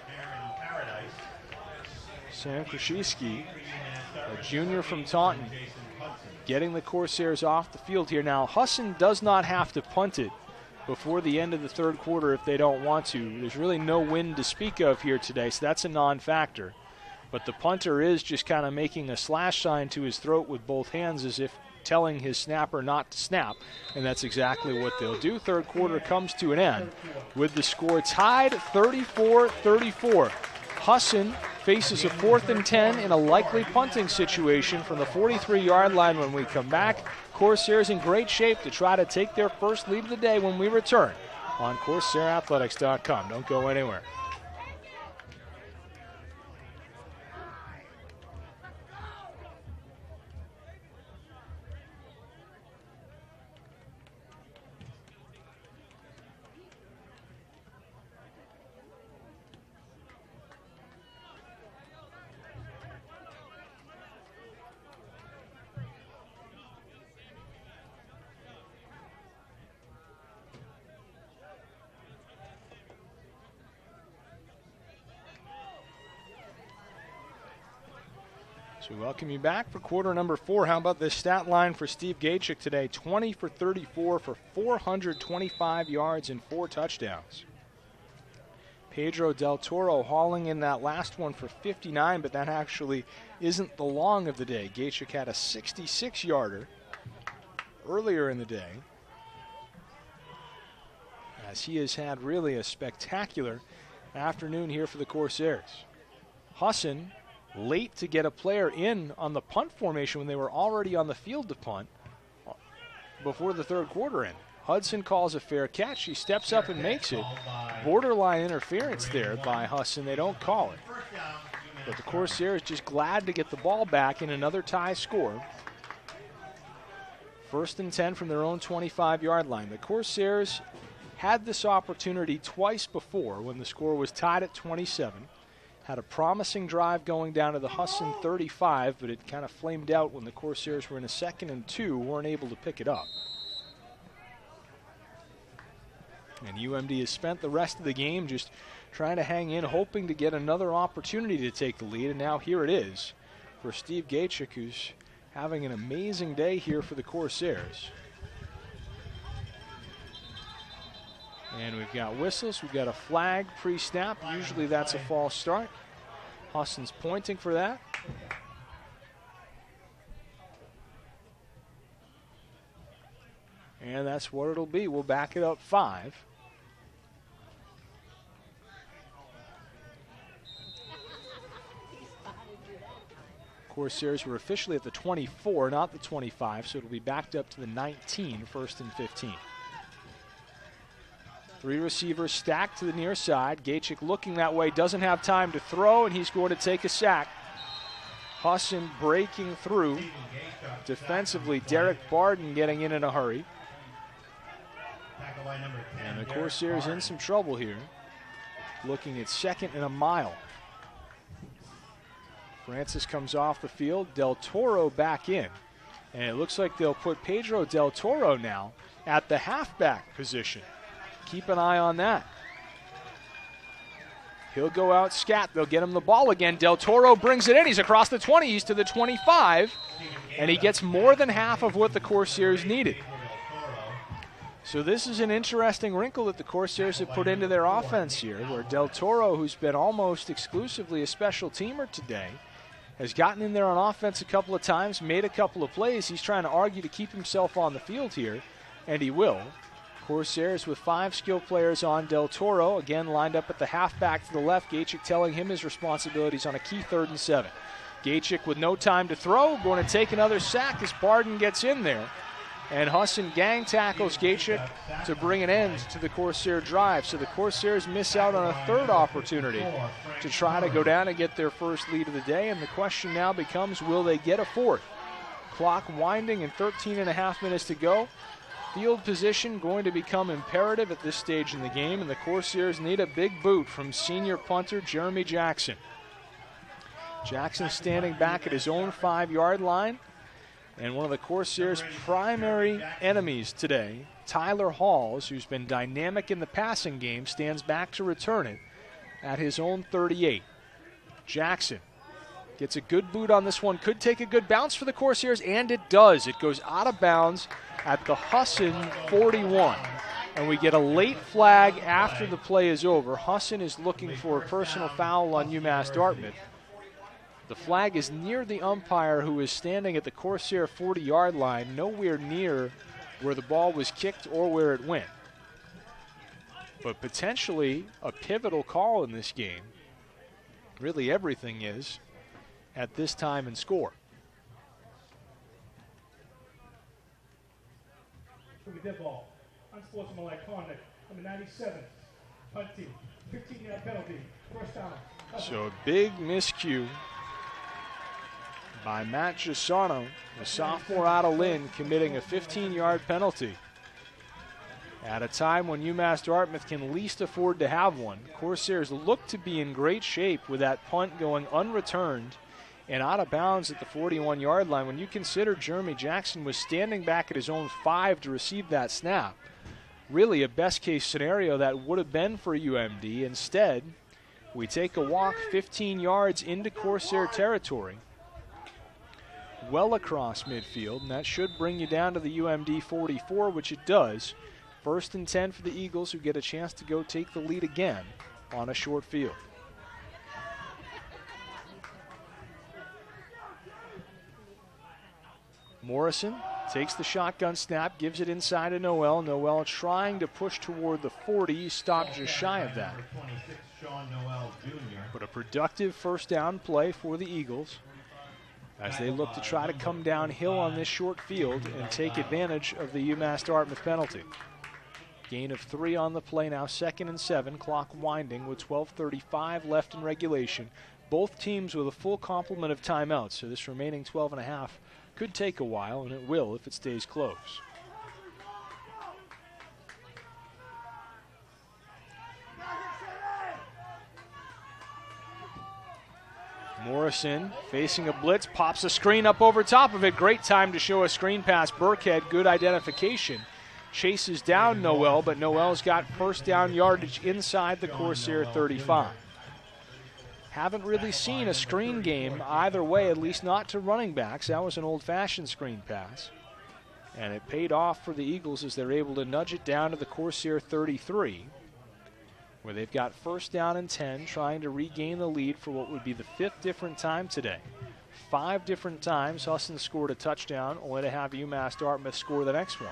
Sam Krashiski, a junior from Taunton, getting the Corsairs off the field here. Now, Husson does not have to punt it before the end of the 3rd quarter if they don't want to. There's really no wind to speak of here today, so that's a non-factor. But the punter is just kind of making a slash sign to his throat with both hands as if telling his snapper not to snap, and that's exactly what they'll do. 3rd quarter comes to an end with the score tied 34-34. Husson faces a 4th and 10 in a likely punting situation from the 43-yard line when we come back. Corsairs in great shape to try to take their first lead of the day when we return on CorsairAthletics.com. Don't go anywhere. So we welcome you back for quarter number 4. How about this stat line for Steve Gachik today? 20 for 34 for 425 yards and 4 touchdowns. Pedro Del Toro hauling in that last one for 59, but that actually isn't the long of the day. Gachik had a 66-yarder earlier in the day, as he has had really a spectacular afternoon here for the Corsairs. Husson late to get a player in on the punt formation when they were already on the field to punt before the third quarter ended. Hudson calls a fair catch. He steps up and makes it. Borderline interference there by Husson. They don't call it. But the Corsairs just glad to get the ball back in another tie score. 1st and 10 from their own 25-yard line. The Corsairs had this opportunity twice before when the score was tied at 27. Had a promising drive going down to the Husson 35, but it kind of flamed out when the Corsairs were in a 2nd and 2, weren't able to pick it up. And UMD has spent the rest of the game just trying to hang in, hoping to get another opportunity to take the lead. And now here it is for Steve Gachik, who's having an amazing day here for the Corsairs. And we've got whistles. We've got a flag pre-snap. Usually that's a false start. Husson's pointing for that. And that's what it'll be. We'll back it up 5. Corsairs were officially at the 24, not the 25, so it'll be backed up to the 19, 1st and 15. 3 receivers stacked to the near side. Gachik looking that way, doesn't have time to throw, and he's going to take a sack. Husson breaking through. Defensively, Derek Barden getting in a hurry. And the Corsairs in some trouble here. Looking at 2nd and a mile. Francis comes off the field. Del Toro back in. And it looks like they'll put Pedro Del Toro now at the halfback position. Keep an eye on that. He'll go out scat. They'll get him the ball again. Del Toro brings it in. He's across the 20. He's to the 25. And he gets more than half of what the Corsairs needed. So this is an interesting wrinkle that the Corsairs have put into their offense here, where Del Toro, who's been almost exclusively a special teamer today, has gotten in there on offense a couple of times, made a couple of plays. He's trying to argue to keep himself on the field here, and he will. Corsairs with 5 skill players on. Del Toro, again, lined up at the halfback to the left. Gachik telling him his responsibilities on a key 3rd and 7. Gachik with no time to throw, going to take another sack as Barden gets in there. And Husson gang tackles Gachik to bring an end to the Corsair drive. So the Corsairs miss out on a 3rd opportunity to try to go down and get their first lead of the day. And the question now becomes, will they get a 4th? Clock winding and 13 and a half minutes to go. Field position going to become imperative at this stage in the game, and the Corsairs need a big boot from senior punter Jeremy Jackson. Jackson standing back at his own 5-yard line, and one of the Corsairs' primary enemies today, Tyler Halls, who's been dynamic in the passing game, stands back to return it at his own 38. Jackson gets a good boot on this one, could take a good bounce for the Corsairs, and it does. It goes out of bounds at the Husson 41. And we get a late flag after the play is over. Husson is looking for a personal foul on UMass Dartmouth. The flag is near the umpire, who is standing at the Corsair 40-yard line, nowhere near where the ball was kicked or where it went. But potentially a pivotal call in this game. Really everything is at this time and score. From the dead ball, unsportsmanlike conduct, number 97, punting, 15-yard penalty, 1st down. So a big miscue by Matt Gisano, the sophomore out of Lynn, committing a 15-yard penalty. At a time when UMass Dartmouth can least afford to have one, Corsairs look to be in great shape with that punt going unreturned and out of bounds at the 41-yard line. When you consider Jeremy Jackson was standing back at his own 5 to receive that snap, really a best-case scenario that would have been for UMD. Instead, we take a walk 15 yards into Corsair territory, well across midfield, and that should bring you down to the UMD 44, which it does. 1st and 10 for the Eagles, who get a chance to go take the lead again on a short field. Morrison takes the shotgun snap, gives it inside to Noel. Noel trying to push toward the 40. He stopped just shy of that. But a productive first down play for the Eagles as they look to try to come downhill on this short field and take advantage of the UMass Dartmouth penalty. Gain of 3 on the play now, 2nd and 7, clock winding with 12:35 left in regulation. Both teams with a full complement of timeouts, so this remaining 12 and a half could take a while, and it will if it stays close. Morrison facing a blitz, pops a screen up over top of it. Great time to show a screen pass. Burkhead, good identification. Chases down Noel, but Noel's got first down yardage inside the Corsair 35. Haven't really seen a screen game either way, at least not to running backs. That was an old-fashioned screen pass. And it paid off for the Eagles as they're able to nudge it down to the Corsair 33, where they've got first down and 10, trying to regain the lead for what would be the 5th different time today. 5 different times Husson scored a touchdown, only to have UMass Dartmouth score the next one.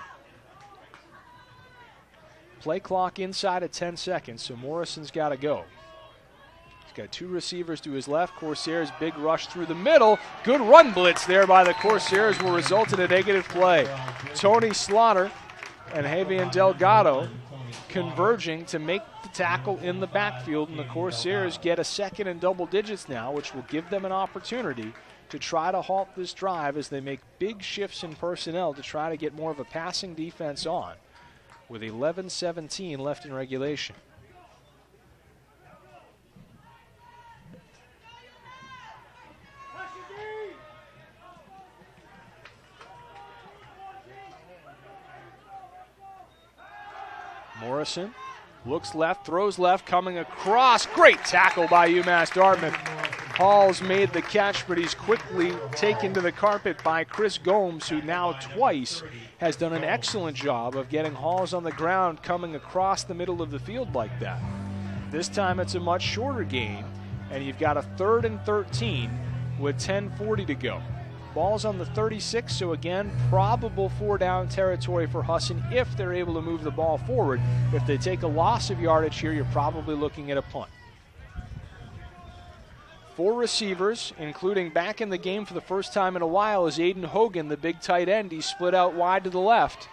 Play clock inside at 10 seconds, so Morrison's got to go. He's got 2 receivers to his left. Corsair's big rush through the middle. Good run blitz there by the Corsairs will result in a negative play. Tony Slaughter and Javian Delgado converging to make the tackle in the backfield, and the Corsairs get a 2nd and double digits now, which will give them an opportunity to try to halt this drive as they make big shifts in personnel to try to get more of a passing defense on, with 11:17 left in regulation. Morrison looks left, throws left, coming across. Great tackle by UMass Dartmouth. Halls made the catch, but he's quickly taken to the carpet by Chris Gomes, who now twice has done an excellent job of getting Halls on the ground coming across the middle of the field like that. This time it's a much shorter gain, and you've got a 3rd and 13 with 10:40 to go. Ball's on the 36, so again, probable 4-down territory for Husson if they're able to move the ball forward. If they take a loss of yardage here, you're probably looking at a punt. 4 receivers, including back in the game for the first time in a while, is Aiden Hogan, the big tight end. He's split out wide to the left.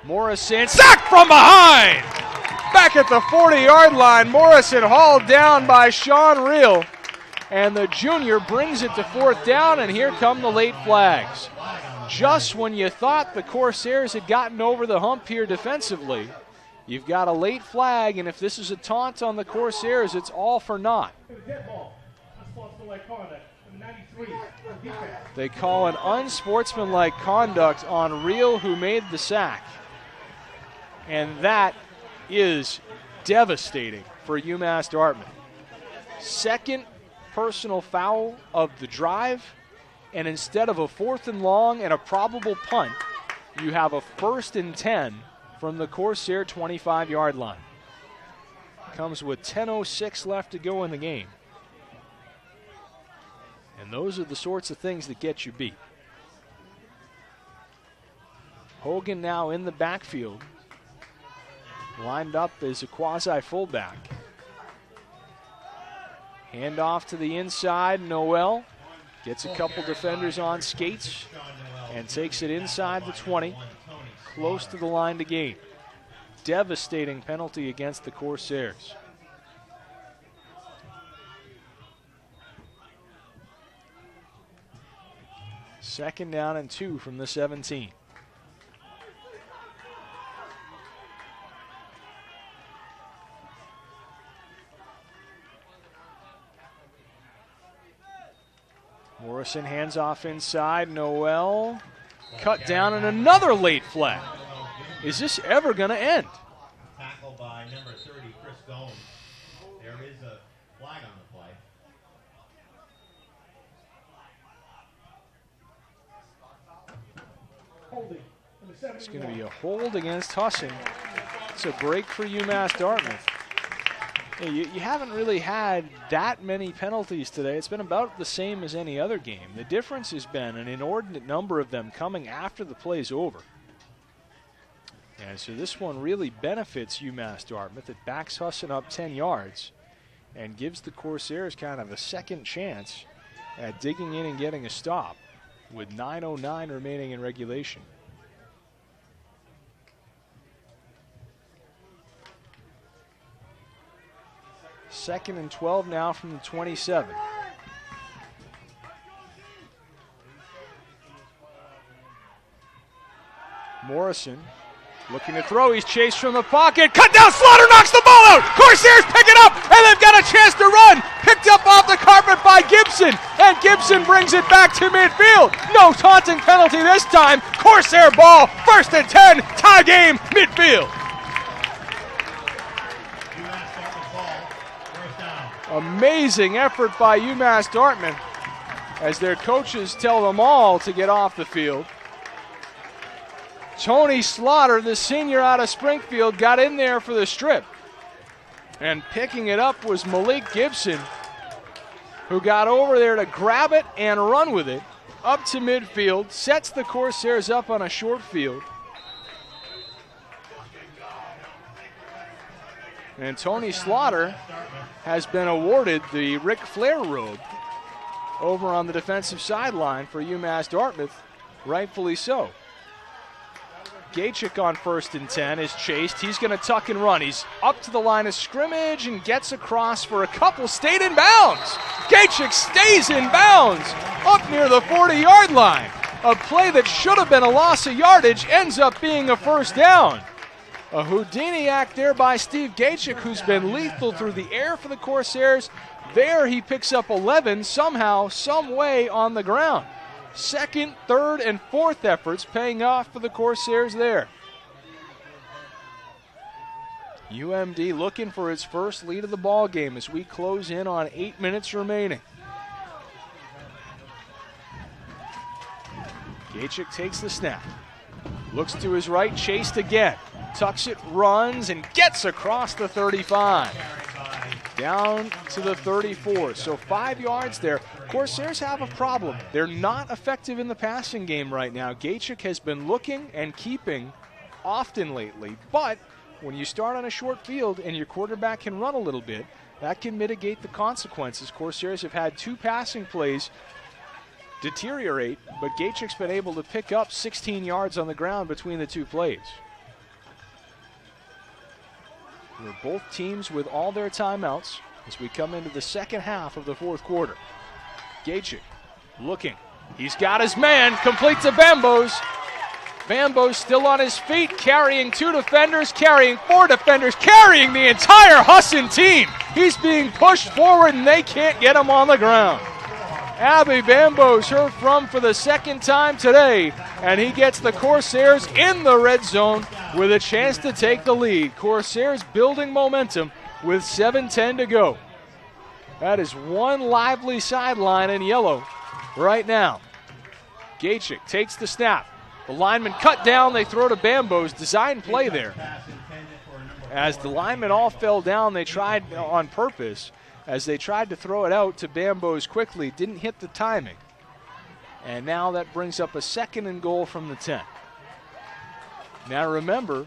Morrison, sacked from behind! Back at the 40-yard line, Morrison hauled down by Sean Reel. And the junior brings it to 4th down, and here come the late flags. Just when you thought the Corsairs had gotten over the hump here defensively, you've got a late flag, and if this is a taunt on the Corsairs, it's all for naught. They call an unsportsmanlike conduct on Reel, who made the sack. And that is devastating for UMass Dartmouth. 2nd personal foul of the drive, and instead of a 4th and long and a probable punt, you have a 1st and 10 from the Corsair 25-yard line. Comes with 10:06 left to go in the game. And those are the sorts of things that get you beat. Hogan now in the backfield, lined up as a quasi-fullback. Handoff to the inside. Noel gets a couple defenders on skates and takes it inside the 20, close to the line to gain. Devastating penalty against the Corsairs. Second down and 2 from the 17. Morrison hands off inside. Noel cut down, and another late flag. Is this ever going to end? Tackle by number 30, Chris Gomes. There is a flag on the play. Holding. It's going to be a hold against Husson. It's a break for UMass Dartmouth. Hey, you haven't really had that many penalties today. It's been about the same as any other game. The difference has been an inordinate number of them coming after the play's over. And so this one really benefits UMass Dartmouth. It backs Husson up 10 yards and gives the Corsairs kind of a second chance at digging in and getting a stop with 9:09 remaining in regulation. Second and 12 now from the 27. Morrison looking to throw. He's chased from the pocket. Cut down. Slaughter knocks the ball out. Corsairs pick it up, and they've got a chance to run. Picked up off the carpet by Gibson, and Gibson brings it back to midfield. No taunting penalty this time. Corsair ball. 1st and 10. Tie game. Midfield. Amazing effort by UMass Dartmouth as their coaches tell them all to get off the field. Tony Slaughter, the senior out of Springfield, got in there for the strip. And picking it up was Malik Gibson, who got over there to grab it and run with it up to midfield, sets the Corsairs up on a short field. And Tony Slaughter has been awarded the Ric Flair robe over on the defensive sideline for UMass Dartmouth, rightfully so. Gachik on 1st and 10 is chased. He's going to tuck and run. He's up to the line of scrimmage and gets across for a couple. Stayed in bounds. Gachik stays in bounds up near the 40-yard line. A play that should have been a loss of yardage ends up being a first down. A Houdini act there by Steve Gachik, who's been lethal through the air for the Corsairs. There he picks up 11 somehow, some way on the ground. 2nd, 3rd, and 4th efforts paying off for the Corsairs there. UMD looking for its first lead of the ball game as we close in on 8 minutes remaining. Gachik takes the snap. Looks to his right, chased again. Tucks it, runs, and gets across the 35. Down to the 34. So 5 yards there. Corsairs have a problem. They're not effective in the passing game right now. Gachik has been looking and keeping often lately. But when you start on a short field and your quarterback can run a little bit, that can mitigate the consequences. Corsairs have had 2 passing plays deteriorate, but Gachik's been able to pick up 16 yards on the ground between the 2 plays. We're both teams with all their timeouts as we come into the second half of the 4th quarter. Gachik looking. He's got his man. Complete to Bambos. Bambos still on his feet, carrying 2 defenders, carrying 4 defenders, carrying the entire Husson team. He's being pushed forward, and they can't get him on the ground. Abby Bambos heard from for the 2nd time today, and he gets the Corsairs in the red zone with a chance to take the lead. Corsairs building momentum with 7:10 to go. That is one lively sideline in yellow right now. Gachik takes the snap. The lineman cut down. They throw to Bambos. Design play there. As the linemen all fell down, they tried on purpose. As they tried to throw it out to Bambos quickly, didn't hit the timing. And now that brings up a 2nd and goal from the 10. Now remember,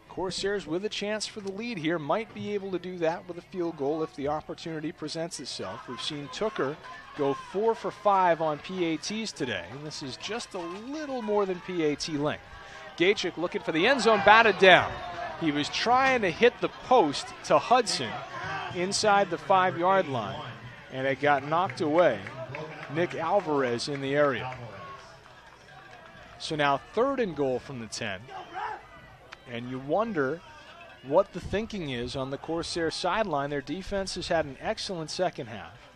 Corsairs with a chance for the lead here might be able to do that with a field goal if the opportunity presents itself. We've seen Tooker go 4 for 5 on PATs today, and this is just a little more than PAT length. Gachik looking for the end zone, batted down. He was trying to hit the post to Hudson inside the 5-yard line, and it got knocked away. Nick Alvarez in the area. So now 3rd and goal from the 10. And you wonder what the thinking is on the Corsair sideline. Their defense has had an excellent second half.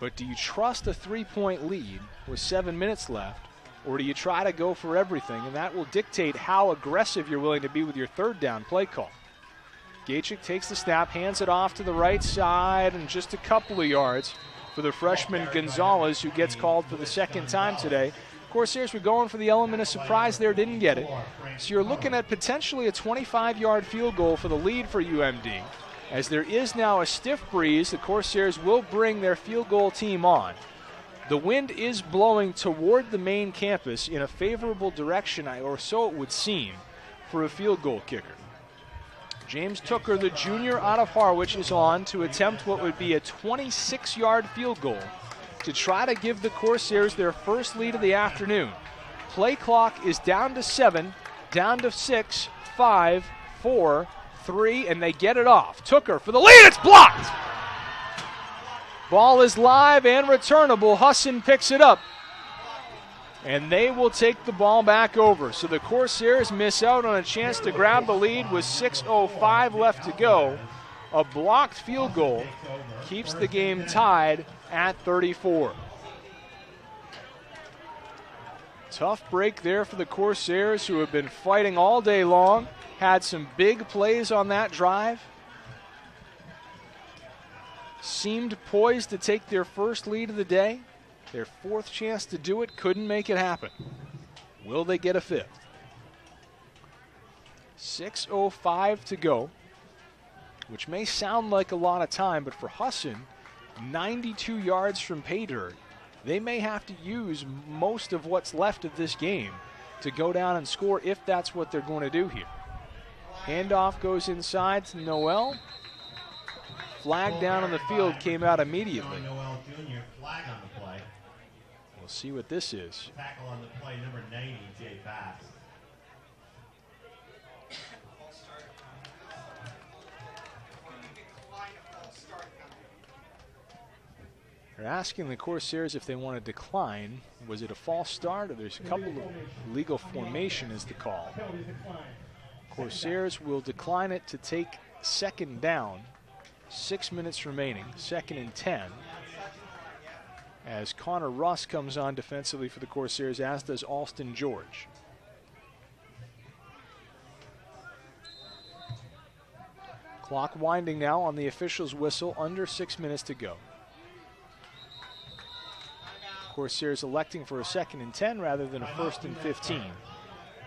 But do you trust a 3-point lead with 7 minutes left, or do you try to go for everything? And that will dictate how aggressive you're willing to be with your 3rd down play call. Gachik takes the snap, hands it off to the right side, and just a couple of yards for the freshman Gonzalez, who gets called for the second time today. Corsairs were going for the element of surprise there, didn't get it. So you're looking at potentially a 25-yard field goal for the lead for UMD. As there is now a stiff breeze, the Corsairs will bring their field goal team on. The wind is blowing toward the main campus in a favorable direction, or so it would seem, for a field goal kicker. James Tooker, the junior out of Harwich, is on to attempt what would be a 26-yard field goal to try to give the Corsairs their first lead of the afternoon. Play clock is down to 7, down to 6, 5, 4, 3, and they get it off. Tooker for the lead, it's blocked! Ball is live and returnable. Husson picks it up, and they will take the ball back over. So the Corsairs miss out on a chance to grab the lead with 6:05 left to go. A blocked field goal keeps the game tied at 34. Tough break there for the Corsairs, who have been fighting all day long. Had some big plays on that drive. Seemed poised to take their first lead of the day. Their fourth chance to do it, couldn't make it happen. Will they get a fifth? 6:05 to go, which may sound like a lot of time, but for Husson, 92 yards from pay dirt, they may have to use most of what's left of this game to go down and score if that's what they're going to do here. Handoff goes inside to Noel. Flag down on the field came out immediately. Noel Jr. flag on the play. We'll see what this is. Tackle on the play, number 90, Jay Bass. They're asking the Corsairs if they want to decline. Was it a false start? Or there's a couple of legal formation is the call. Corsairs will decline it to take second down. 6 minutes remaining, 2nd and 10. As Connor Russ comes on defensively for the Corsairs, as does Alston George. Clock winding now on the official's whistle, under 6 minutes to go. Corsairs electing for a 2nd and 10 rather than a 1st and 15.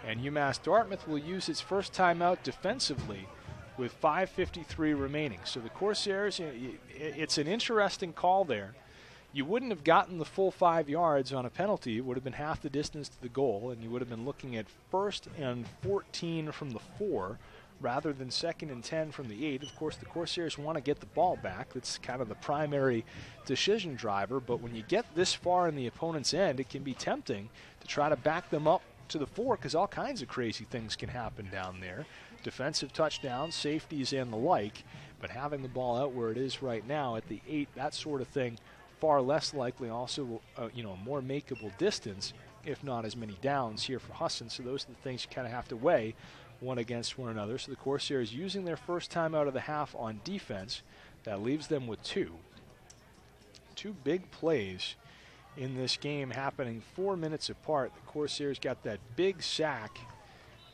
And UMass Dartmouth will use its first timeout defensively with 5:53 remaining. So the Corsairs, it's an interesting call there. You wouldn't have gotten the full 5 yards on a penalty. It would have been half the distance to the goal, and you would have been looking at 1st and 14 from the 4 rather than 2nd and 10 from the 8. Of course, the Corsairs want to get the ball back. That's kind of the primary decision driver, but when you get this far in the opponent's end, it can be tempting to try to back them up to the 4 because all kinds of crazy things can happen down there. Defensive touchdowns, safeties, and the like, but having the ball out where it is right now at the 8, that sort of thing, far less likely. Also, more makeable distance, if not as many downs here for Husson. So those are the things you kind of have to weigh one against one another. So the Corsairs using their first time out of the half on defense. That leaves them with 2. 2 big plays in this game happening 4 minutes apart. The Corsairs got that big sack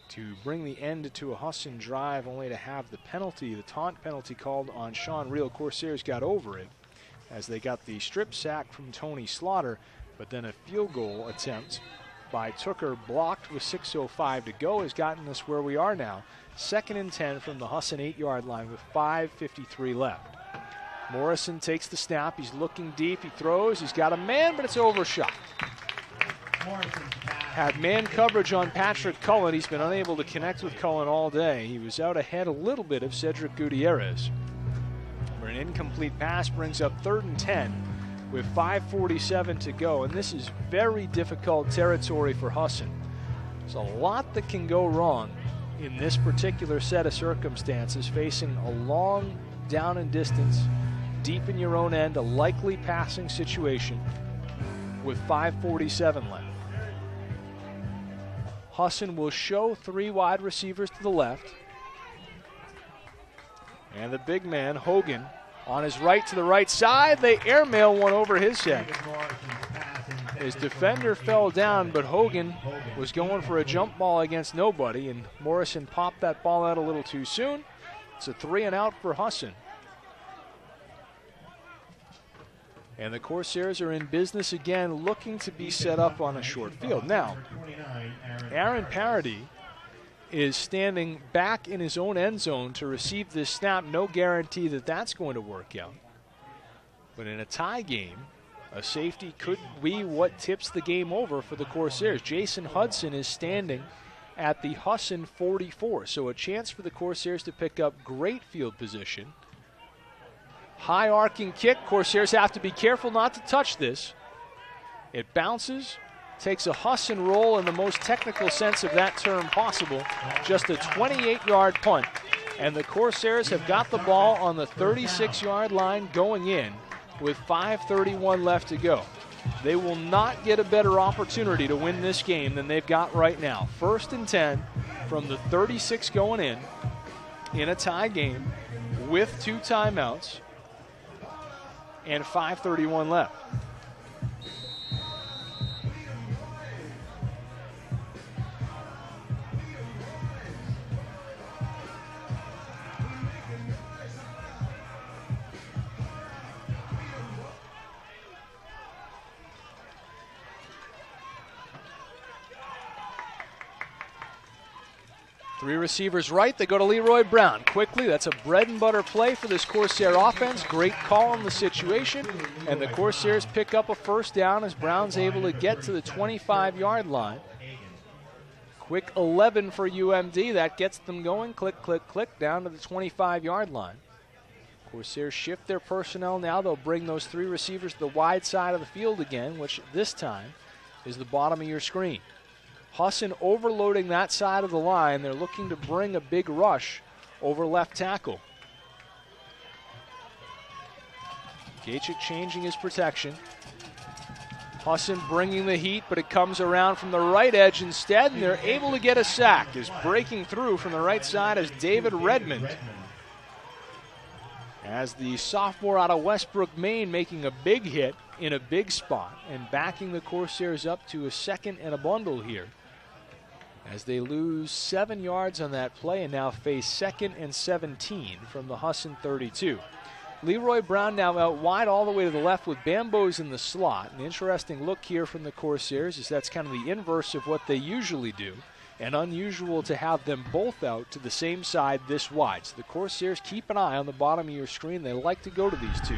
to bring the end to a Husson drive, only to have the penalty, the taunt penalty called on Sean Reel. Corsairs got over it as they got the strip sack from Tony Slaughter, but then a field goal attempt by Tooker blocked with 6:05 to go has gotten us where we are now. 2nd and 10 from the Husson 8-yard line with 5:53 left. Morrison takes the snap. He's looking deep. He throws. He's got a man, but it's overshot. Had man coverage on Patrick Cullen. He's been unable to connect with Cullen all day. He was out ahead a little bit of Cedric Gutierrez. Where an incomplete pass brings up 3rd and 10 with 5:47 to go. And this is very difficult territory for Husson. There's a lot that can go wrong in this particular set of circumstances, facing a long down and distance, deep in your own end, a likely passing situation with 5:47 left. Husson will show 3 wide receivers to the left. And the big man, Hogan, on his right to the right side. They airmail one over his head. His defender fell down, but Hogan was going for a jump ball against nobody, and Morrison popped that ball out a little too soon. It's a 3 and out for Husson. And the Corsairs are in business again, looking to be set up on a short field. Now, Aaron Parody is standing back in his own end zone to receive this snap. No guarantee that that's going to work out. But in a tie game, a safety could be what tips the game over for the Corsairs. Jason Hudson is standing at the Husson 44, so a chance for the Corsairs to pick up great field position. High arcing kick. Corsairs have to be careful not to touch this. It bounces, takes a Husson roll in the most technical sense of that term possible. Just a 28-yard punt. And the Corsairs have got the ball on the 36-yard line going in with 5:31 left to go. They will not get a better opportunity to win this game than they've got right now. 1st and 10 from the 36 going in a tie game with 2 timeouts and 5:31 left. Three receivers right. They go to Leroy Brown. Quickly, that's a bread and butter play for this Corsair offense. Great call on the situation. And the Corsairs pick up a first down as Brown's able to get to the 25-yard line. Quick 11 for UMD. That gets them going. Click, click, click, down to the 25-yard line. Corsairs shift their personnel now. They'll bring those 3 receivers to the wide side of the field again, which this time is the bottom of your screen. Husson overloading that side of the line. They're looking to bring a big rush over left tackle. Gachik changing his protection. Husson bringing the heat, but it comes around from the right edge instead, and they're able to get a sack. Is breaking through from the right side as David Redmond. As the sophomore out of Westbrook, Maine, making a big hit in a big spot and backing the Corsairs up to a 2nd and a bundle here, as they lose 7 yards on that play and now face 2nd and 17 from the Husson 32. Leroy Brown now out wide all the way to the left with Bambos in the slot. An interesting look here from the Corsairs, as that's kind of the inverse of what they usually do, and unusual to have them both out to the same side this wide. So the Corsairs keep an eye on the bottom of your screen. They like to go to these two.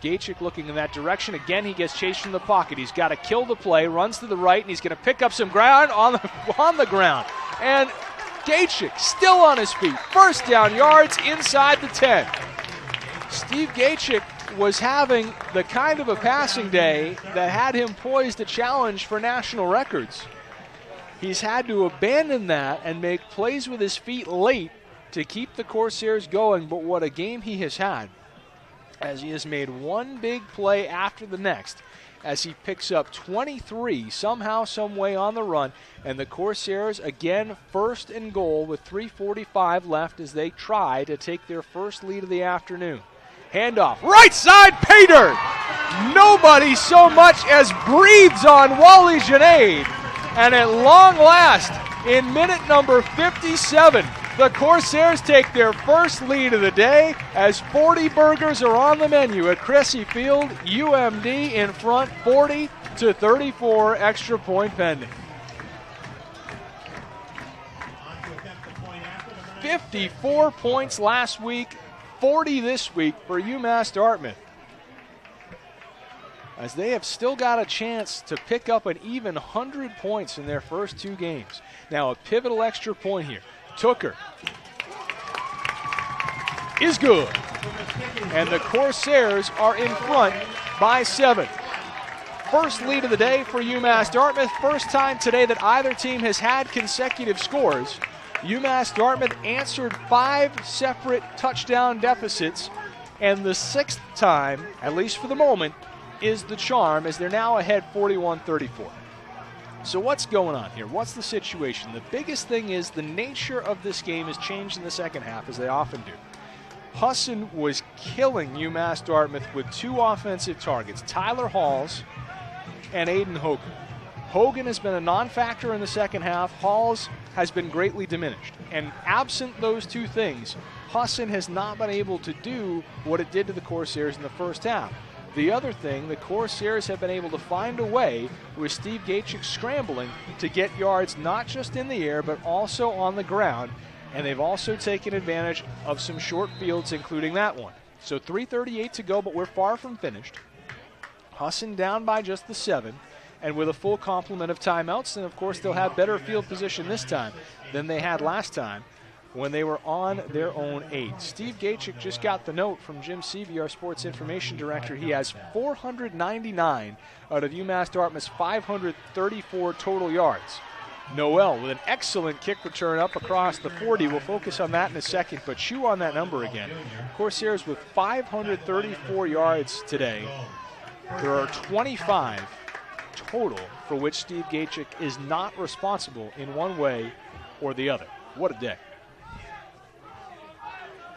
Gachik looking in that direction. Again, he gets chased from the pocket. He's got to kill the play, runs to the right, and he's going to pick up some ground on the ground. And Gachik still on his feet. First down yards inside the 10. Steve Gachik was having the kind of a passing day that had him poised to challenge for national records. He's had to abandon that and make plays with his feet late to keep the Corsairs going, but what a game he has had, as he has made one big play after the next, as he picks up 23 somehow, some way on the run, and the Corsairs again 1st and goal with 3:45 left as they try to take their first lead of the afternoon. Handoff, right side, pay dirt. Nobody so much as breathes on Wally Junaid, and at long last, in minute number 57, the Corsairs take their first lead of the day as 40 burgers are on the menu at Cressy Field. UMD in front 40-34, extra point pending. 54 points last week, 40 this week for UMass Dartmouth, as they have still got a chance to pick up an even 100 points in their first 2 games. Now a pivotal extra point here. Tooker is good, and the Corsairs are in front by 7. First lead of the day for UMass Dartmouth. First time today that either team has had consecutive scores. UMass Dartmouth answered 5 separate touchdown deficits, and the 6th time, at least for the moment, is the charm, as they're now ahead 41-34. So what's going on here? What's the situation? The biggest thing is the nature of this game has changed in the second half, as they often do. Husson was killing UMass Dartmouth with 2 offensive targets, Tyler Halls and Aiden Hogan. Hogan has been a non-factor in the second half. Halls has been greatly diminished. And absent those 2 things, Husson has not been able to do what it did to the Corsairs in the first half. The other thing, the Corsairs have been able to find a way with Steve Gachik scrambling to get yards not just in the air but also on the ground, and they've also taken advantage of some short fields, including that one. So 3:38 to go, but we're far from finished. Husson down by just the 7, and with a full complement of timeouts, and of course they'll have better field position this time than they had last time when they were on their own 8. Steve Gachik just got the note from Jim Seavey, our sports information director. He has 499 out of UMass Dartmouth's 534 total yards. Noel with an excellent kick return up across the 40. We'll focus on that in a second, but chew on that number again. Corsairs with 534 yards today. There are 25 total for which Steve Gachik is not responsible in one way or the other. What a day.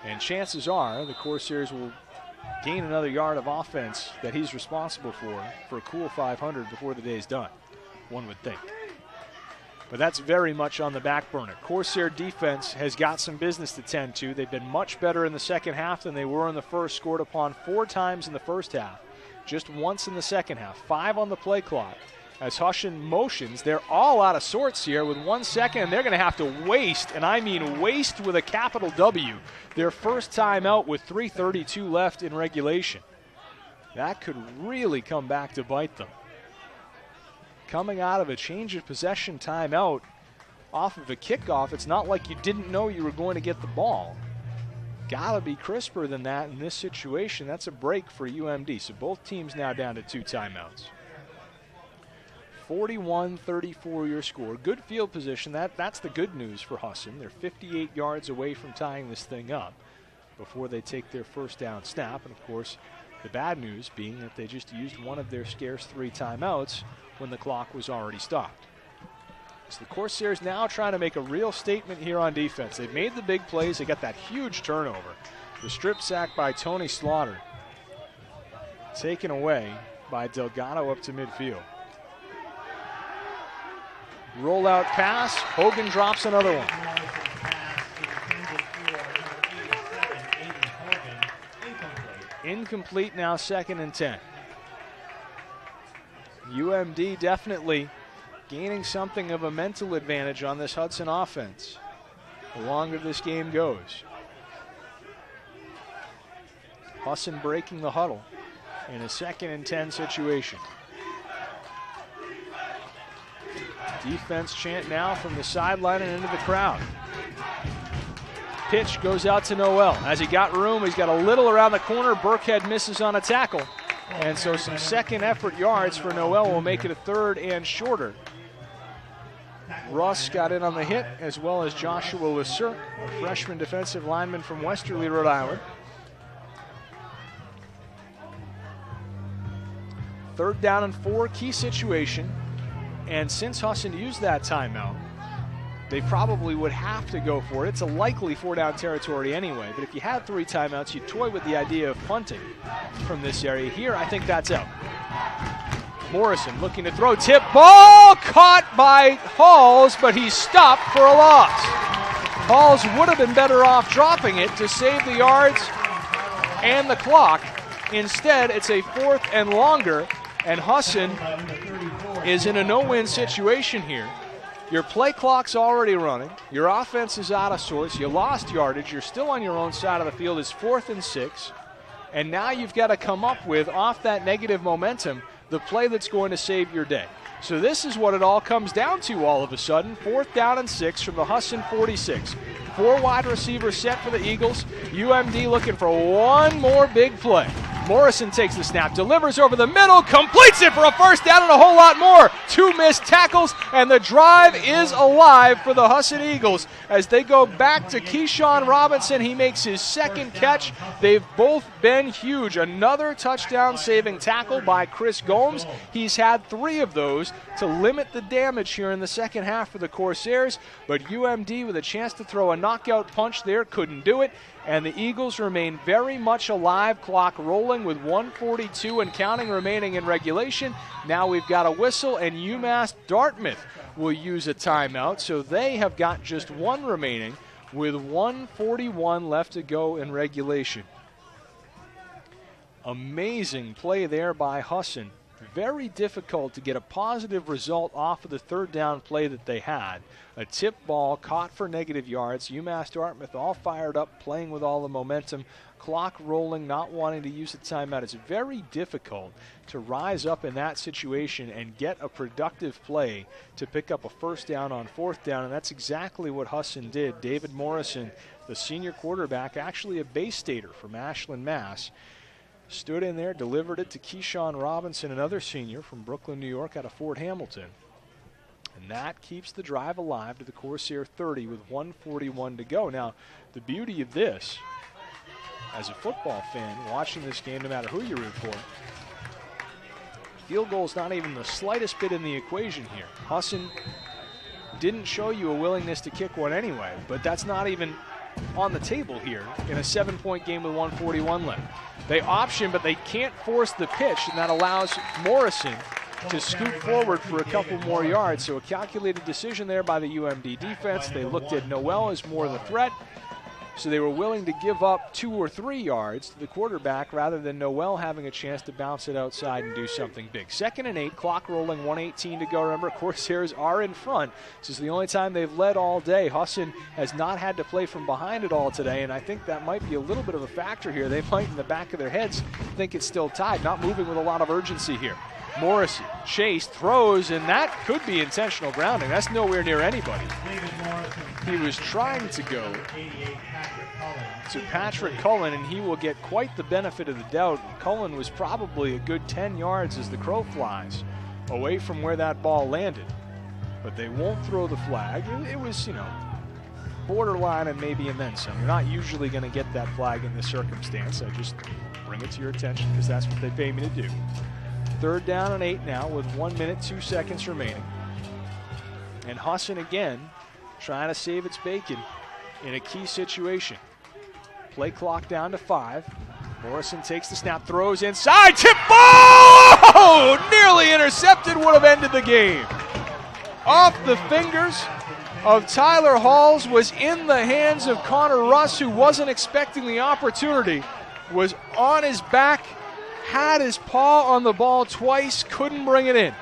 And chances are the Corsairs will gain another yard of offense that he's responsible for a cool 500 before the day's done, one would think. But that's very much on the back burner. Corsair defense has got some business to tend to. They've been much better in the second half than they were in the first, scored upon 4 times in the first half, just once in the second half, 5 on the play clock. As Husson motions, they're all out of sorts here with 1 second, and they're going to have to waste, and I mean waste with a capital W, their first time out with 3:32 left in regulation. That could really come back to bite them. Coming out of a change of possession timeout off of a kickoff, it's not like you didn't know you were going to get the ball. Gotta be crisper than that in this situation. That's a break for UMD. So both teams now down to 2 timeouts. 41-34 your score. Good field position. That's the good news for Husson. They're 58 yards away from tying this thing up before they take their first down snap. And, of course, the bad news being that they just used one of their scarce 3 timeouts when the clock was already stopped. So the Corsairs now trying to make a real statement here on defense. They've made the big plays. They got that huge turnover. The strip sack by Tony Slaughter taken away by Delgado up to midfield. Rollout pass. Hogan drops another one. Incomplete now, 2nd and 10. UMD definitely gaining something of a mental advantage on this Husson offense the longer this game goes. Husson breaking the huddle in a 2nd and 10 situation. Defense chant now from the sideline and into the crowd. Pitch goes out to Noel. As he got room, he's got a little around the corner. Burkhead misses on a tackle. And so some second effort yards for Noel will make it a 3rd and shorter. Russ got in on the hit, as well as Joshua Lasser, a freshman defensive lineman from Westerly, Rhode Island. 3rd down and 4, key situation. And since Husson used that timeout, they probably would have to go for it. It's a likely 4-down territory anyway, but if you had 3 timeouts, you'd toy with the idea of punting from this area. Here, I think that's out. Morrison looking to throw, tip ball, caught by Halls, but he's stopped for a loss. Halls would have been better off dropping it to save the yards and the clock. Instead, it's a 4th and longer, and Husson is in a no-win situation here. Your play clock's already running. Your offense is out of sorts. You lost yardage. You're still on your own side of the field. It's 4th and 6. And now you've got to come up with, off that negative momentum, the play that's going to save your day. So this is what it all comes down to all of a sudden. 4th down and 6 from the Husson 46. 4 wide receivers set for the Eagles. UMD looking for one more big play. Morrison takes the snap, delivers over the middle, completes it for a 1st down and a whole lot more. 2 missed tackles, and the drive is alive for the Husson Eagles as they go back to Keyshawn Robinson. He makes his 2nd catch. They've both been huge. Another touchdown-saving tackle by Chris Gomes. He's had 3 of those to limit the damage here in the second half for the Corsairs, but UMD with a chance to throw a knockout punch there couldn't do it. And the Eagles remain very much alive, clock rolling with 1:42 and counting remaining in regulation. Now we've got a whistle, and UMass Dartmouth will use a timeout. So they have got just 1 remaining with 1:41 left to go in regulation. Amazing play there by Husson. Very difficult to get a positive result off of the third down play that they had. A tip ball caught for negative yards. UMass Dartmouth all fired up, playing with all the momentum. Clock rolling, not wanting to use the timeout. It's very difficult to rise up in that situation and get a productive play to pick up a first down on fourth down, and that's exactly what Husson did. David Morrison, the senior quarterback, actually a Bay Stater from Ashland, Mass., stood in there, delivered it to Keyshawn Robinson, another senior from Brooklyn, New York, out of Fort Hamilton. And that keeps the drive alive to the Corsair 30 with 1:41 to go. Now, the beauty of this, as a football fan watching this game, no matter who you root for, field goal is not even the slightest bit in the equation here. Husson didn't show you a willingness to kick one anyway, but that's not even on the table here in a 7-point game with 1:41 left. They option, but they can't force the pitch, and that allows Morrison to scoot forward for a couple more yards. So a calculated decision there by the UMD defense. They looked at Noel as more the threat, so they were willing to give up 2 or 3 yards to the quarterback rather than Noel having a chance to bounce it outside and do something big. 2nd and 8, clock rolling, 1:18 to go. Remember, Corsairs are in front. This is the only time they've led all day. Husson has not had to play from behind at all today, and I think that might be a little bit of a factor here. They might, in the back of their heads, think it's still tied, not moving with a lot of urgency here. Morrison, chase, throws, and that could be intentional grounding. That's nowhere near anybody. He was trying to go to Patrick Cullen, and he will get quite the benefit of the doubt. Cullen was probably a good 10 yards as the crow flies away from where that ball landed. But they won't throw the flag. It was, borderline and then some. You're not usually going to get that flag in this circumstance. I just bring it to your attention because that's what they pay me to do. 3rd down and 8 now with 1 minute, 2 seconds remaining. And Husson again trying to save its bacon in a key situation. Play clock down to 5. Morrison takes the snap, throws inside, tip ball! Nearly intercepted, would have ended the game. Off the fingers of Tyler Halls, was in the hands of Connor Russ, who wasn't expecting the opportunity, was on his back, had his paw on the ball twice, couldn't bring it in.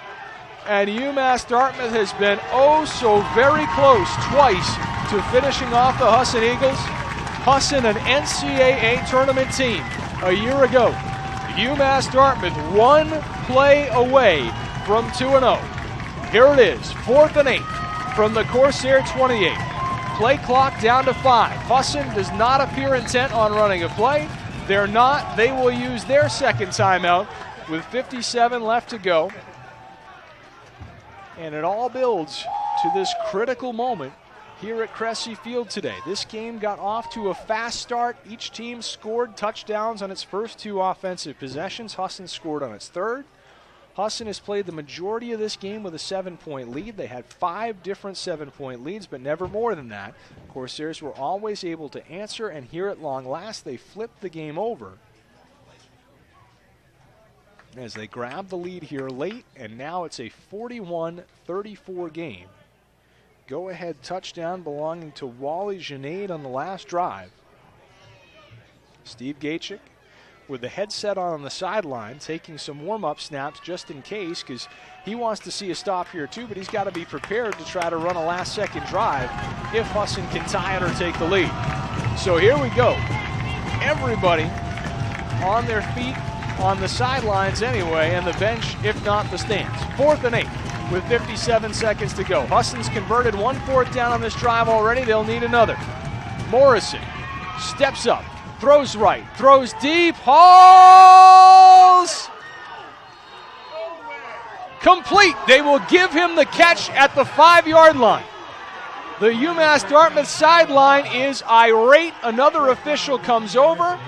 And UMass Dartmouth has been oh so very close twice to finishing off the Husson Eagles. Husson, an NCAA tournament team a year ago. UMass Dartmouth 1 play away from 2-0. Here it is, 4th and 8 from the Corsair 28. Play clock down to 5. Husson does not appear intent on running a play. They're not. They will use their second timeout with 57 left to go. And it all builds to this critical moment here at Cressy Field today. This game got off to a fast start. Each team scored touchdowns on its first 2 offensive possessions. Husson scored on its 3rd. Husson has played the majority of this game with a 7-point lead. They had 5 different 7-point leads, but never more than that. Corsairs were always able to answer, and here at long last, they flipped the game over as they grabbed the lead here late, and now it's a 41-34 game. Go-ahead touchdown belonging to Wally Junaid on the last drive. Steve Gachick with the headset on the sideline, taking some warm-up snaps just in case, because he wants to see a stop here too, but he's got to be prepared to try to run a last-second drive if Husson can tie it or take the lead. So here we go. Everybody on their feet on the sidelines anyway, and the bench, if not the stands. 4th and 8 with 57 seconds to go. Husson's converted 1 4th down on this drive already. They'll need another. Morrison steps up, throws right, throws deep. Halls! Complete. They will give him the catch at the 5-yard line. The UMass Dartmouth sideline is irate. Another official comes over.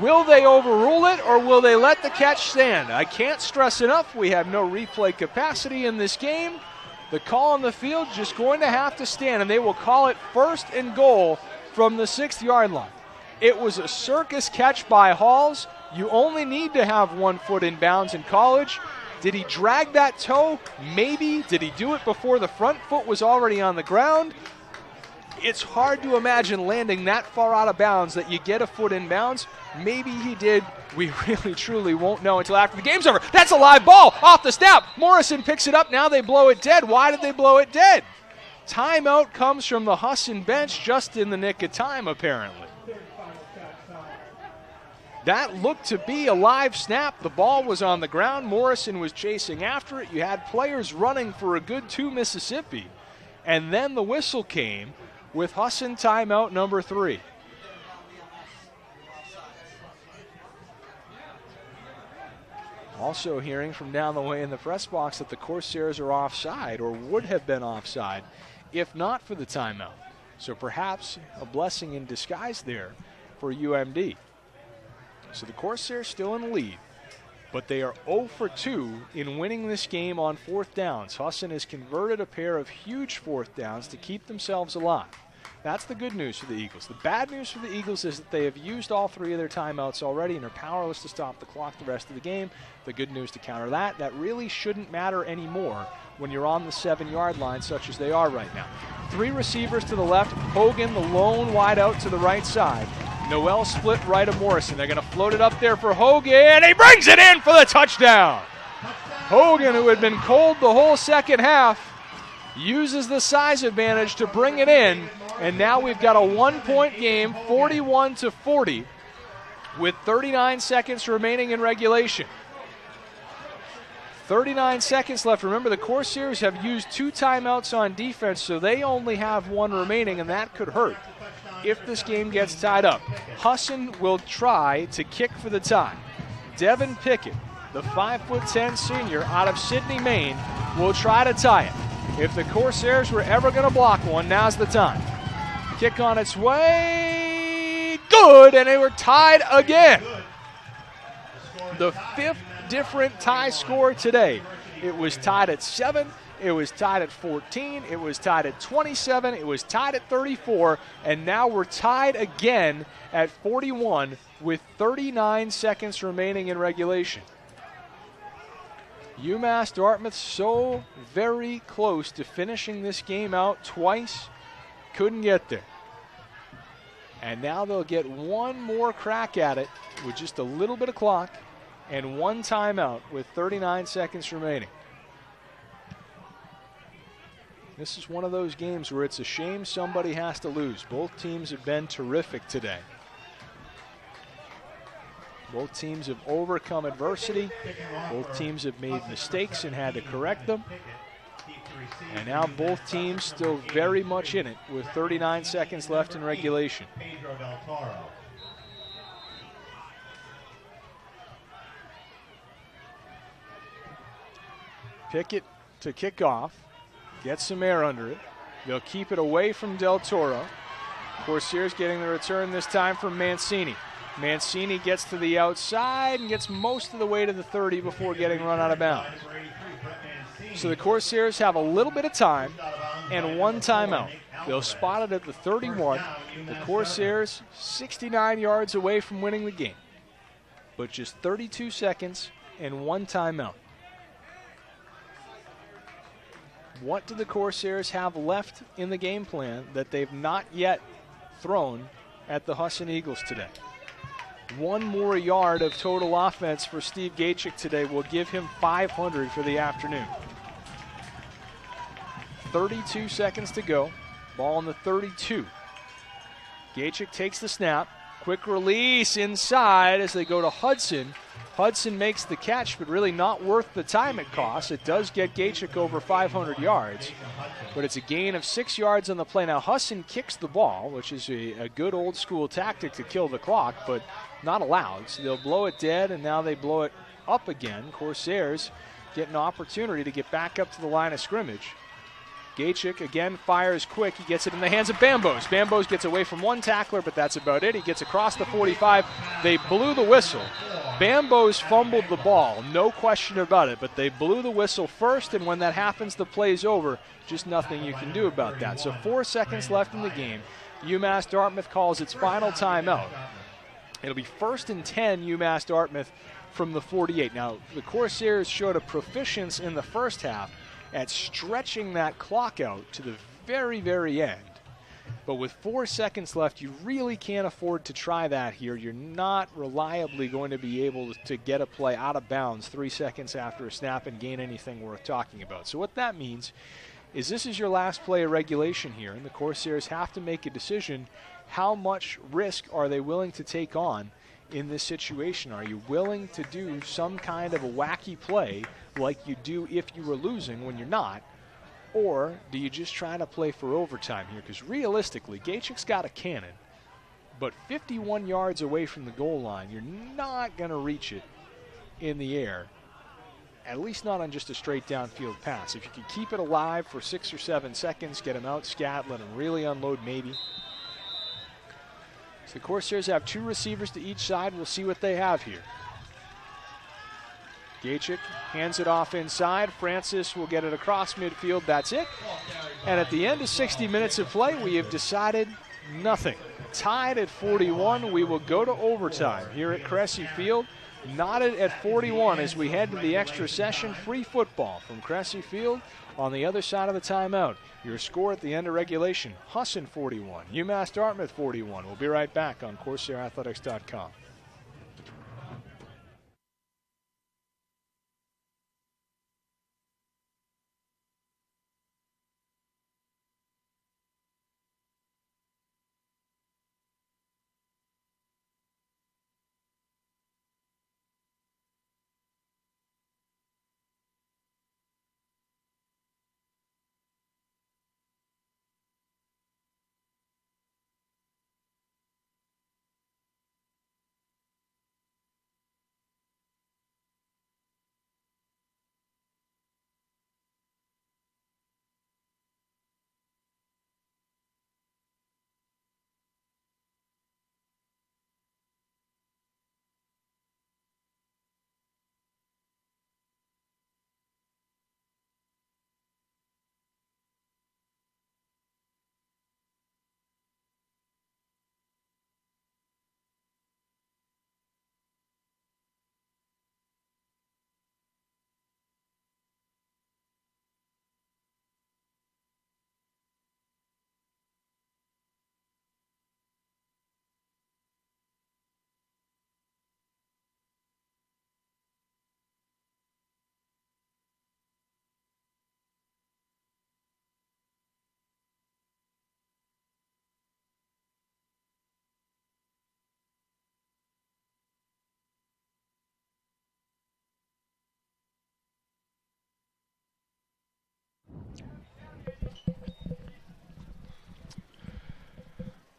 Will they overrule it, or will they let the catch stand? I can't stress enough, we have no replay capacity in this game. The call on the field just going to have to stand, and they will call it 1st and goal from the 6th-yard line. It was a circus catch by Halls. You only need to have 1 foot in bounds in college. Did he drag that toe? Maybe. Did he do it before the front foot was already on the ground? It's hard to imagine landing that far out of bounds that you get a foot in bounds. Maybe he did. We really, truly won't know until after the game's over. That's a live ball off the snap. Morrison picks it up. Now they blow it dead. Why did they blow it dead? Timeout comes from the Husson bench just in the nick of time, apparently. That looked to be a live snap. The ball was on the ground. Morrison was chasing after it. You had players running for a good 2 Mississippi. And then the whistle came with Husson timeout number 3. Also hearing from down the way in the press box that the Corsairs are offside, or would have been offside if not for the timeout. So perhaps a blessing in disguise there for UMD. So the Corsairs still in the lead, but they are 0 for 2 in winning this game on 4th downs. Husson has converted a pair of huge 4th downs to keep themselves alive. That's the good news for the Eagles. The bad news for the Eagles is that they have used all 3 of their timeouts already and are powerless to stop the clock the rest of the game. The good news to counter that really shouldn't matter anymore when you're on the 7-yard line such as they are right now. 3 receivers to the left, Hogan the lone wide out to the right side. Noel split right of Morrison. They're going to float it up there for Hogan. He brings it in for the touchdown. Hogan, who had been cold the whole second half, uses the size advantage to bring it in. And now we've got a 1-point game, 41-40, with 39 seconds remaining in regulation. 39 seconds left. Remember, the Corsairs have used 2 timeouts on defense, so they only have 1 remaining, and that could hurt if this game gets tied up. Husson will try to kick for the tie. Devin Pickett, the 5'10" senior out of Sydney, Maine, will try to tie it. If the Corsairs were ever going to block one, now's the time. Kick on its way. Good, and they were tied again. The 5th different tie score today. It was tied at 7. It was tied at 14. It was tied at 27. It was tied at 34. And now we're tied again at 41 with 39 seconds remaining in regulation. UMass Dartmouth so very close to finishing this game out twice. Couldn't get there. And now they'll get one more crack at it with just a little bit of clock and 1 timeout with 39 seconds remaining. This is one of those games where it's a shame somebody has to lose. Both teams have been terrific today. Both teams have overcome adversity. Both teams have made mistakes and had to correct them. And now both teams still very much in it with 39 seconds left in regulation. Pickett to kick off. Get some air under it. They'll keep it away from Del Toro. Corsairs getting the return this time from Mancini. Mancini gets to the outside and gets most of the way to the 30 before getting run out of bounds. So the Corsairs have a little bit of time and 1 timeout. They'll spot it at the 31. The Corsairs 69 yards away from winning the game. But just 32 seconds and 1 timeout. What do the Corsairs have left in the game plan that they've not yet thrown at the Husson Eagles today? 1 more yard of total offense for Steve Gachik today will give him 500 for the afternoon. 32 seconds to go. Ball on the 32. Gachik takes the snap. Quick release inside as they go to Hudson. Hudson makes the catch, but really not worth the time it costs. It does get Gachik over 500 yards, but it's a gain of 6 yards on the play. Now, Husson kicks the ball, which is a good old-school tactic to kill the clock, but not allowed. So they'll blow it dead, and now they blow it up again. Corsairs get an opportunity to get back up to the line of scrimmage. Gachik again fires quick. He gets it in the hands of Bambos. Bambos gets away from 1 tackler, but that's about it. He gets across the 45. They blew the whistle. Bambos fumbled the ball, no question about it, but they blew the whistle first, and when that happens, the play's over. Just nothing you can do about that. So 4 seconds left in the game. UMass Dartmouth calls its final timeout. It'll be 1st and 10 UMass Dartmouth from the 48. Now, the Corsairs showed a proficiency in the first half at stretching that clock out to the very, very end. But with 4 seconds left, you really can't afford to try that here. You're not reliably going to be able to get a play out of bounds 3 seconds after a snap and gain anything worth talking about. So what that means is this is your last play of regulation here, and the Corsairs have to make a decision. How much risk are they willing to take on in this situation? Are you willing to do some kind of a wacky play like you do if you were losing when you're not? Or do you just try to play for overtime here? Because realistically, Gachik's got a cannon, but 51 yards away from the goal line, you're not going to reach it in the air, at least not on just a straight downfield pass. If you can keep it alive for 6 or 7 seconds, get him out, scat, let him really unload maybe. So the Corsairs have 2 receivers to each side. We'll see what they have here. Gachik hands it off inside. Francis will get it across midfield. That's it. And at the end of 60 minutes of play, we have decided nothing. Tied at 41. We will go to overtime here at Cressy Field. Knotted at 41 as we head to the extra session. Free football from Cressy Field on the other side of the timeout. Your score at the end of regulation, Husson 41, UMass Dartmouth 41. We'll be right back on CorsairAthletics.com.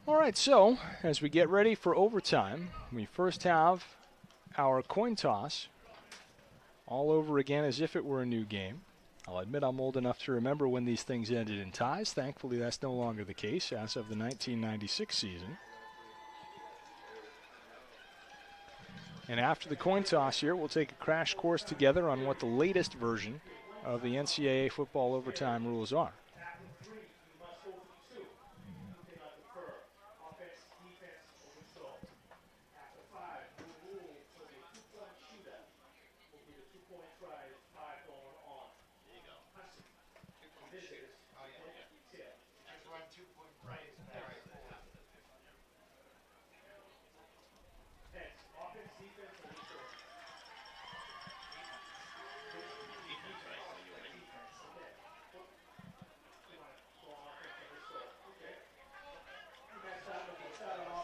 All right, so as we get ready for overtime, we first have our coin toss all over again as if it were a new game. I'll admit I'm old enough to remember when these things ended in ties. Thankfully, that's no longer the case as of the 1996 season. And after the coin toss here, we'll take a crash course together on what the latest version of the NCAA football overtime rules are.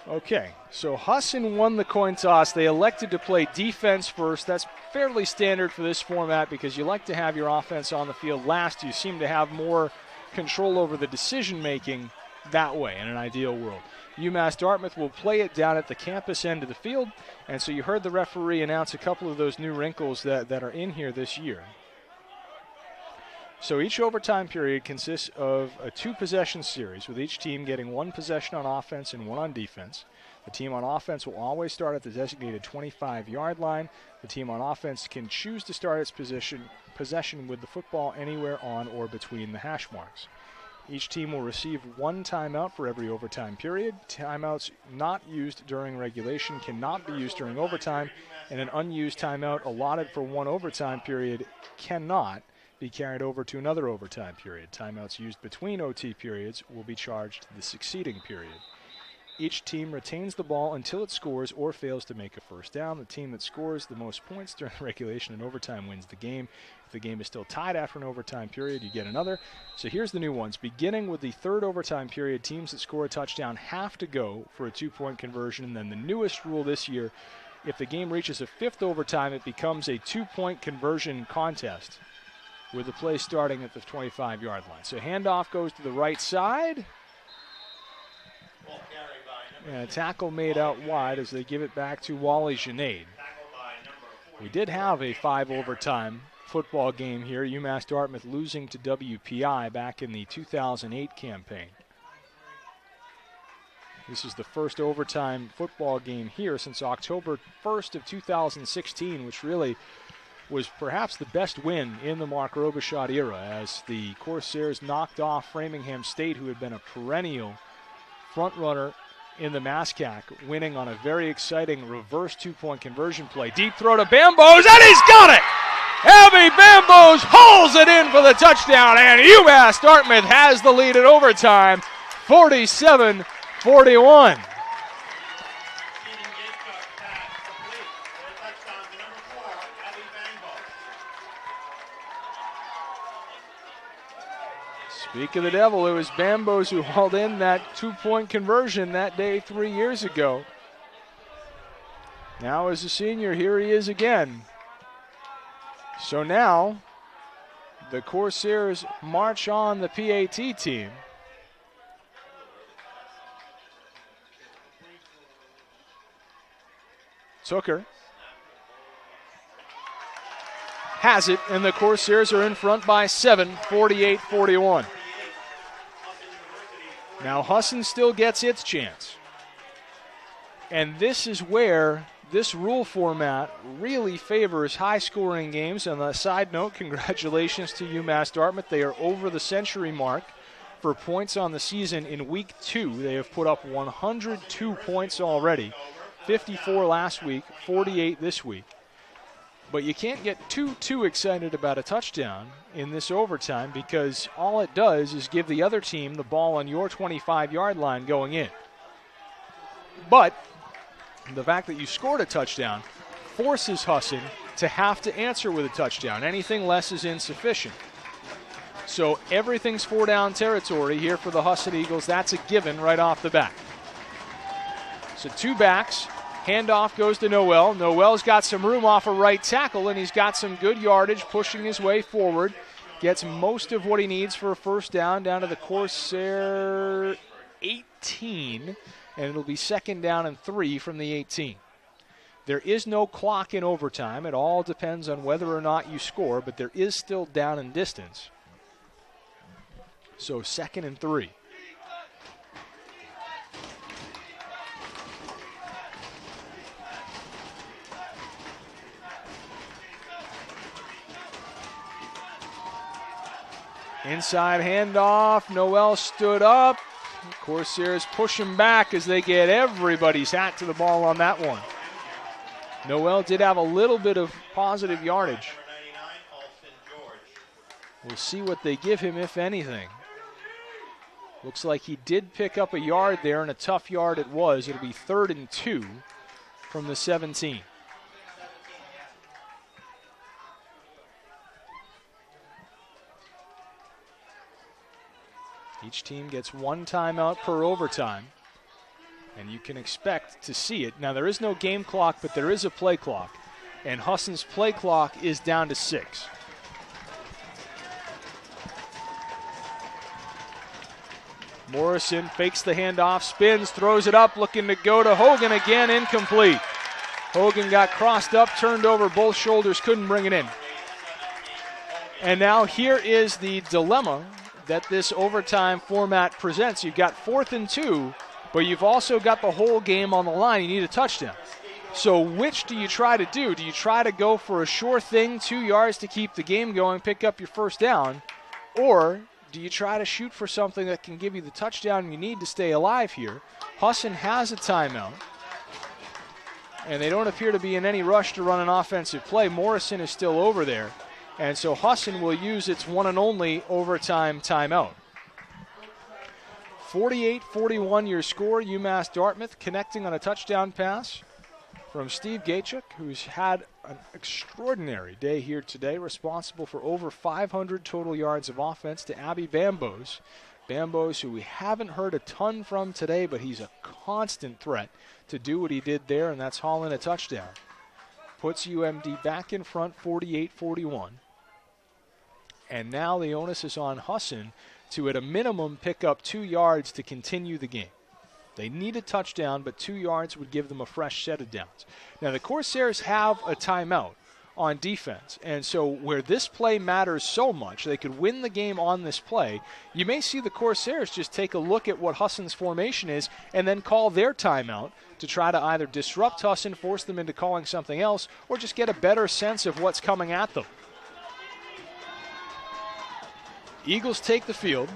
Okay, so Husson won the coin toss. They elected to play defense first. That's fairly standard for this format because you like to have your offense on the field last. You seem to have more control over the decision-making that way in an ideal world. UMass Dartmouth will play it down at the campus end of the field, and so you heard the referee announce a couple of those new wrinkles that are in here this year. So each overtime period consists of a 2-possession series, with each team getting 1 possession on offense and 1 on defense. The team on offense will always start at the designated 25-yard line. The team on offense can choose to start its possession with the football anywhere on or between the hash marks. Each team will receive 1 timeout for every overtime period. Timeouts not used during regulation cannot be used during overtime, and an unused timeout allotted for 1 overtime period cannot be carried over to another overtime period. Timeouts used between OT periods will be charged the succeeding period. Each team retains the ball until it scores or fails to make a first down. The team that scores the most points during regulation and overtime wins the game. If the game is still tied after an overtime period, you get another. So here's the new ones. Beginning with the third overtime period, teams that score a touchdown have to go for a 2-point conversion. And then the newest rule this year, if the game reaches a fifth overtime, it becomes a 2-point conversion contest with the play starting at the 25-yard line. So handoff goes to the right side. And a tackle made out wide as they give it back to Wally Junaid. We did have a 5-overtime football game here. UMass Dartmouth losing to WPI back in the 2008 campaign. This is the first overtime football game here since October 1st of 2016, which really was perhaps the best win in the Mark Robichaud era, as the Corsairs knocked off Framingham State, who had been a perennial front-runner in the MASCAC, winning on a very exciting reverse 2-point conversion play. Deep throw to Bambos, and he's got it! Abby Bambos hauls it in for the touchdown, and UMass Dartmouth has the lead at overtime, 47-41. Speak of the devil, it was Bambos who hauled in that 2-point conversion that day 3 years ago. Now as a senior, here he is again. So now the Corsairs march on the PAT team. Tooker has it, and the Corsairs are in front by 7, 48-41. Now Husson still gets its chance. And this is where this rule format really favors high-scoring games. On a side note, congratulations to UMass Dartmouth. They are over the century mark for points on the season in week 2. They have put up 102 points already, 54 last week, 48 this week. But you can't get too excited about a touchdown in this overtime, because all it does is give the other team the ball on your 25-yard line going in. But the fact that you scored a touchdown forces Husson to have to answer with a touchdown. Anything less is insufficient. So everything's 4-down territory here for the Husson Eagles. That's a given right off the bat. So 2 backs. Handoff goes to Noel. Noel's got some room off a right tackle, and he's got some good yardage pushing his way forward. Gets most of what he needs for a first down to the Corsair 18, and it'll be 2nd down and 3 from the 18. There is no clock in overtime. It all depends on whether or not you score, but there is still down and distance. So 2nd and 3. Inside handoff. Noel stood up. Corsairs push him back as they get everybody's hat to the ball on that one. Noel did have a little bit of positive yardage. We'll see what they give him, if anything. Looks like he did pick up a yard there, and a tough yard it was. It'll be 3rd and 2 from the 17. Each team gets 1 timeout per overtime, and you can expect to see it. Now, there is no game clock, but there is a play clock, and Husson's play clock is down to 6. Morrison fakes the handoff, spins, throws it up, looking to go to Hogan again, incomplete. Hogan got crossed up, turned over both shoulders, couldn't bring it in. And now here is the dilemma that this overtime format presents. You've got 4th and 2, but you've also got the whole game on the line. You need a touchdown. So which do you try to do? Do you try to go for a sure thing, 2 yards to keep the game going, pick up your first down, or do you try to shoot for something that can give you the touchdown you need to stay alive here? Husson has a timeout, and they don't appear to be in any rush to run an offensive play. Morrison is still over there, And so Husson will use its one and only overtime timeout. 48-41 your score. UMass Dartmouth connecting on a touchdown pass from Steve Gachuk, who's had an extraordinary day here today, responsible for over 500 total yards of offense, to Abby Bambos. Bambos, who we haven't heard a ton from today, but he's a constant threat to do what he did there, and that's haul in a touchdown. Puts UMD back in front 48-41. And now the onus is on Husson to, at a minimum, pick up 2 yards to continue the game. They need a touchdown, but 2 yards would give them a fresh set of downs. Now, the Corsairs have a timeout on defense, and so where this play matters so much, they could win the game on this play. You may see the Corsairs just take a look at what Husson's formation is and then call their timeout to try to either disrupt Husson, force them into calling something else, or just get a better sense of what's coming at them. Eagles take the field.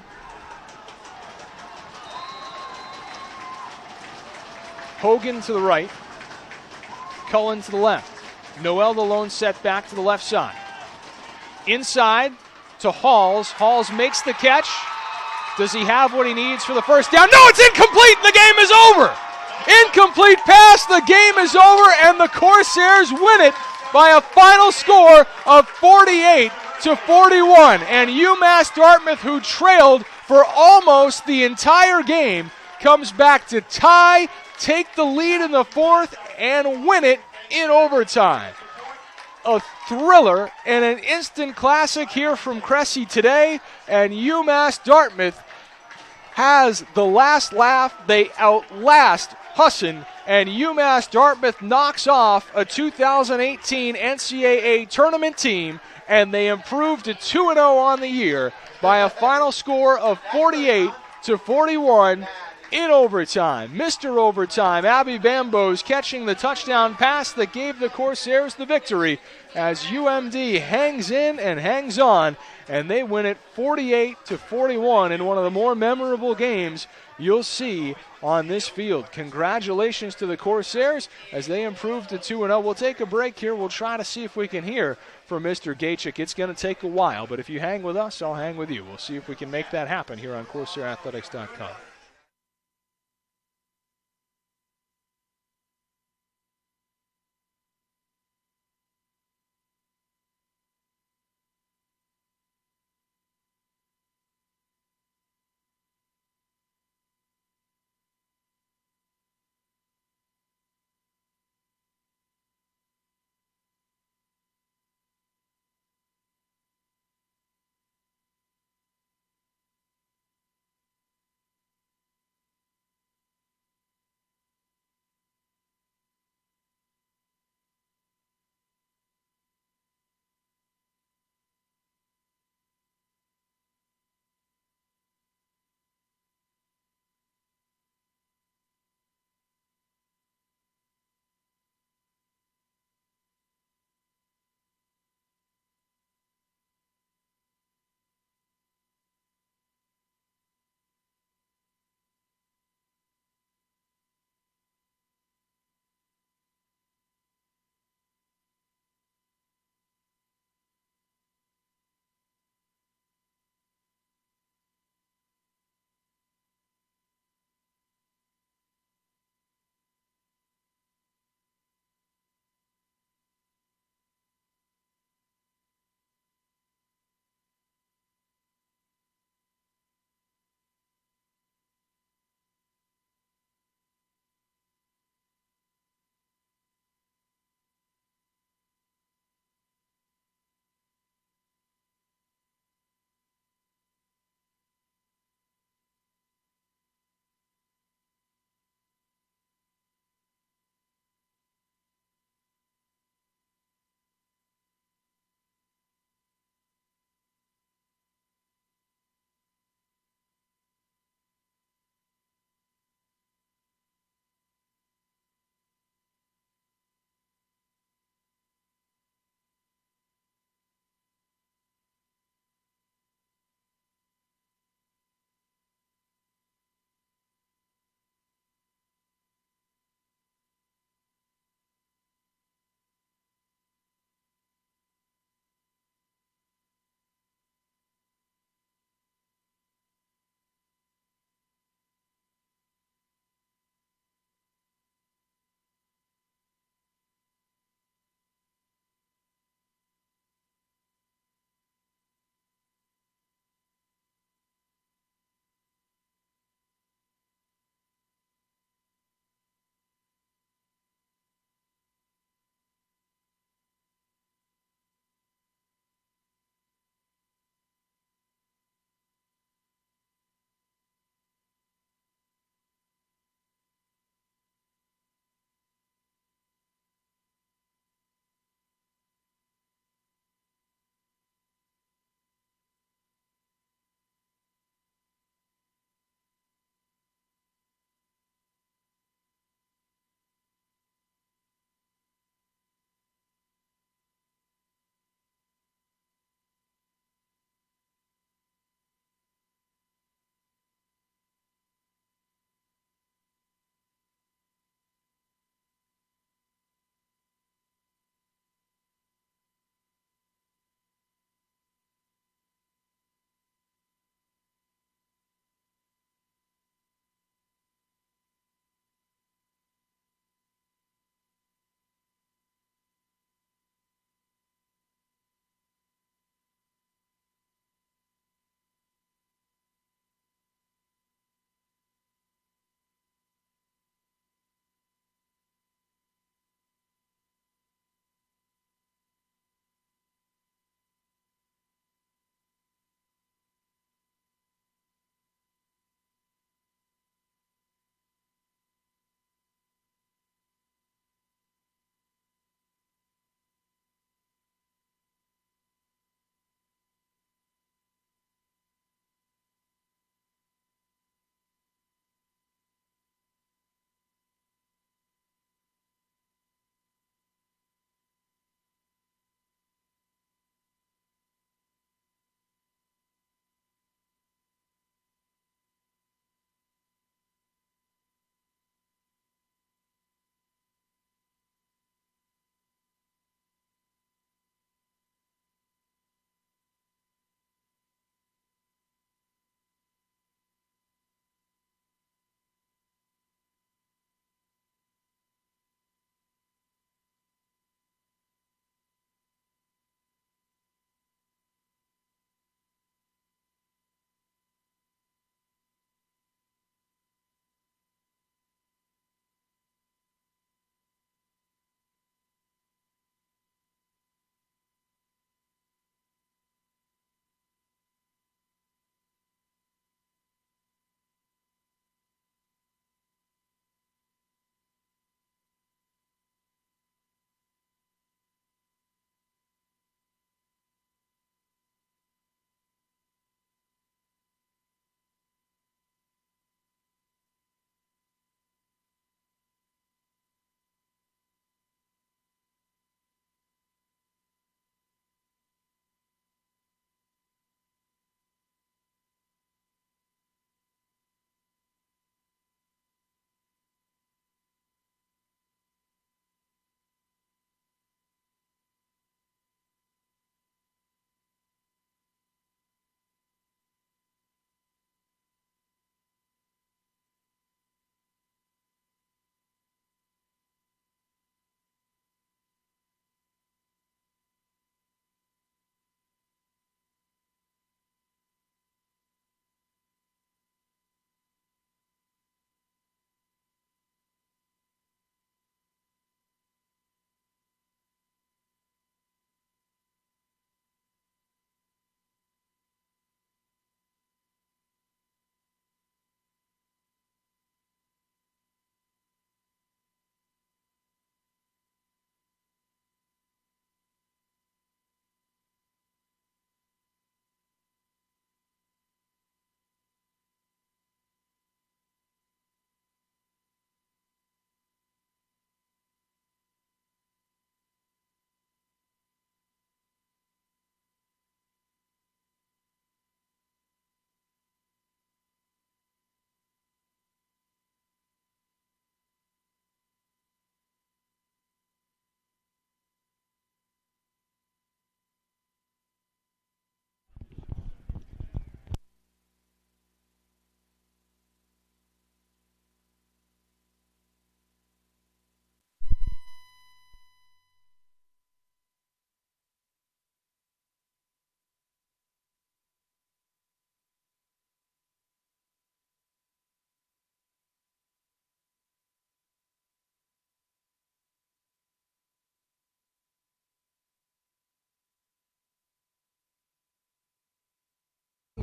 Hogan to the right. Cullen to the left. Noel the lone set back to the left side. Inside to Halls. Halls makes the catch. Does he have what he needs for the first down? No, it's incomplete. The game is over. Incomplete pass. The game is over, and the Corsairs win it by a final score of 48-41. And UMass Dartmouth, who trailed for almost the entire game, comes back to tie, take the lead in the fourth, and win it in overtime. A thriller and an instant classic here from Cressy today, and UMass Dartmouth has the last laugh. They outlast Husson, and UMass Dartmouth knocks off a 2018 NCAA tournament team, and they improve to 2-0 on the year by a final score of 48-41 in overtime. Mr. Overtime, Abby Bambos catching the touchdown pass that gave the Corsairs the victory as UMD hangs in and hangs on, and they win it 48-41 in one of the more memorable games you'll see on this field. Congratulations to the Corsairs as they improve to 2-0. We'll take a break here. We'll try to see if we can hear from Mr. Gachuk. It's going to take a while, but if you hang with us, I'll hang with you. We'll see if we can make that happen here on CorsairAthletics.com.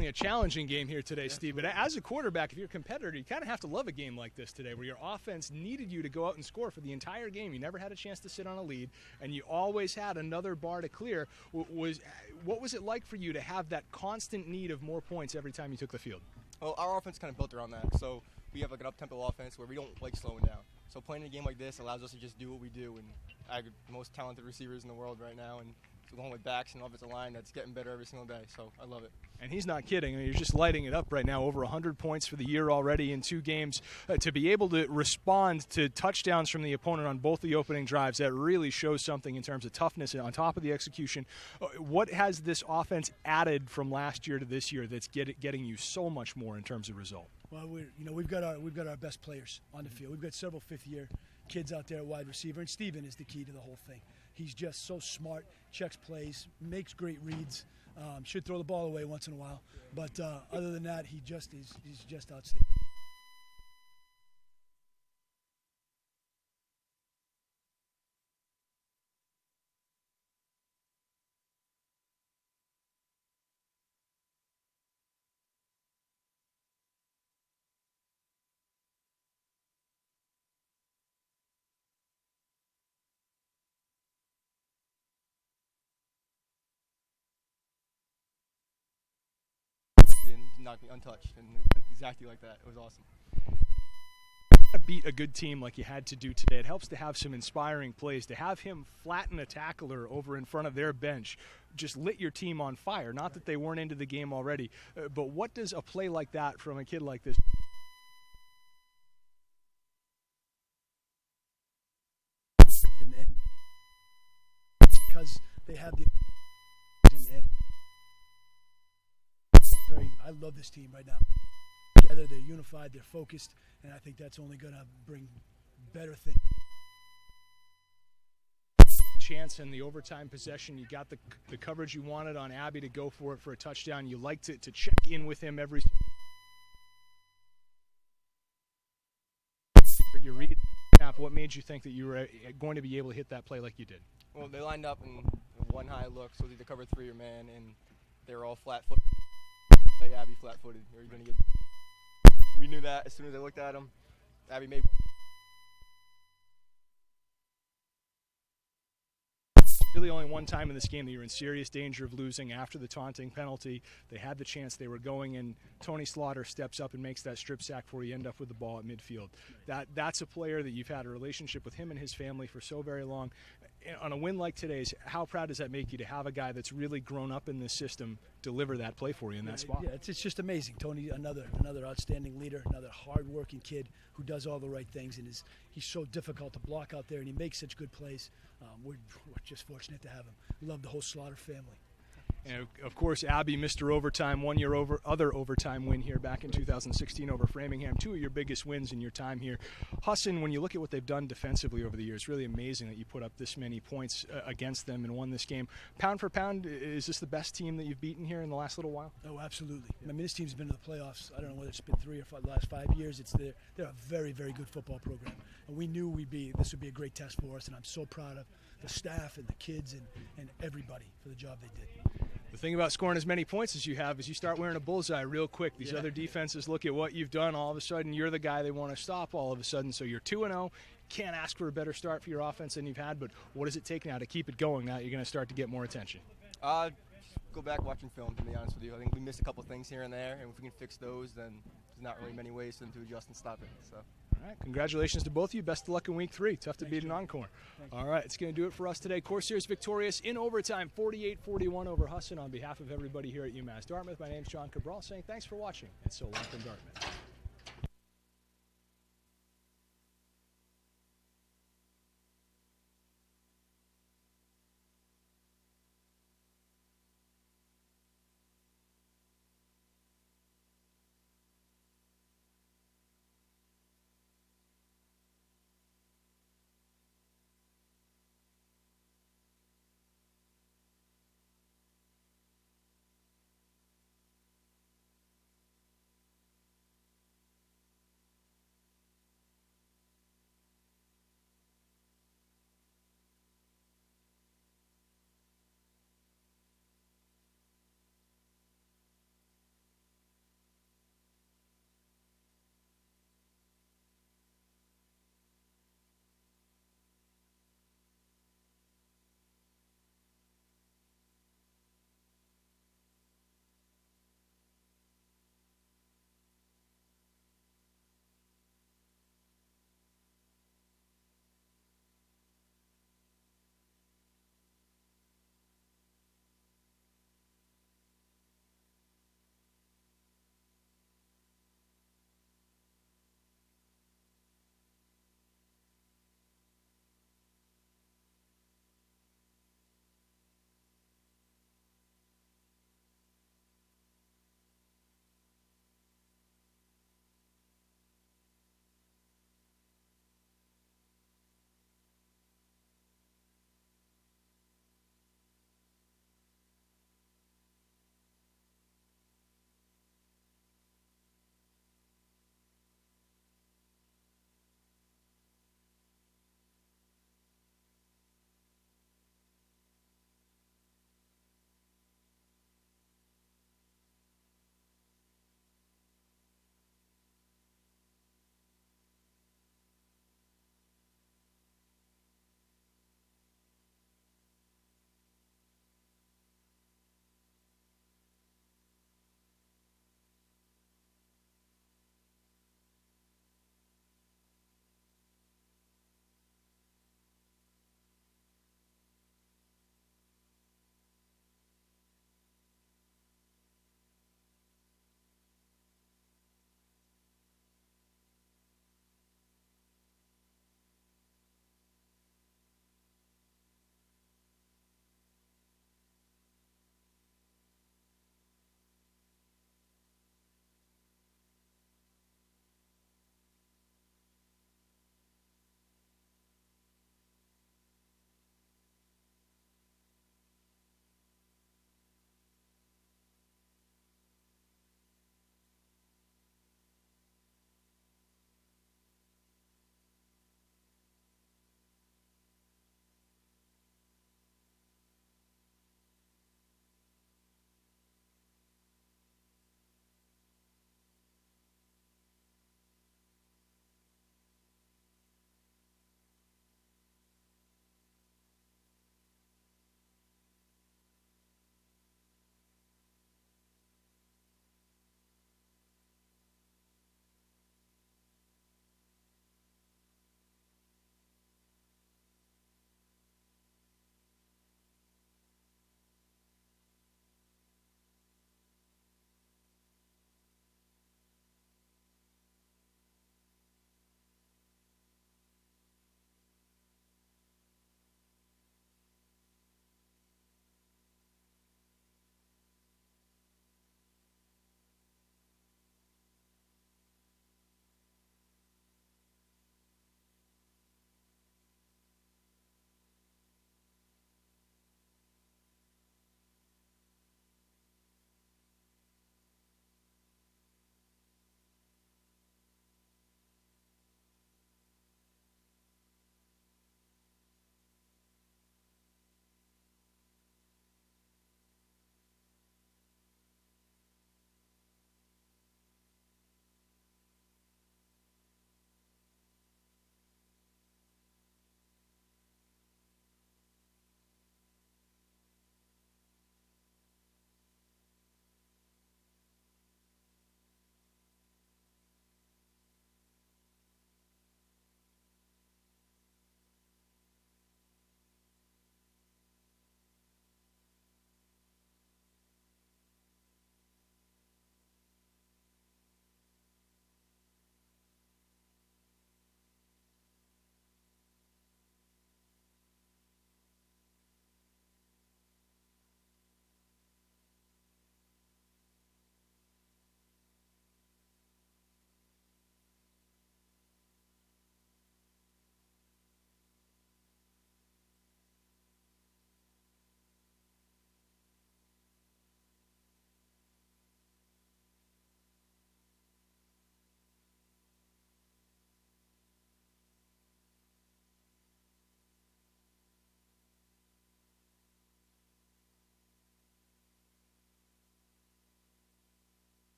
certainly a challenging game here today, Steve. But as a quarterback, if you're a competitor, you kind of have to love a game like this today, where your offense needed you to go out and score for the entire game. You never had a chance to sit on a lead, and you always had another bar to clear. What was it like for you to have that constant need of more points every time you took the field? Well, our offense kind of built around that. So we have like an up-tempo offense where we don't like slowing down. So playing a game like this allows us to just do what we do. And I have the most talented receivers in the world right now, and along with backs and offensive line, that's getting better every single day. So I love it. And he's not kidding. I mean, you're just lighting it up right now. Over 100 points for the year already in 2 games. To be able to respond to touchdowns from the opponent on both the opening drives, that really shows something in terms of toughness on top of the execution. What has this offense added from last year to this year that's getting you so much more in terms of result? Well, we've got our best players on the field. We've got several fifth-year kids out there at wide receiver, and Steven is the key to the whole thing. He's just so smart, checks plays, makes great reads. Should throw the ball away once in a while, but other than that, he's just outstanding. And knocked me untouched, and it went exactly like that. It was awesome. To beat a good team like you had to do today, it helps to have some inspiring plays. To have him flatten a tackler over in front of their bench just lit your team on fire. Not that they weren't into the game already, but what does a play like that from a kid like this? Because they have the I love this team right now. Together, they're unified, they're focused, and I think that's only going to bring better things. Chance in the overtime possession, you got the coverage you wanted on Abby to go for it for a touchdown. You liked to check in with him every. Your read snap. What made you think that you were going to be able to hit that play like you did? Well, they lined up in one high look, so it was either cover 3 or man, and they were all flat-footed. Play Abby flat-footed, or you're going to get. We knew that as soon as I looked at him. Abby made. Really only one time in this game that you're in serious danger of losing after the taunting penalty. They had the chance, they were going, and Tony Slaughter steps up and makes that strip sack before you end up with the ball at midfield. That's a player that you've had a relationship with him and his family for so very long. On a win like today's, how proud does that make you to have a guy that's really grown up in this system deliver that play for you in that spot? Yeah, it's just amazing. Tony, another outstanding leader, another hard-working kid who does all the right things, and he's so difficult to block out there, and he makes such good plays. We're just fortunate to have him. We love the whole Slaughter family. And of course, Abby, Mr. Overtime, won your other overtime win here back in 2016 over Framingham. 2 of your biggest wins in your time here. Husson, when you look at what they've done defensively over the years, really amazing that you put up this many points against them and won this game. Pound for pound, is this the best team that you've beaten here in the last little while? Oh, absolutely. I mean, this team's been to the playoffs. I don't know whether it's been 3 or 5, the last 5 years. They're a very, very good football program, and we knew this would be a great test for us. And I'm so proud of the staff and the kids and everybody for the job they did. The thing about scoring as many points as you have is you start wearing a bullseye real quick. These other defenses look at what you've done. All of a sudden, you're the guy they want to stop all of a sudden. So you're 2-0. Can't ask for a better start for your offense than you've had. But what does it take now to keep it going now that you're going to start to get more attention? Go back watching film, to be honest with you. I think we missed a couple things here and there, and if we can fix those, then there's not really many ways for them to adjust and stop it. So. All right, congratulations to both of you. Best of luck in week 3. Tough to beat an encore. All right, it's going to do it for us today. Corsair's victorious in overtime, 48-41 over Husson. On behalf of everybody here at UMass Dartmouth, my name's John Cabral saying thanks for watching, and so long from Dartmouth.